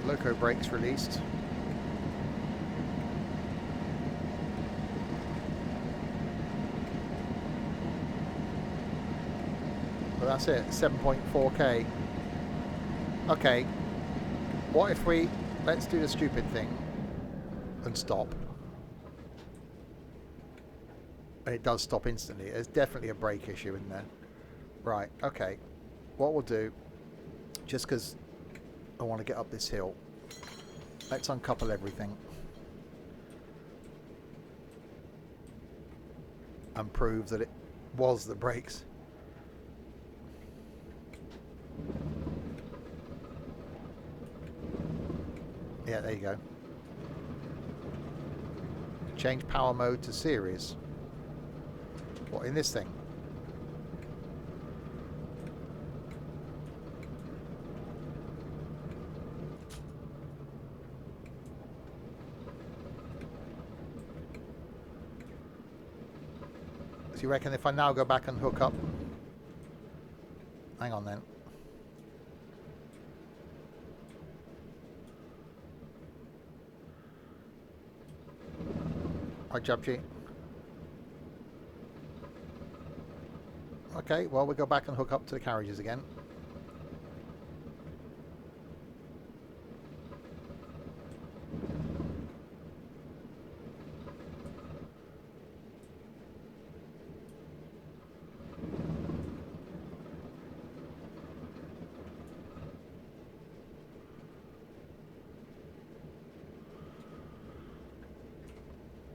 Loco brakes released. But that's it, 7.4k. Okay, what if we, let's do the stupid thing and stop. And it does stop instantly. There's definitely a brake issue in there. Right, okay. What we'll do, just because I want to get up this hill, let's uncouple everything and prove that it was the brakes. Yeah, there you go. Change power mode to series. What, in this thing? So you reckon if I now go back and hook up? Hang on then. Hi, Jubji. Okay, well, we'll go back and hook up to the carriages again.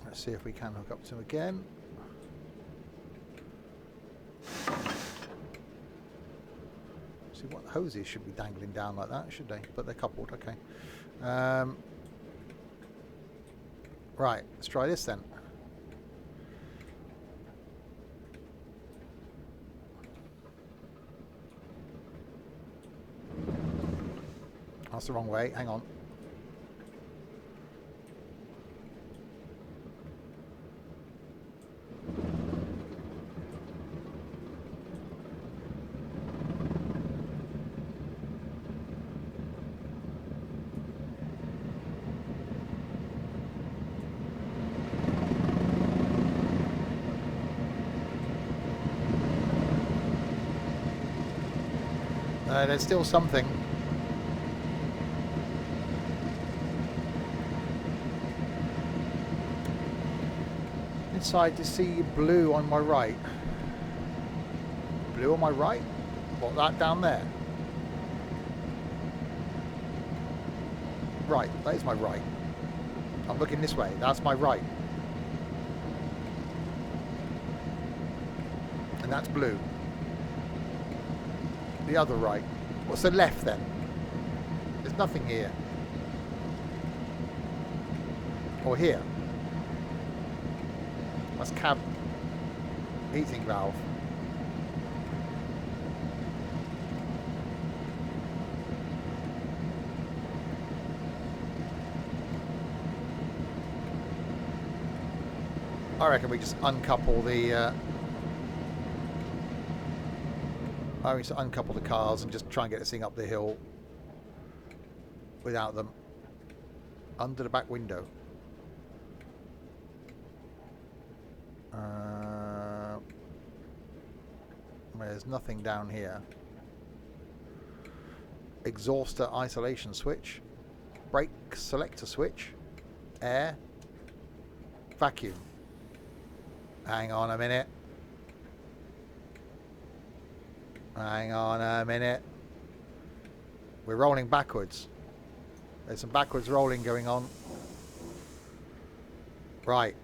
Let's see if we can hook up to them again. See, what hoses should be dangling down like that, should they? But they're coupled, okay. Right, let's try this then. That's the wrong way, hang on. There's still something. Inside to see blue on my right. Blue on my right? What, that down there? Right, that is my right. I'm looking this way, that's my right. And that's blue. The other right. What's the left then? There's nothing here. Or here. That's cab heating valve. I reckon we just uncouple the I mean, to uncouple the cars and just try and get this thing up the hill without them. Under the back window. There's nothing down here. exhauster isolation switch, brake selector switch, air, vacuum. Hang on a minute. Hang on a minute. We're rolling backwards. There's some backwards rolling going on. Right.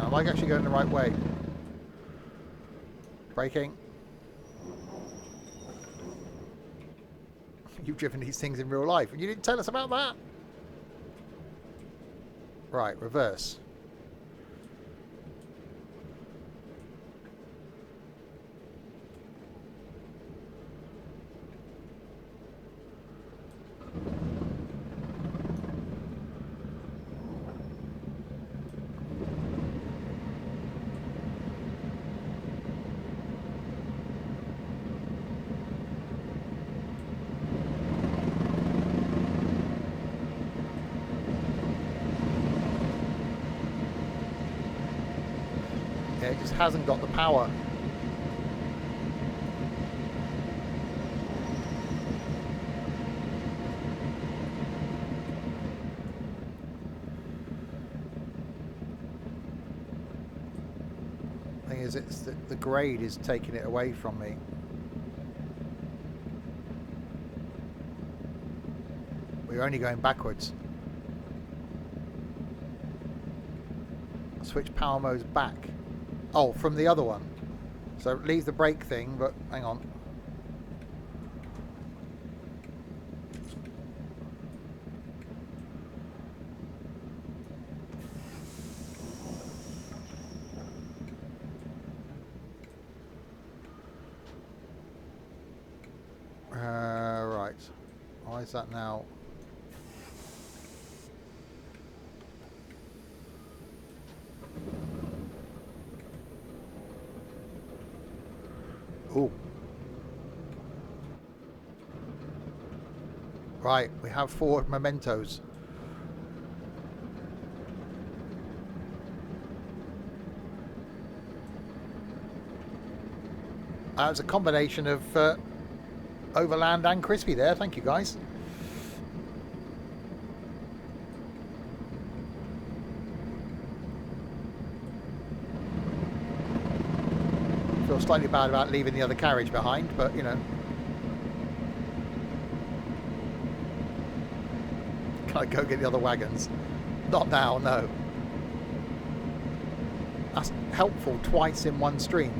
Am I actually going the right way? Braking. You've driven these things in real life and you didn't tell us about that. Right, reverse. Yeah, it just hasn't got the power. Thing is, it's the grade is taking it away from me. We're only going backwards. Switch power modes back. Oh, from the other one. So leave the brake thing, but hang on. Right. Why is that now? Ooh. Right, we have 4 mementos. It's a combination of Overland and Crispy there. Thank you, guys. Feel slightly bad about leaving the other carriage behind, but you know. Can I go get the other wagons? Not now, no. That's helpful twice in one stream.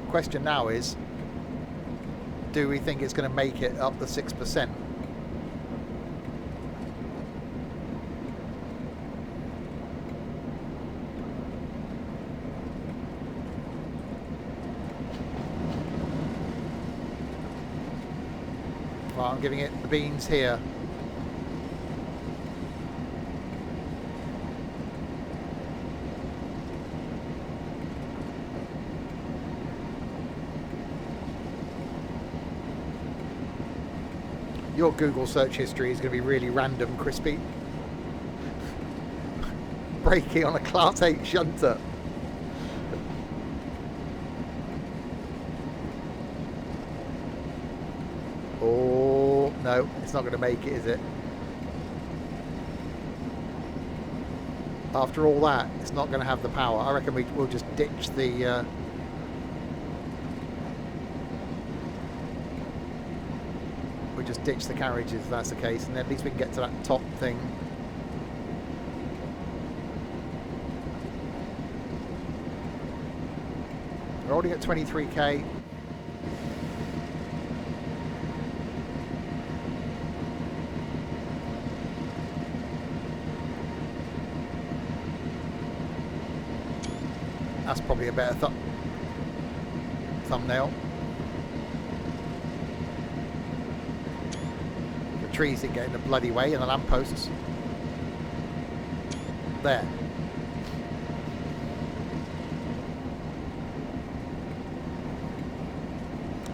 Question now is, do we think it's going to make it up the 6%? Well, I'm giving it the beans here. Your Google search history is going to be really random, Crispy. Braking on a Class 8 Shunter. Oh, no, it's not going to make it, is it? After all that, it's not going to have the power. I reckon we'll just ditch the... We'll just ditch the carriages if that's the case, and then at least we can get to that top thing. We're already at 23k. That's probably a better thumbnail. The trees didn't get in the bloody way, and the lampposts. There.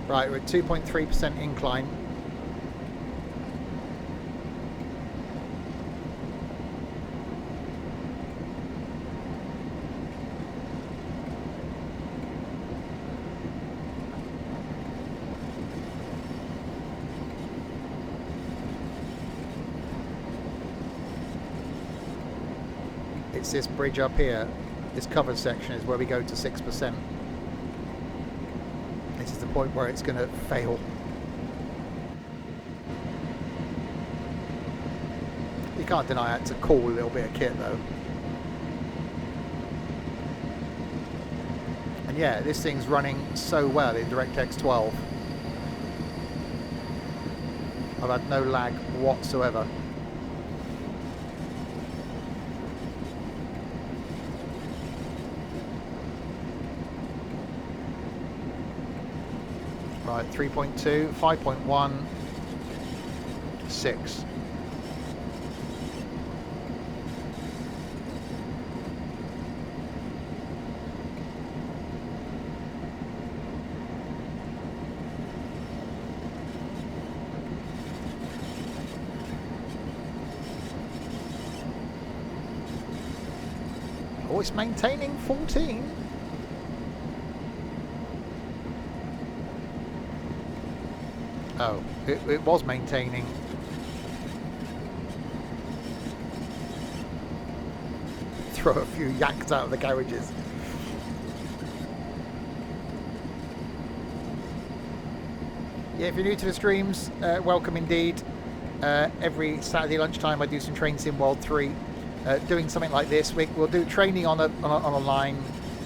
Right, we're at 2.3% incline. It's this bridge up here, this covered section is where we go to 6%. This is the point where it's going to fail. You can't deny it's a cool little bit of kit though. And yeah, this thing's running so well in DirectX 12. I've had no lag whatsoever. Right, 3.2, 5.1, 6. Oh, it's maintaining 14. Oh, it was maintaining. Throw a few yaks out of the garages. Yeah, if you're new to the streams, welcome indeed. Every Saturday lunchtime I do some Train Sim World 3. Doing something like this, we'll do training on a line.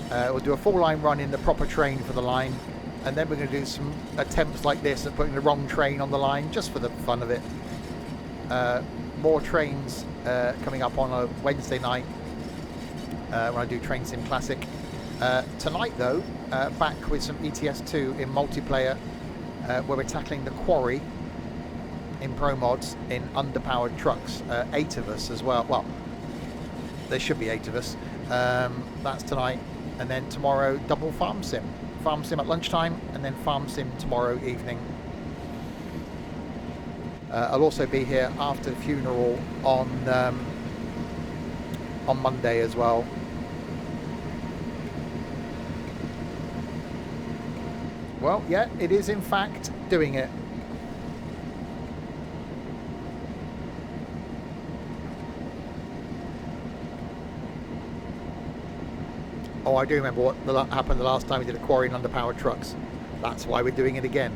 We'll do a full line run in the proper train for the line. And then we're going to do some attempts like this at putting the wrong train on the line, just for the fun of it. More trains coming up on a Wednesday night when I do Train Sim Classic. Tonight, though, back with some ETS2 in multiplayer, where we're tackling the quarry in Pro Mods in underpowered trucks. 8 of us as well. Well, there should be 8 of us. That's tonight. And then tomorrow, double Farm Sim. Farm Sim at lunchtime, and then Farm Sim tomorrow evening. I'll also be here after the funeral on Monday as well. Well, yeah, it is in fact doing it. Oh, I do remember what happened the last time we did a quarry in underpowered trucks. That's why we're doing it again.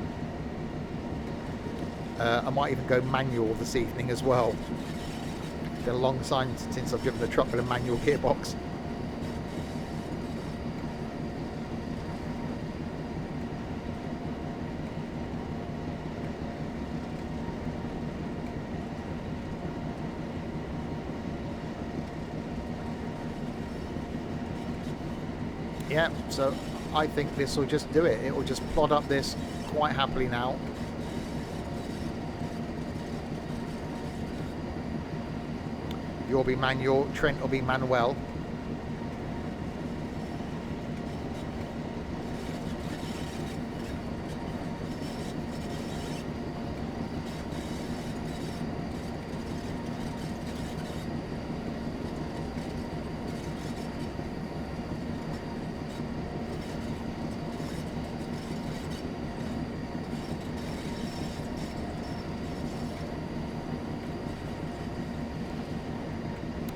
I might even go manual this evening as well. It's been a long time since I've driven a truck with a manual gearbox. Yeah, so I think this will just do it. It will just plod up this quite happily now. You'll be manual, Trent will be Manuel.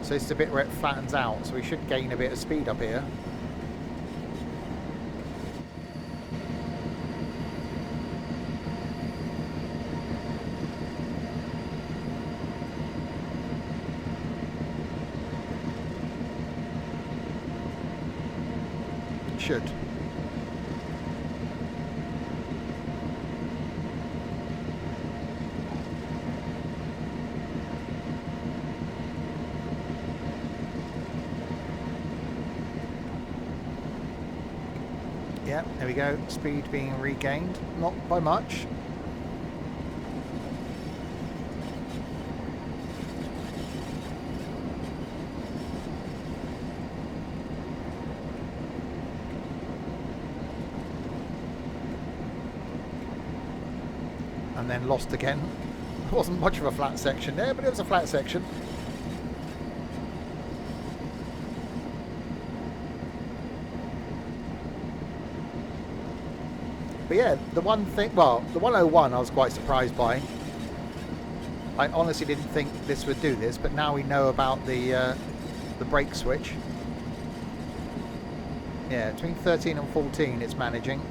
So it's the bit where it flattens out, so we should gain a bit of speed up here. Should. Yeah, there we go. Speed being regained, not by much. and then lost again. It wasn't much of a flat section there, but it was a flat section. But yeah, the one thing, well, the 101 I was quite surprised by. I honestly didn't think this would do this, but now we know about the brake switch. Yeah, between 13 and 14 it's managing.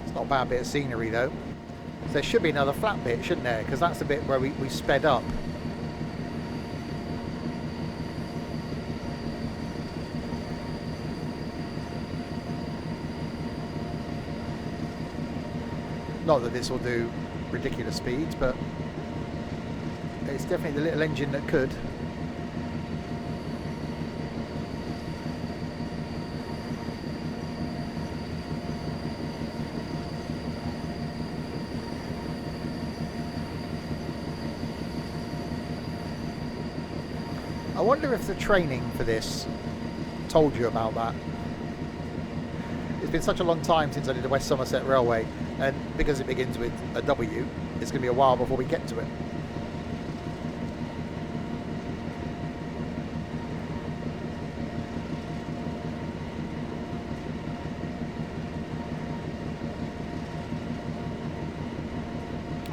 It's not a bad bit of scenery though. So there should be another flat bit, shouldn't there? Because that's the bit where we sped up. Not that this will do ridiculous speeds, but it's definitely the little engine that could. I wonder if the training for this told you about that. It's been such a long time since I did the West Somerset Railway, and because it begins with a W, it's going to be a while before we get to it.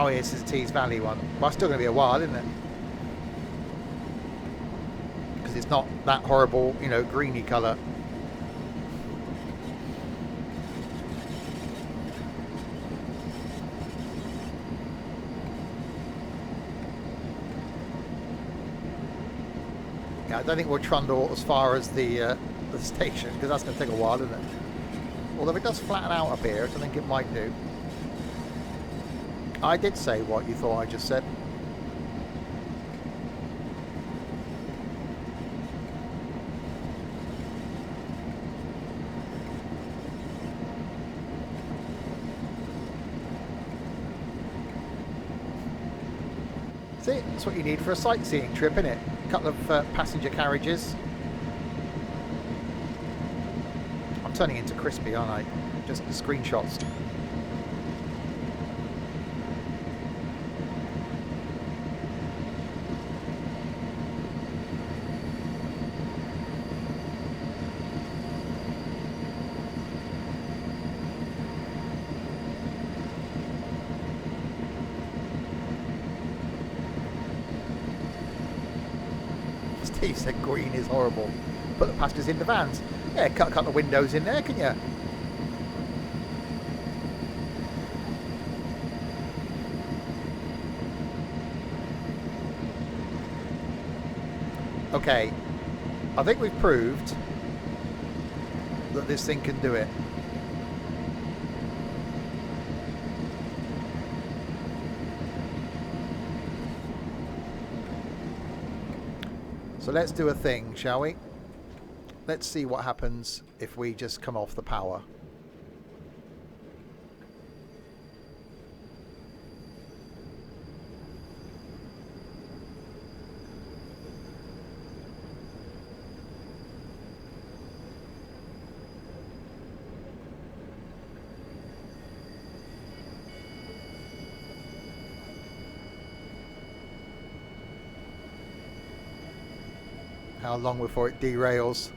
Oh yeah, this is the Tees Valley one. Well, it's still going to be a while, isn't it? Because it's not that horrible, you know, greeny colour. I don't think we'll trundle as far as the station, because that's going to take a while, isn't it? Although it does flatten out up here, so I think it might do. I did say what you thought I just said. See, that's what you need for a sightseeing trip, isn't it? A couple of passenger carriages. I'm turning into crispy, aren't I? Just screenshots. Steve said green is horrible. Put the passengers in the vans. Yeah, cut a couple of windows in there, can you? Okay, I think we've proved that this thing can do it. So let's do a thing, shall we? Let's see what happens if we just come off the power. How long before it derails?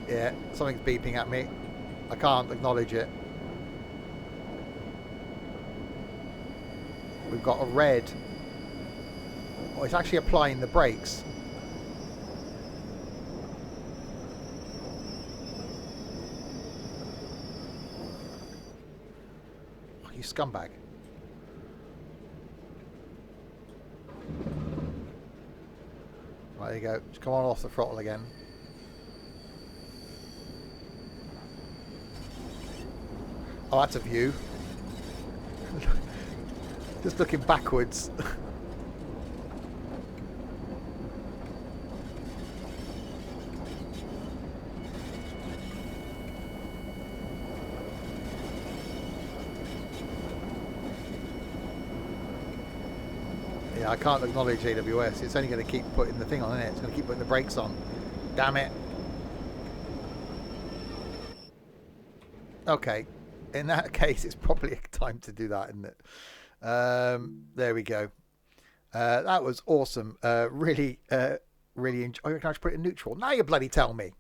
Yeah, something's beeping at me. I can't acknowledge it. We've got a red. Oh, it's actually applying the brakes. Oh, you scumbag. Right, there you go. Just come on off the throttle again. Oh, that's a view. Just looking backwards. Yeah, I can't acknowledge AWS. It's only going to keep putting the thing on, isn't it? It's going to keep putting the brakes on. Damn it. Okay. In that case, it's probably time to do that, isn't it? There we go. That was awesome. Really, really enjoy. Oh, can I just put it in neutral? Now you bloody tell me.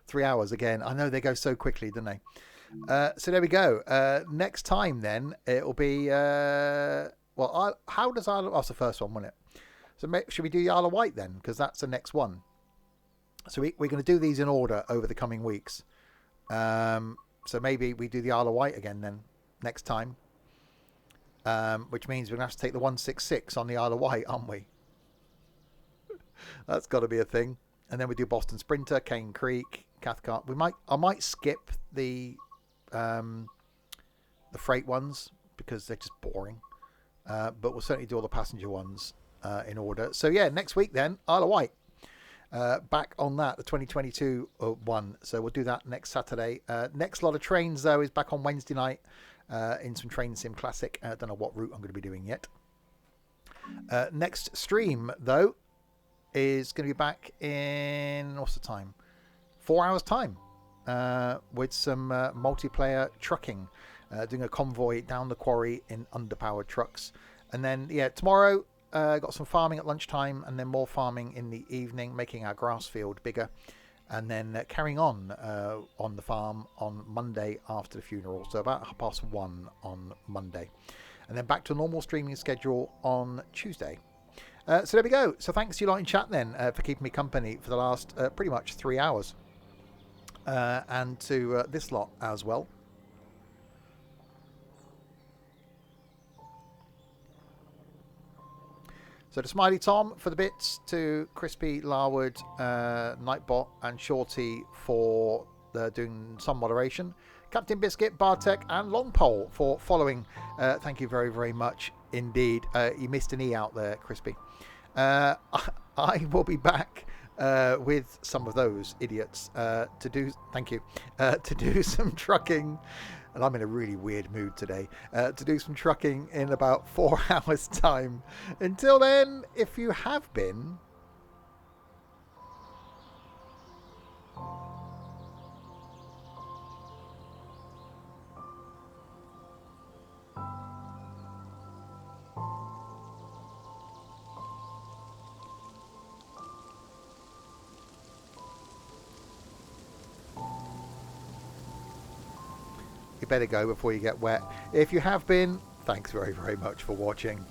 3 hours again. I know they go so quickly, don't they? So there we go. Next time then it'll be how does Isle? Oh, it's the first one, wasn't it? So should we do the Isle of Wight then? Because that's the next one. So we're going to do these in order over the coming weeks. So maybe we do the Isle of Wight again then next time. Which means we're going to have to take the 166 on the Isle of Wight, aren't we? That's got to be a thing. And then we do Boston Sprinter, Cane Creek, Cathcart. I might skip the freight ones because they're just boring. But we'll certainly do all the passenger ones in order. So yeah, next week then, Isle of Wight. Back on that, the 2022 one. So we'll do that next Saturday. Next lot of trains though is back on Wednesday night in some Train Sim Classic. I don't know what route I'm going to be doing yet. Next stream though is going to be back in, what's the time? 4 hours time, with some multiplayer trucking, doing a convoy down the quarry in underpowered trucks. And then yeah, tomorrow got some farming at lunchtime, and then more farming in the evening, making our grass field bigger, and then carrying on the farm on Monday after the funeral, so about 1:30 on Monday, and then back to a normal streaming schedule on Tuesday. So there we go. So thanks to you lot in chat then for keeping me company for the last pretty much 3 hours. And to this lot as well. So to Smiley Tom for the bits, to Crispy, Larwood, Nightbot and Shorty for doing some moderation. Captain Biscuit, Bartek and Longpole for following. Thank you very, very much indeed. You missed an E out there, Crispy. I will be back with some of those idiots to do, thank you, to do some trucking, and I'm in a really weird mood today, to do some trucking in about 4 hours time. Until then, if you have been, you better go before you get wet. If you have been, thanks very, very much for watching.